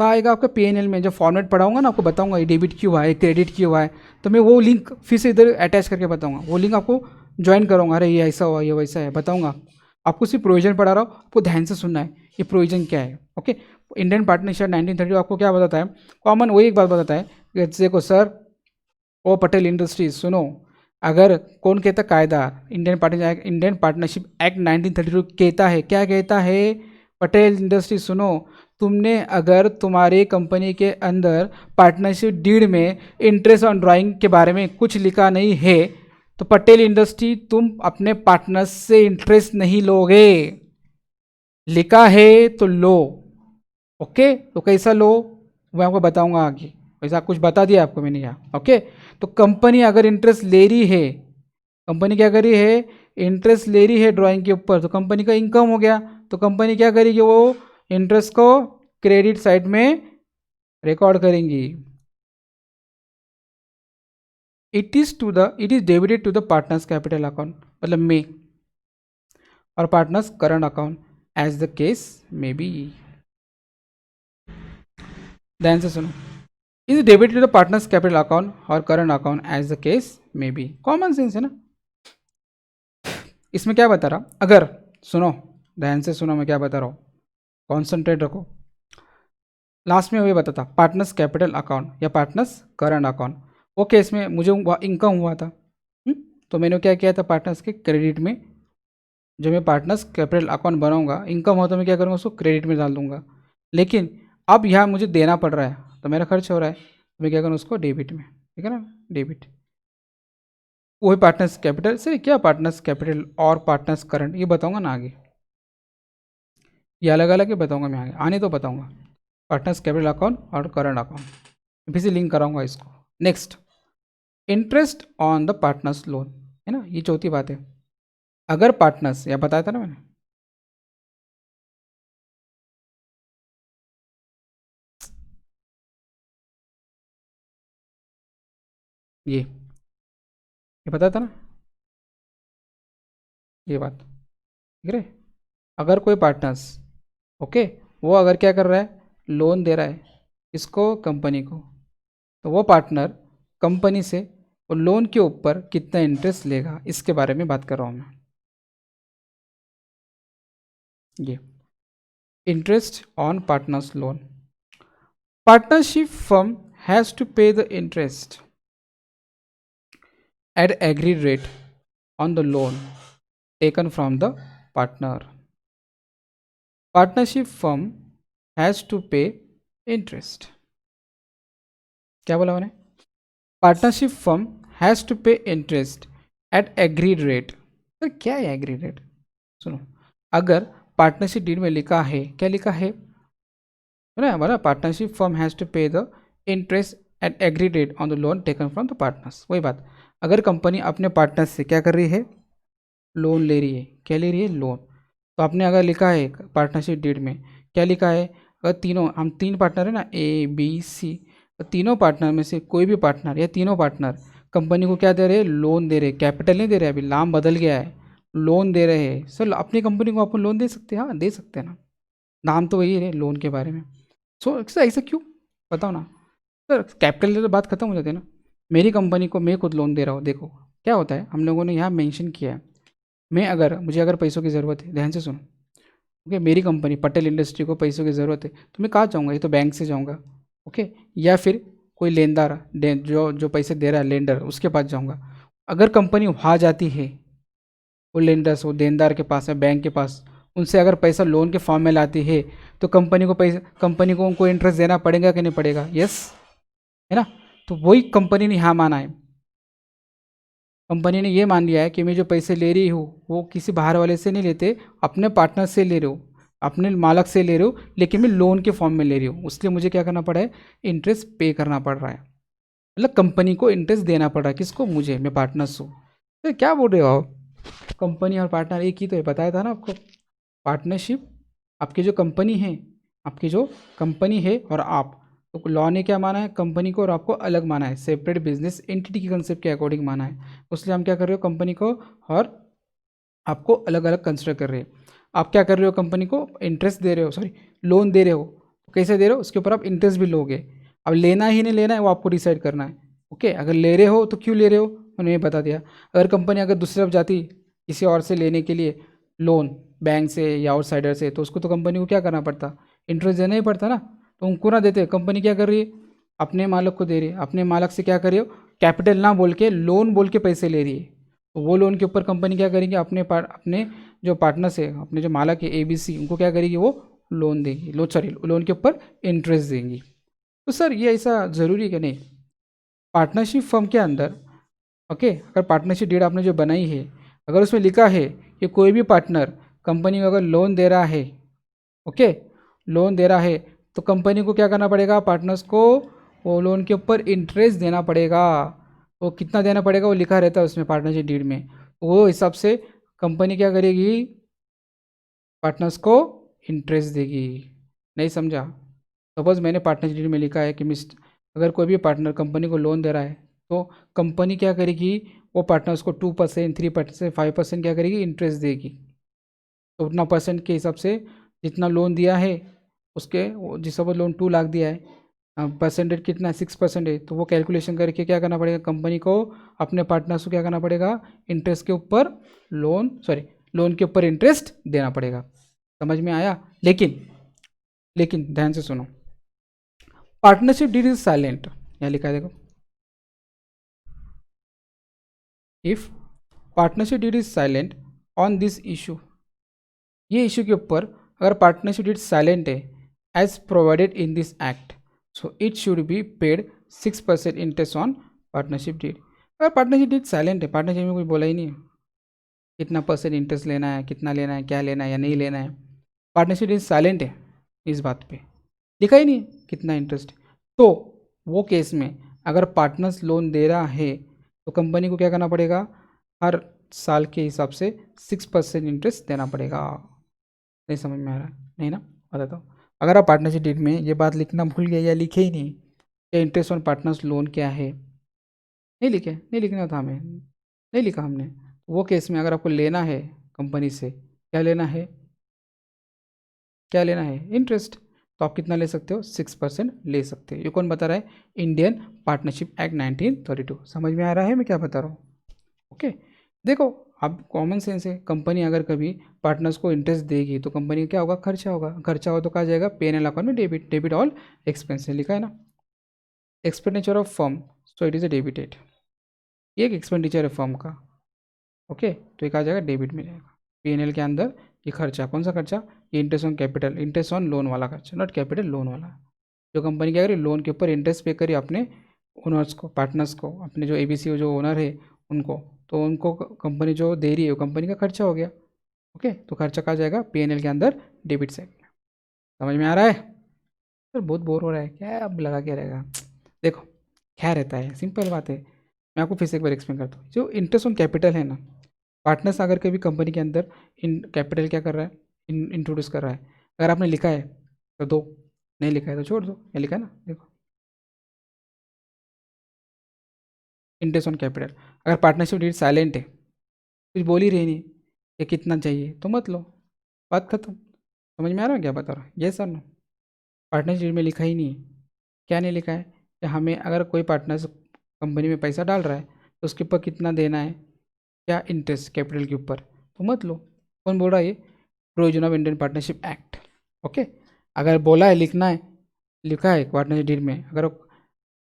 कहाँ आएगा आपका P&L में, जब फॉर्मेट पढ़ाऊंगा ना आपको बताऊंगा ये डेबिट क्यों आए, क्रेडिट क्यों आए, तो मैं वो लिंक फिर से इधर अटैच करके बताऊंगा, वो लिंक आपको ज्वाइन करूँगा। अरे ये ऐसा हुआ, ये वैसा है, बताऊँगा। आपको सिर्फ प्रोविजन पढ़ा रहा हूँ, आपको ध्यान से सुनना है ये प्रोविजन क्या है। ओके, इंडियन पार्टनरशिप 1930 आपको क्या बताता है, कॉमन वही एक बात बताता है कि देखो सर, ओ पटेल इंडस्ट्रीज सुनो, अगर कौन कहता कायदा, इंडियन पार्टनरशिप एक्ट 1932 कहता है, क्या कहता है, पटेल इंडस्ट्रीज सुनो, तुमने अगर तुम्हारे कंपनी के अंदर पार्टनरशिप डीड में इंटरेस्ट ऑन ड्राइंग के बारे में कुछ लिखा नहीं है तो पटेल इंडस्ट्री तुम अपने पार्टनर से इंटरेस्ट नहीं लोगे, लिखा है तो लो। ओके, तो कैसा लो मैं आपको बताऊंगा आगे, वैसा कुछ बता दिया आपको मैंने यहाँ। ओके, तो कंपनी अगर इंटरेस्ट ले रही है, कंपनी क्या कर रही है, इंटरेस्ट ले रही है ड्राइंग के ऊपर, तो कंपनी का इनकम हो गया, तो कंपनी क्या करेगी, वो इंटरेस्ट को क्रेडिट साइड में रिकॉर्ड करेंगी। It is debited to the partners capital account, मतलब में, और partners current account as the case may be. ध्यान से सुनो, is debited to the partners capital account और current account as the case may be, common sense है ना। इसमें क्या बता रहा, अगर सुनो, ध्यान से सुनो मैं क्या बता रहा हूँ, कॉन्सेंट्रेट रखो। लास्ट में वही बताता पार्टनर्स कैपिटल अकाउंट या पार्टनर्स करंट अकाउंट, वो केस में मुझे इनकम हुआ था। तो मैंने क्या किया था, पार्टनर्स के क्रेडिट में, जो मैं पार्टनर्स कैपिटल अकाउंट बनाऊंगा, इनकम हो तो मैं क्या करूँगा, उसको क्रेडिट में डाल दूंगा। लेकिन अब यहाँ मुझे देना पड़ रहा है तो मेरा खर्च हो रहा है, तो मैं क्या करूँ, उसको डेबिट में, ठीक है ना, डेबिट। वही पार्टनर्स कैपिटल से क्या, पार्टनर्स कैपिटल और पार्टनर्स करंट, ये बताऊंगा ना आगे, ये अलग अलग ही बताऊंगा मैं आगे, आने तो बताऊंगा। पार्टनर्स कैपिटल अकाउंट और करंट अकाउंट फिर से लिंक कराऊंगा इसको। Next, interest on the partners loan, है ना, ये चौथी बात है। अगर पार्टनर्स, या बताया था ना मैंने, ये बताया था ना, ये बात, ठीक है। अगर कोई पार्टनर्स, ओके, वो अगर क्या कर रहा है, लोन दे रहा है इसको, कंपनी को, तो वो पार्टनर कंपनी से वो लोन के ऊपर कितना इंटरेस्ट लेगा, इसके बारे में बात कर रहा हूँ मैं। ये interest on partners loan, partnership firm has to pay the interest at agreed rate on the loan taken from the partner. Partnership firm has to pay interest क्या बोला मैंने? पार्टनरशिप फर्म हैज़ टू पे interest eight agreed rate. Sir क्या है agreed rate? सुनो, अगर partnership deed में लिखा है, क्या लिखा है ना, बोला पार्टनरशिप फर्म हैज़ टू पे the interest eight agreed rate on the loan taken from the partners. वही बात, अगर कंपनी अपने पार्टनर से क्या कर रही है, लोन ले रही है, क्या ले रही है, लोन। तो आपने अगर लिखा है पार्टनरशिप डीड में, क्या लिखा है, अगर तीनों, हम तीन पार्टनर है ना, ए बी सी, तो तीनों पार्टनर में से कोई भी पार्टनर या तीनों पार्टनर कंपनी को क्या दे रहे हैं, लोन दे रहे हैं, कैपिटल नहीं दे रहे, अभी नाम बदल गया है, लोन दे रहे हैं। सर अपनी कंपनी को अपन लोन दे सकते हैं? हाँ दे सकते हैं ना, नाम तो वही है लोन के बारे में। सो सर ऐसा क्यों, बताओ ना। सर कैपिटल तो बात खत्म हो जाती है ना, मेरी कंपनी को मैं खुद लोन दे रहा हूँ। देखो क्या होता है, हम लोगों ने यहाँ मेंशन किया है, मैं अगर, मुझे अगर पैसों की ज़रूरत है, ध्यान से सुनो, ओके, मेरी कंपनी पटेल इंडस्ट्री को पैसों की ज़रूरत है, तो मैं कहाँ जाऊँगा, ये तो बैंक से जाऊँगा, ओके, या फिर कोई लेनदार जो जो पैसे दे रहा है लेंडर, उसके पास जाऊँगा। अगर कंपनी वहाँ जाती है, वो लेंडर्स, वो देनदार के पास है, बैंक के पास, उनसे अगर पैसा लोन के फॉर्म में लाती है, तो कंपनी को पैसा, कंपनी को उनको इंटरेस्ट देना पड़ेगा कि नहीं पड़ेगा? यस, है ना। तो वही कंपनी ने यहाँ माना है, कंपनी ने ये मान लिया है कि मैं जो पैसे ले रही हूँ वो किसी बाहर वाले से नहीं लेते, अपने पार्टनर से ले रहे हो, अपने मालक से ले रहे हो, लेकिन मैं लोन के फॉर्म में ले रही हूँ, उसके लिए मुझे क्या करना पड़ा है, इंटरेस्ट पे करना पड़ रहा है, मतलब कंपनी को इंटरेस्ट देना पड़ रहा है, किसको, मुझे, मैं पार्टनर्स हूँ। तो क्या बोल रहे हो आप, कंपनी और पार्टनर एक ही तो है, बताया था ना आपको। पार्टनरशिप, आपकी जो कंपनी है, आपकी जो कंपनी है और आप, तो लॉ ने क्या माना है, कंपनी को और आपको अलग माना है, सेपरेट बिजनेस एंटिटी के कंसेप्ट के अकॉर्डिंग माना है। उसलिए हम क्या कर रहे हो, कंपनी को और आपको अलग अलग कंसिडर कर रहे हैं। आप क्या कर रहे हो, कंपनी को इंटरेस्ट दे रहे हो, सॉरी लोन दे रहे हो, कैसे दे रहे हो, उसके ऊपर आप इंटरेस्ट भी लोगे। अब लेना ही नहीं लेना है वो आपको डिसाइड करना है, ओके। अगर ले रहे हो तो क्यों ले रहे हो, मैंने ये बता दिया। अगर कंपनी अगर दूसरी तरफ जाती किसी और से लेने के लिए लोन, बैंक से या आउटसाइडर से, तो उसको तो कंपनी को क्या करना पड़ता, इंटरेस्ट देना ही पड़ता ना। तो उनको ना देते, कंपनी क्या कर रही है, अपने मालक को दे रही है, अपने मालक से क्या कर रही हो, कैपिटल ना बोल के लोन बोल के पैसे ले रही है। तो वो लोन के ऊपर कंपनी क्या करेगी, अपने जो पार्टनर्स है, अपने जो मालक है ABC, उनको क्या करेगी, वो लोन देगी, लोन के ऊपर इंटरेस्ट देंगी। तो सर ये ऐसा ज़रूरी है कि नहीं, पार्टनरशिप फर्म के अंदर, ओके, अगर पार्टनरशिप डीड आपने जो बनाई है, अगर उसमें लिखा है कि कोई भी पार्टनर कंपनी को अगर लोन दे रहा है, ओके, लोन दे रहा है, तो कंपनी को क्या करना पड़ेगा, पार्टनर्स को वो लोन के ऊपर इंटरेस्ट देना पड़ेगा। वो कितना देना पड़ेगा, वो लिखा रहता है उसमें पार्टनरशिप डीड में, वो हिसाब से कंपनी क्या करेगी, पार्टनर्स को इंटरेस्ट देगी। नहीं समझा? सपोज मैंने पार्टनरशिप डीड में लिखा है कि अगर कोई भी पार्टनर कंपनी को लोन दे रहा है, तो कंपनी क्या करेगी, वो पार्टनर्स को 2%, 3%, 5% क्या करेगी, इंटरेस्ट देगी। तो उतना परसेंट के हिसाब से जितना लोन दिया है, उसके जिस सपोज लोन 2 लाख दिया है, परसेंटेज कितना है, 6% है, तो वो कैलकुलेशन करके क्या करना पड़ेगा, कंपनी को अपने पार्टनर्स को क्या करना पड़ेगा, इंटरेस्ट के ऊपर लोन के ऊपर इंटरेस्ट देना पड़ेगा। समझ में आया? लेकिन ध्यान से सुनो, पार्टनरशिप डीड इज साइलेंट, यहाँ लिखा है देखो, if partnership deed is silent on this issue, ये इशू के ऊपर अगर पार्टनरशिप डीड साइलेंट है, as provided in this act, so it should be paid 6% interest on partnership deed. अगर पार्टनरशिप डीड साइलेंट है, पार्टनरशिप में कोई बोला ही नहीं है कितना परसेंट इंटरेस्ट लेना है, कितना लेना है, क्या लेना है या नहीं लेना है, पार्टनरशिप डीड साइलेंट है, इस बात पे लिखा ही नहीं है कितना इंटरेस्ट। तो वो केस में अगर पार्टनर्स लोन दे रहा है, तो कंपनी को क्या करना पड़ेगा, हर साल के हिसाब से 6% इंटरेस्ट देना पड़ेगा। नहीं समझ में आ रहा? नहीं ना, बताता हूँ। अगर आप पार्टनरशिप डीड में ये बात लिखना भूल गए या लिखे ही नहीं कि इंटरेस्ट ऑन पार्टनर्स लोन क्या है, नहीं लिखे, नहीं लिखना था हमें, नहीं लिखा हमने, वो केस में अगर आपको लेना है कंपनी से, क्या लेना है, क्या लेना है, इंटरेस्ट, तो आप कितना ले सकते हो, 6% ले सकते हो। ये कौन बता रहा है, इंडियन पार्टनरशिप एक्ट 1932। समझ में आ रहा है मैं क्या बता रहा हूँ? ओके, देखो अब कॉमन सेंस है, कंपनी अगर कभी पार्टनर्स को इंटरेस्ट देगी तो कंपनी का क्या होगा, खर्चा होगा, खर्चा हो तो कहा जाएगा P&L अकाउंट में डेबिट ऑल एक्सपेंस लिखा है ना, expenditure of firm, so it is A debited, ये एक एक्सपेंडिचर है फर्म का, ओके, तो ये कहा जाएगा डेबिट में जाएगा। P&L के अंदर ये खर्चा, कौन सा खर्चा, ये interest on capital, interest on loan वाला खर्चा, नॉट कैपिटल, लोन वाला, जो कंपनी क्या करी, लोन के ऊपर इंटरेस्ट पे करी अपने ओनर्स को, पार्टनर्स को, अपने जो एबीसी जो ओनर है उनको, तो उनको कंपनी जो दे रही है वो कंपनी का खर्चा हो गया। ओके, तो खर्चा कहाँ जाएगा, पीएनएल के अंदर डेबिट साइड में। समझ में आ रहा है? सर बहुत बोर हो रहा है क्या, अब लगा क्या रहेगा। देखो क्या रहता है, सिंपल बात है, मैं आपको फिर से एक बार एक्सप्लेन करता हूँ। जो इंटरेस्ट ऑन कैपिटल है ना, पार्टनर्स अगर कभी कंपनी के अंदर इन कैपिटल क्या कर रहा है, इंट्रोड्यूस कर रहा है, अगर आपने लिखा है तो दो, नहीं लिखा है तो छोड़ दो। ये लिखा है ना, देखो इंटरेस्ट ऑन कैपिटल। अगर पार्टनरशिप डीड साइलेंट है, कुछ बोल ही रही नहीं, ये कितना चाहिए तो मत लो, बात खत्म। समझ में आ रहा है क्या बता रहा हूँ, ये सर नो। पार्टनरशिप डीड में लिखा ही नहीं है, क्या नहीं लिखा है कि हमें अगर कोई पार्टनर कंपनी में पैसा डाल रहा है तो उसके ऊपर कितना देना है, क्या इंटरेस्ट कैपिटल के ऊपर, तो मत लो। कौन बोल रहा है ये, provision of Indian partnership act. Okay, अगर बोला है लिखना है, लिखा है पार्टनरशिप डीड में, अगर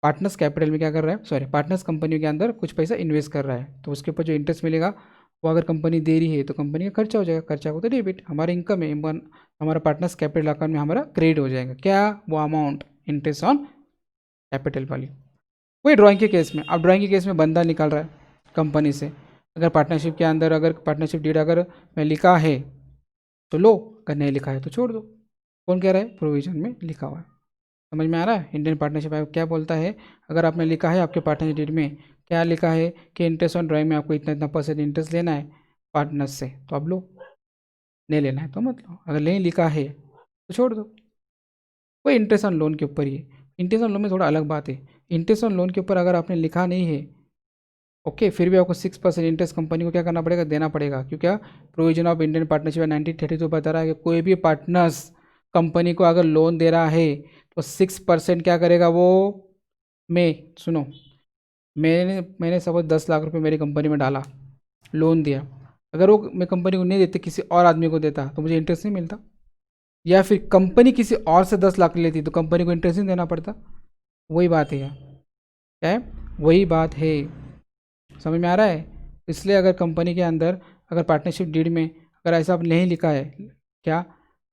पार्टनर्स कैपिटल में क्या कर रहा है, सॉरी पार्टनर्स कंपनी के अंदर कुछ पैसा इन्वेस्ट कर रहा है, तो उसके ऊपर जो इंटरेस्ट मिलेगा वो अगर कंपनी दे रही है तो कंपनी का खर्चा हो जाएगा, खर्चा को तो डेबिट, हमारा इनकम है, हमारा पार्टनर्स कैपिटल अकाउंट में हमारा क्रेडिट हो जाएगा, क्या, वो अमाउंट इंटरेस्ट ऑन कैपिटल वाली। वही ड्राइंग के केस में, अब ड्राइंग के केस में बंदा निकाल रहा है कंपनी से, अगर पार्टनरशिप के अंदर अगर पार्टनरशिप डीड अगर मैं लिखा है तो लो, अगर नहीं लिखा है तो छोड़ दो। कौन कह रहा है, प्रोविजन में लिखा हुआ है। समझ में आ रहा है, इंडियन पार्टनरशिप एक्ट क्या बोलता है, अगर आपने लिखा है आपके पार्टनरशिप डीड में क्या लिखा है कि इंटरेस्ट ऑन ड्राइंग में आपको इतना इतना परसेंट इंटरेस्ट लेना है पार्टनर से, तो आप लो, नहीं लेना है तो मत लो, अगर नहीं लिखा है तो छोड़ दो। वो इंटरेस्ट ऑन लोन के ऊपर ही है, इंटरेस्ट ऑन लोन में थोड़ा अलग बात है। इंटरेस्ट ऑन लोन के ऊपर अगर आपने लिखा नहीं है, ओके, फिर भी आपको 6% इंटरेस्ट कंपनी को क्या करना पड़ेगा, देना पड़ेगा, क्यों, क्या, प्रोविजन ऑफ इंडियन पार्टनरशिप 1932 बता रहा है कि कोई भी पार्टनर्स कंपनी को अगर लोन दे रहा है तो 6% क्या करेगा वो, मैं सुनो, मैंने सपोज 10 लाख रुपए मेरी कंपनी में डाला, लोन दिया, अगर वो मैं कंपनी को नहीं देते किसी और आदमी को देता तो मुझे इंटरेस्ट नहीं मिलता, या फिर कंपनी किसी और से 10 लाख लेती तो कंपनी को इंटरेस्ट नहीं देना पड़ता। वही बात है यार, क्या है, वही बात है। समझ में आ रहा है, इसलिए अगर कंपनी के अंदर अगर पार्टनरशिप डीड में अगर ऐसा अब नहीं लिखा है, क्या,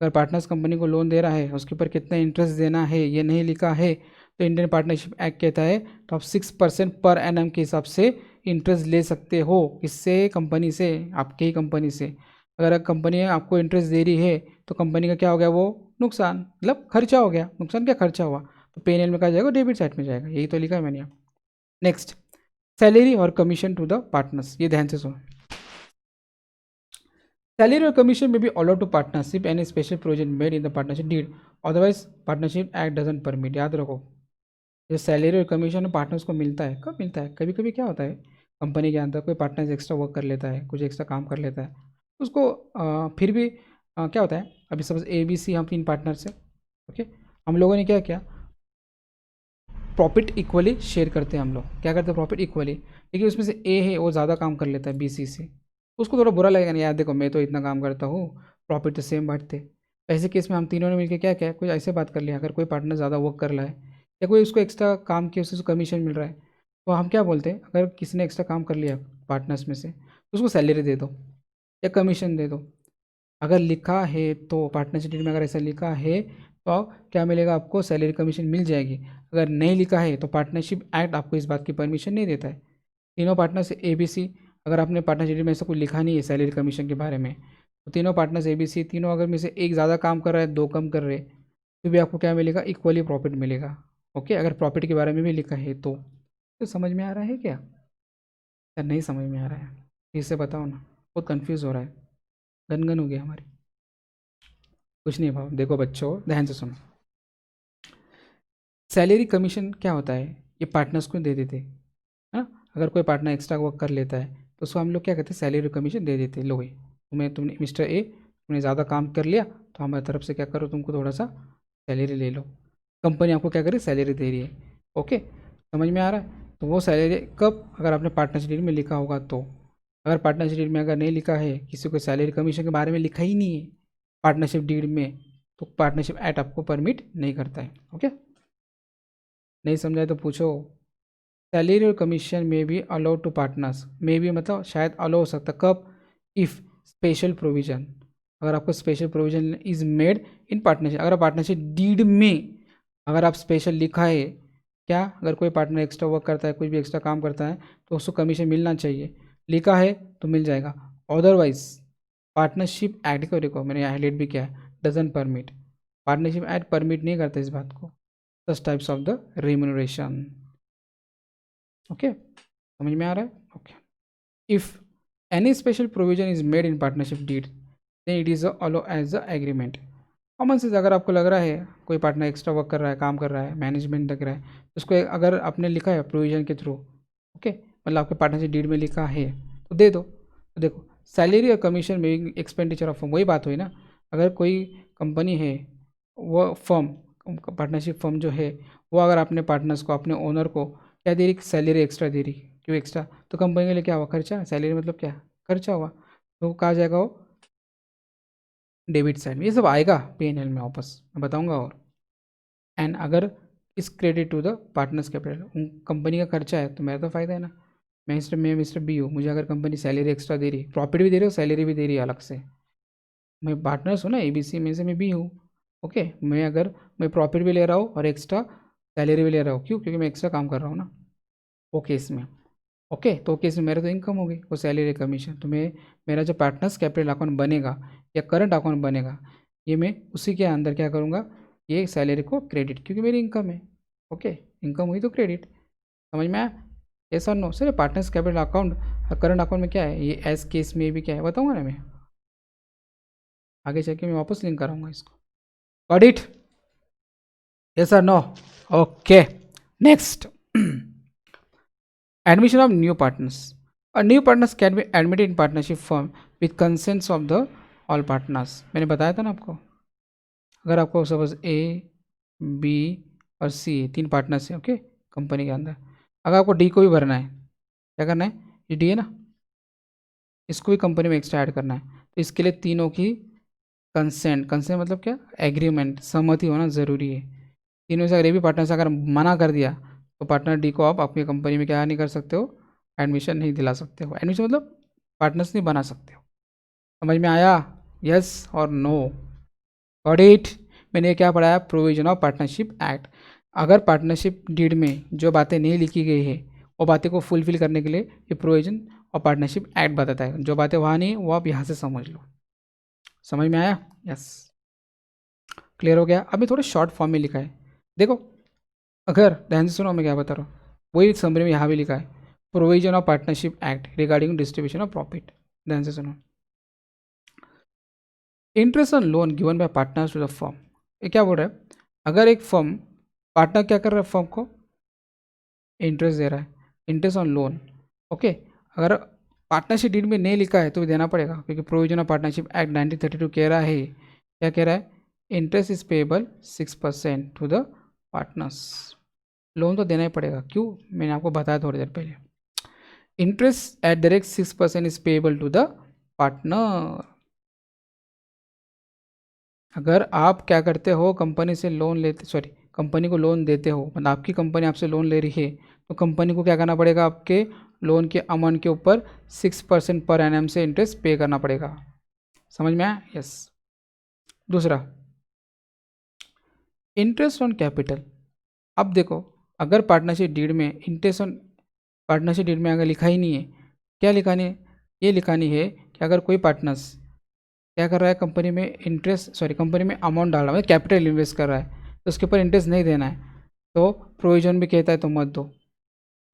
अगर पार्टनर्स कंपनी को लोन दे रहा है उसके ऊपर कितना इंटरेस्ट देना है ये नहीं लिखा है, तो इंडियन पार्टनरशिप एक्ट कहता है तो आप 6% पर एनम के हिसाब से इंटरेस्ट ले सकते हो, किससे, कंपनी से, आपके ही कंपनी से। अगर कंपनी आपको इंटरेस्ट दे रही है तो कंपनी का क्या हो गया, वो नुकसान, मतलब खर्चा हो गया, नुकसान क्या, खर्चा हुआ, तो पेएनएल में कहा जाएगा, डेबिट साइड में जाएगा, यही तो लिखा है मैंने यहाँ। नेक्स्ट, सैलरी और कमीशन टू द पार्टनर्स, ये ध्यान से सुनो। सैलरी और commission may be allowed to partnership any special provision made in the partnership deed, otherwise partnership act doesn't permit. याद रखो, जो सैलरी और कमीशन पार्टनर्स को मिलता है, कब मिलता है, कभी कभी क्या होता है, कंपनी के अंदर कोई पार्टनर्स एक्स्ट्रा वर्क कर लेता है, कुछ एक्स्ट्रा काम कर लेता है, उसको फिर भी क्या होता है, अभी सपोज ए बी सी हम 3 पार्टनर्स हैं, ओके, हम लोगों ने क्या किया, प्रॉफिट इक्वली शेयर करते हैं, हम लोग क्या करते हैं, प्रॉफिट इक्वली, लेकिन उसमें से ए है वो ज़्यादा काम कर लेता है बी सी से, उसको थोड़ा बुरा लगेगा, नहीं यार देखो मैं तो इतना काम करता हूँ, प्रॉफिट तो सेम बांटते। ऐसे केस में हम तीनों ने मिलकर क्या क्या कुछ ऐसे बात कर लिया, अगर कोई पार्टनर ज़्यादा वर्क कर रहा है या कोई उसको एक्स्ट्रा काम किया उससे कमीशन मिल रहा है, तो हम क्या बोलते हैं, अगर किसी ने एक्स्ट्रा काम कर लिया पार्टनर्स में से तो उसको सैलरी दे दो या कमीशन दे दो। अगर लिखा है तो पार्टनरशिप में अगर ऐसा लिखा है तो क्या मिलेगा, आपको सैलरी कमीशन मिल जाएगी। अगर नहीं लिखा है तो पार्टनरशिप एक्ट आपको इस बात की परमिशन नहीं देता है। तीनों पार्टनर से ए बी सी, अगर आपने पार्टनरशिप में ऐसा कुछ लिखा नहीं है सैलरी कमीशन के बारे में, तो तीनों पार्टनर्स ए बी सी, तीनों अगर में से एक ज़्यादा काम कर रहा है, दो कम कर रहे, तो भी आपको क्या मिलेगा, इक्वली प्रॉफिट मिलेगा। ओके, अगर प्रॉफिट के बारे में भी लिखा है तो समझ में आ रहा है क्या, या नहीं समझ में आ रहा है, फिर से बताओ ना, बहुत कन्फ्यूज़ हो रहा है, गनगन हो गया हमारी। कुछ नहीं भाव, देखो बच्चों ध्यान से सुनो, सैलरी कमीशन क्या होता है, ये पार्टनर्स को दे देते हैं, हाँ, अगर कोई पार्टनर एक्स्ट्रा वर्क कर लेता है तो उसको हम लोग क्या कहते हैं, सैलरी कमीशन दे देते हैं, लो भाई तुमने मिस्टर ए तुमने ज़्यादा काम कर लिया तो हमारी तरफ से क्या करो, तुमको थोड़ा सा सैलरी ले लो, कंपनी आपको क्या करे, सैलरी दे रही है। ओके, समझ में आ रहा है, तो वो सैलरी कब, अगर आपने पार्टनरशिप डीड में लिखा होगा तो, अगर पार्टनरशिप डीड में अगर नहीं लिखा है, किसी को सैलरी कमीशन के बारे में लिखा ही नहीं है पार्टनरशिप डीड में, तो पार्टनरशिप एक्ट आपको परमिट नहीं करता है। ओके, नहीं समझाए तो पूछो। सैलरी और कमीशन में भी अलाउड टू पार्टनर्स, में भी मतलब शायद अलाउ हो सकता, कब, इफ़ स्पेशल प्रोविजन, अगर आपको special provision is made in partnership, अगर पार्टनरशिप डीड में अगर आप स्पेशल लिखा है क्या, अगर कोई पार्टनर एक्स्ट्रा वर्क करता है, कुछ भी एक्स्ट्रा काम करता है तो उसको कमीशन मिलना चाहिए, लिखा है तो मिल जाएगा। अदरवाइज पार्टनरशिप एक्ट को देखो मैंने हाईलाइट भी किया है, doesn't permit, partnership act permit नहीं करता इस बात को, such types of the remuneration. Okay, समझ में आ रहा है? Okay, if any special provision is made in partnership deed then it is allowed as the agreement. Common sense, अगर आपको लग रहा है कोई पार्टनर एक्स्ट्रा वर्क कर रहा है, काम कर रहा है, मैनेजमेंट लग रहा है, तो उसको अगर आपने लिखा है प्रोविजन के थ्रू, ओके, मतलब आपके पार्टनरशिप डीड में लिखा है तो दे दो। तो देखो, सैलरी और कमीशन में एक्सपेंडिचर ऑफ फर्म, वही बात हुई ना। अगर कोई कंपनी है, वो फर्म, पार्टनरशिप फर्म जो है, वो अगर अपने पार्टनर्स को, अपने ओनर को क्या दे रही, सैलरी एक्स्ट्रा दे रही, क्यों एक्स्ट्रा, तो कंपनी के लिए क्या हुआ, खर्चा, सैलरी मतलब क्या, खर्चा हुआ, तो कहा जाएगा वो डेबिट साइड में, ये सब आएगा P&L में वापस, मैं बताऊंगा। और एंड अगर इस credit to the partners capital, company का खर्चा है तो मेरा तो फायदा है ना। मैं मिस्टर बी हूँ, मुझे अगर कंपनी सैलरी एक्स्ट्रा दे रही, प्रॉफिट भी दे रही हो, सैलरी भी दे रही है अलग से, मैं पार्टनर्स हूँ ना, ABC में से मैं बी हूँ। ओके, मैं प्रॉफिट भी ले रहा हूँ और एक्स्ट्रा सैलरी भी ले रहा हूँ, क्यों, क्योंकि मैं एक्स्ट्रा काम कर रहा हूँ ना। ओके, इसमें ओके, तो केस में मेरा तो इनकम होगी, वो सैलरी कमीशन, तो मैं, मेरा जो पार्टनर्स कैपिटल अकाउंट बनेगा या करंट अकाउंट बनेगा, ये मैं उसी के अंदर क्या करूँगा, ये सैलरी को क्रेडिट, क्योंकि मेरी इनकम है। ओके, इनकम हुई तो क्रेडिट, समझ में आया? यस और no? Sir partners capital account और करंट अकाउंट में क्या है, ये एस केस में भी क्या है बताऊँगा ना मैं, आगे चल के मैं वापस लिंक कराऊंगा इसको। Got it? यस और no? Okay, next. Admission of new partners. A new partners can be admitted in partnership firm with consents of the all partners. मैंने बताया था ना आपको, अगर आपको सपोज A, B और C तीन पार्टनर्स हैं, ओके, कंपनी के अंदर, अगर आपको D को भी भरना है, क्या करना है, ये D है ना, इसको भी कंपनी में एक्स्ट्रा ऐड करना है, तो इसके लिए तीनों की कंसेंट, कंसेंट मतलब क्या, एग्रीमेंट, सहमति होना ज़रूरी है। तीनों से अगर ये भी पार्टनर से अगर मना कर दिया तो पार्टनर डी को आप अपनी कंपनी में क्या नहीं कर सकते हो, एडमिशन नहीं दिला सकते हो, एडमिशन मतलब पार्टनर्स नहीं बना सकते हो। समझ में आया? यस और नो? Got it? मैंने ये क्या पढ़ाया, प्रोविजन ऑफ पार्टनरशिप एक्ट। अगर पार्टनरशिप डीड में जो बातें नहीं लिखी गई है, वो बातें को फुलफिल करने के लिए ये प्रोविजन और पार्टनरशिप एक्ट बताता है, जो बातें वहाँ नहीं है वो आप यहाँ से समझ लो। समझ में आया? यस, क्लियर हो गया? अभी थोड़े शॉर्ट फॉर्म में लिखा है, देखो, अगर ध्यान से सुनो मैं क्या बता रहा हूँ, वही समरी में यहाँ भी लिखा है, provision of partnership act regarding distribution of profit. ध्यान से सुनो, interest on loan given by partners to the firm. ये क्या बोल रहा है, अगर एक फर्म, पार्टनर क्या कर रहा है, फर्म को इंटरेस्ट दे रहा है, इंटरेस्ट ऑन लोन, ओके, अगर पार्टनरशिप डीड में नहीं लिखा है तो भी देना पड़ेगा, क्योंकि प्रोविजन ऑफ पार्टनरशिप एक्ट 1932 कह रहा है, क्या कह रहा है, interest is payable 6% to the partners. Loan तो देना ही पड़ेगा, क्यों, मैंने आपको बताया थोड़ी देर पहले, interest at the rate 6% is payable to the partner. अगर आप क्या करते हो, कंपनी से लोन लेते, सॉरी, कंपनी को लोन देते हो, मतलब आपकी कंपनी आपसे लोन ले रही है, तो कंपनी को क्या करना पड़ेगा, आपके लोन के अमाउंट के ऊपर 6% पर एनएम से इंटरेस्ट पे करना पड़ेगा। समझ में आया? यस। दूसरा, इंटरेस्ट ऑन कैपिटल। अब देखो, अगर पार्टनरशिप डीड में इंटरेस्ट ऑन, पार्टनरशिप डीड में अगर लिखा ही नहीं है, क्या लिखानी है, ये लिखानी है कि अगर कोई पार्टनर्स क्या कर रहा है, कंपनी में इंटरेस्ट, सॉरी, कंपनी में अमाउंट डाल रहा है, कैपिटल इन्वेस्ट कर रहा है, तो उसके ऊपर इंटरेस्ट नहीं देना है, तो प्रोविजन भी कहता है तो मत दो,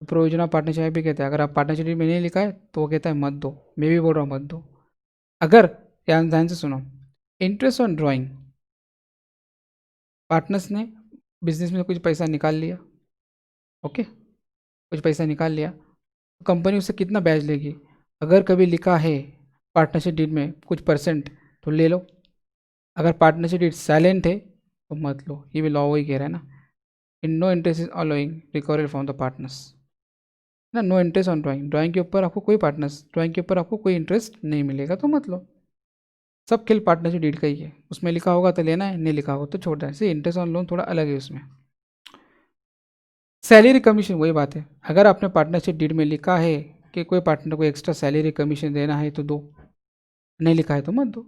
प्रोविजन ऑफ पार्टनरशिप भी कहता है, अगर आप पार्टनरशिप में नहीं लिखा है तो वो कहता है मत दो, मैं भी बोल रहा हूँ मत दो। अगर, ध्यान से सुनो, इंटरेस्ट ऑन ड्राइंग, पार्टनर्स ने बिजनेस में कुछ पैसा निकाल लिया, ओके, कुछ पैसा निकाल लिया, तो कंपनी उससे कितना ब्याज लेगी, अगर कभी लिखा है पार्टनरशिप डीड में कुछ परसेंट तो ले लो, अगर पार्टनरशिप डीड साइलेंट है तो मत लो, ये भी लॉ वही कह रहा है ना, in no interest is allowing recovery from the partners ना, no interest on drawing, drawing के ऊपर आपको कोई पार्टनर्स, ड्राइंग के ऊपर आपको कोई इंटरेस्ट नहीं मिलेगा तो मत लो, सब खेल पार्टनरशिप डीड का ही है, उसमें लिखा होगा तो लेना है, नहीं लिखा होगा तो छोड़ देना है, इंटरेस्ट ऑन लोन थोड़ा अलग है उसमें। सैलरी कमीशन, वही बात है, अगर आपने पार्टनरशिप डीड में लिखा है कि कोई पार्टनर को एक्स्ट्रा सैलरी कमीशन देना है तो दो, नहीं लिखा है तो मत दो,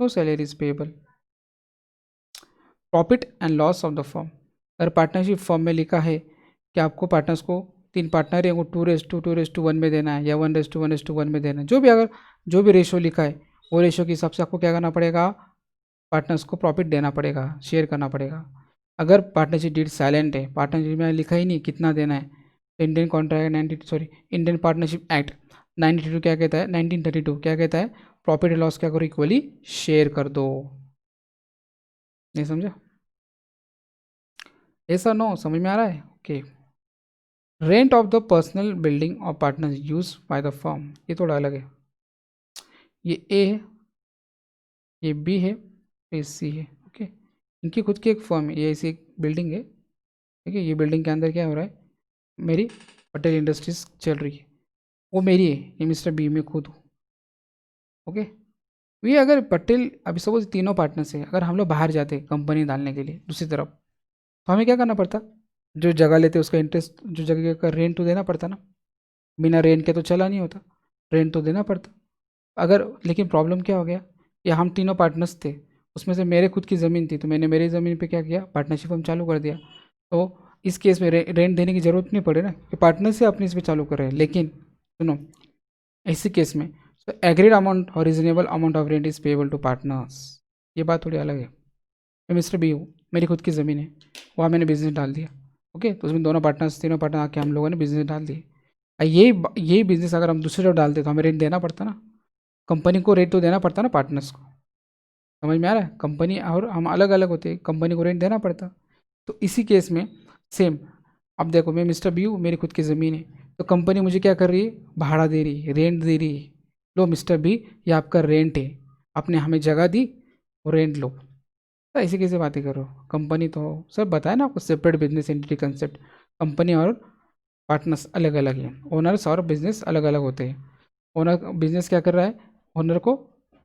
no salary is payable. Profit and loss of the firm, अगर पार्टनरशिप फर्म में लिखा है कि आपको पार्टनर्स को 3 पार्टनर है, वो 2:1 में देना है या 1:1:1 में देना है, जो भी रेशो लिखा है वो रेशो के हिसाब से आपको क्या करना पड़ेगा, पार्टनर्स को प्रॉफिट देना पड़ेगा, शेयर करना पड़ेगा। अगर पार्टनरशिप डीड साइलेंट है, पार्टनरशिप में लिखा ही नहीं कितना देना है, इंडियन पार्टनरशिप एक्ट 92 क्या कहता है, 1932 क्या कहता है, प्रॉफिट एंड लॉस क्या करो, इक्वली शेयर कर दो। नहीं समझा? ऐसा नो समझ में आ रहा है? Okay. Rent of the personal building of partners use by the firm, ये थोड़ा अलग है। ये ए है, ये बी है, ये सी है। ओके, इनकी खुद की एक फर्म है, ये ऐसी एक बिल्डिंग है। ठीक है, ये बिल्डिंग के अंदर क्या हो रहा है, मेरी पटेल इंडस्ट्रीज चल रही है, वो मेरी है, ये मिस्टर बी में खुद हूँ। ओके, ये अगर पटेल, अभी सपोज तीनों पार्टनर्स है, अगर हम लोग बाहर जाते कंपनी डालने के लिए दूसरी तरफ, तो हमें क्या करना पड़ता, जो जगह लेते उसका इंटरेस्ट, जो जगह का रेंट तो देना पड़ता ना, बिना रेंट के तो चला नहीं होता, रेंट तो देना पड़ता। अगर, लेकिन प्रॉब्लम क्या हो गया, या हम तीनों पार्टनर्स थे, उसमें से मेरे खुद की ज़मीन थी, तो मैंने मेरी ज़मीन पे क्या किया, पार्टनरशिप हम चालू कर दिया। तो इस केस में रेंट देने की ज़रूरत नहीं पड़े ना, कि पार्टनर से अपने इस पर चालू कर रहे हैं। लेकिन सुनो, ऐसे केस में एग्रीड अमाउंट और reasonable amount of rent is payable to partners, ये बात थोड़ी अलग है। मैं मिस्टर बी हूँ, मेरी खुद की ज़मीन है, वहाँ मैंने बिजनेस डाल दिया। ओके, तो उसमें दोनों पार्टनर्स, तीनों पार्टनर आके हम लोगों ने बिजनेस डाल दिए। यही बिजनेस अगर हम दूसरी तरफ डालते तो हमें रेंट देना पड़ता ना, कंपनी को रेंट तो देना पड़ता ना पार्टनर्स को। समझ में आ रहा है? कंपनी और हम अलग अलग होते, कंपनी को रेंट देना पड़ता। तो इसी केस में सेम, अब देखो मैं मिस्टर बी हूँ, मेरी खुद की ज़मीन है, तो कंपनी मुझे क्या कर रही है, भाड़ा दे रही है, रेंट दे रही है। लो मिस्टर बी, ये आपका रेंट है, आपने हमें जगह दी और रेंट लो। तो ऐसे कैसे बातें करो, कंपनी तो सब बताया ना आपको, separate business entity concept. Company और पार्टनर्स अलग अलग हैं, ओनर्स और बिजनेस अलग अलग होते हैं। ओनर बिजनेस क्या कर रहा है, ओनर को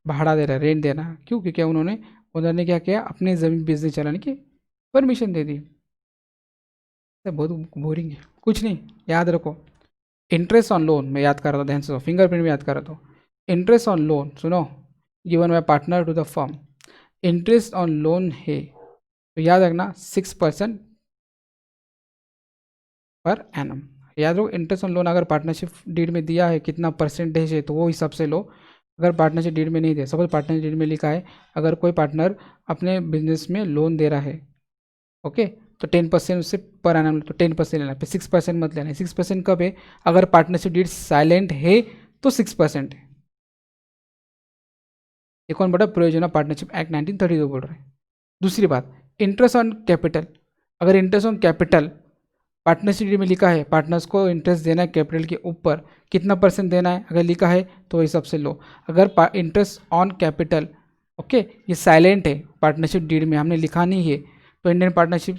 भाड़ा दे रहा है, रेंट दे रहा है। क्यों? क्योंकि उन्होंने, ओनर ने क्या किया, अपने ज़मीन बिजनेस चलाने की परमिशन दे दी। तो बहुत बोरिंग है, कुछ नहीं, याद रखो। इंटरेस्ट ऑन लोन, मैं याद कर रहा था ध्यान से, फिंगरप्रिंट में याद कर रहा था। इंटरेस्ट ऑन लोन सुनो, given by partner to the firm, interest on loan है तो याद रखना 6% पर एनम। याद रखो, इंटरेस्ट ऑन लोन अगर पार्टनरशिप डीड में दिया है कितना परसेंटेज है तो वो हिसाब से लो। अगर पार्टनरशिप डीड में नहीं दिया, सपोज पार्टनरशिप डीड में लिखा है, अगर कोई पार्टनर अपने बिजनेस में लोन दे रहा है, ओके, तो 10% उससे पर एनम, तो 10% लेना, फिर 6% मत लेना। 6% कब है, अगर पार्टनरशिप डीड साइलेंट है तो 6% है। ये कौन बड़ा प्रयोजन पार्टनरशिप एक्ट 1932 बोल रहे हैं। दूसरी बात, इंटरेस्ट ऑन कैपिटल, अगर इंटरेस्ट ऑन कैपिटल पार्टनरशिप में लिखा है, पार्टनर्स को इंटरेस्ट देना है कैपिटल के ऊपर, कितना परसेंट देना है, अगर लिखा है तो हिसाब से लो। अगर इंटरेस्ट ऑन कैपिटल, ओके, ये साइलेंट है, पार्टनरशिप डीड में हमने लिखा नहीं है, तो इंडियन पार्टनरशिप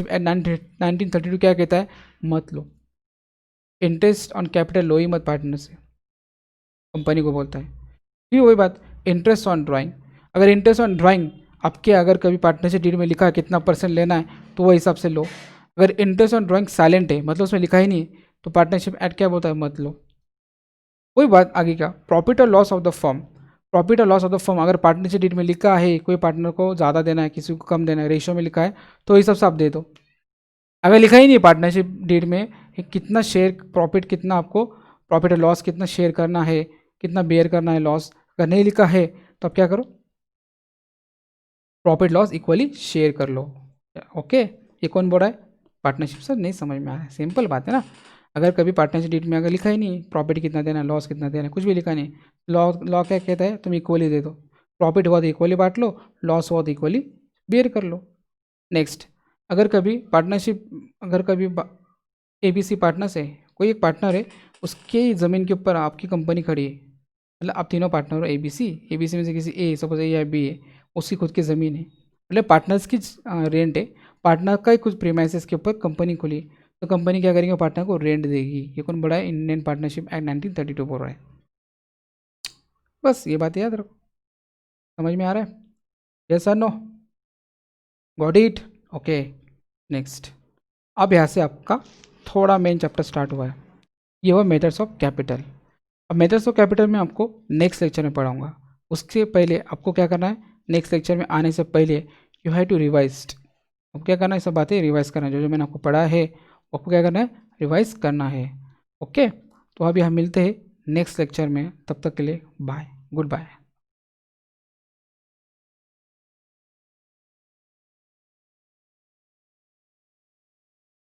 एक्ट 1932 क्या कहता है, मत लो। इंटरेस्ट ऑन कैपिटल लो ही मत पार्टनर से, कंपनी को बोलता है। फिर वही बात, इंटरेस्ट ऑन ड्राइंग, अगर इंटरेस्ट ऑन ड्राइंग आपके, अगर कभी पार्टनरशिप डीड में लिखा है कितना परसेंट लेना है तो वो हिसाब से लो। अगर इंटरेस्ट ऑन ड्राइंग साइलेंट है, मतलब उसमें लिखा ही नहीं, तो पार्टनरशिप एक्ट क्या बोलता है, मत लो। वही बात आगे का, प्रॉफिट और loss of the firm, profit और लॉस ऑफ द फर्म, अगर पार्टनरशिप डीड में लिखा है कोई पार्टनर को ज़्यादा देना है, किसी को कम देना है, रेशियो में लिखा है, तो ये सब आप दे दो। अगर लिखा ही नहीं पार्टनरशिप डीड में कितना शेयर प्रॉफिट, कितना आपको प्रॉफिट और लॉस कितना शेयर करना है, कितना बेयर करना है लॉस, अगर नहीं लिखा है तो आप क्या करो, प्रॉफिट लॉस इक्वली शेयर कर लो। ओके, ये कौन बोल रहा है, पार्टनरशिप। सर नहीं समझ में आ रहा है, सिंपल बात है ना। अगर कभी पार्टनरशिप डीड में अगर लिखा ही नहीं प्रॉफिट कितना देना है, लॉस कितना देना है, कुछ भी लिखा नहीं, लॉ लॉ क्या कहता है, तुम इक्वली दे दो, प्रॉफिट हुआ तो इक्वली बांट लो, लॉस हुआ तो इक्वली बेयर कर लो। नेक्स्ट, अगर कभी पार्टनरशिप, अगर कभी ABC पार्टनर्स है, कोई एक पार्टनर है, उसके ज़मीन के ऊपर आपकी कंपनी खड़ी है, मतलब आप तीनों पार्टनर हो, ABC में से किसी ए, सपोज ए या बी है, उसकी खुद की ज़मीन है, मतलब पार्टनर्स की रेंट है, पार्टनर का ही कुछ प्रीमाइसेस के ऊपर कंपनी खुली, तो कंपनी क्या करेगी, पार्टनर को रेंट देगी। ये कौन बड़ा है, इंडियन पार्टनरशिप एक्ट 1932 बोल रहा है। बस ये बात याद रखो, समझ में आ रहा है, यस और no, got it, okay. Next, अब यहाँ से आपका थोड़ा मेन चैप्टर स्टार्ट हुआ है, ये हुआ मेथड्स ऑफ कैपिटल। अब मेथड्स ऑफ कैपिटल में आपको नेक्स्ट लेक्चर में पढ़ाऊंगा, उससे पहले आपको क्या करना है, नेक्स्ट लेक्चर में आने से पहले यू हैव टू रिवाइज। अब क्या करना है, सब बातें रिवाइज करना है, जो जो मैंने आपको पढ़ा है आपको क्या करना है, रिवाइज करना है। ओके, तो अभी हम मिलते हैं नेक्स्ट लेक्चर में, तब तक के लिए बाय, गुड बाय।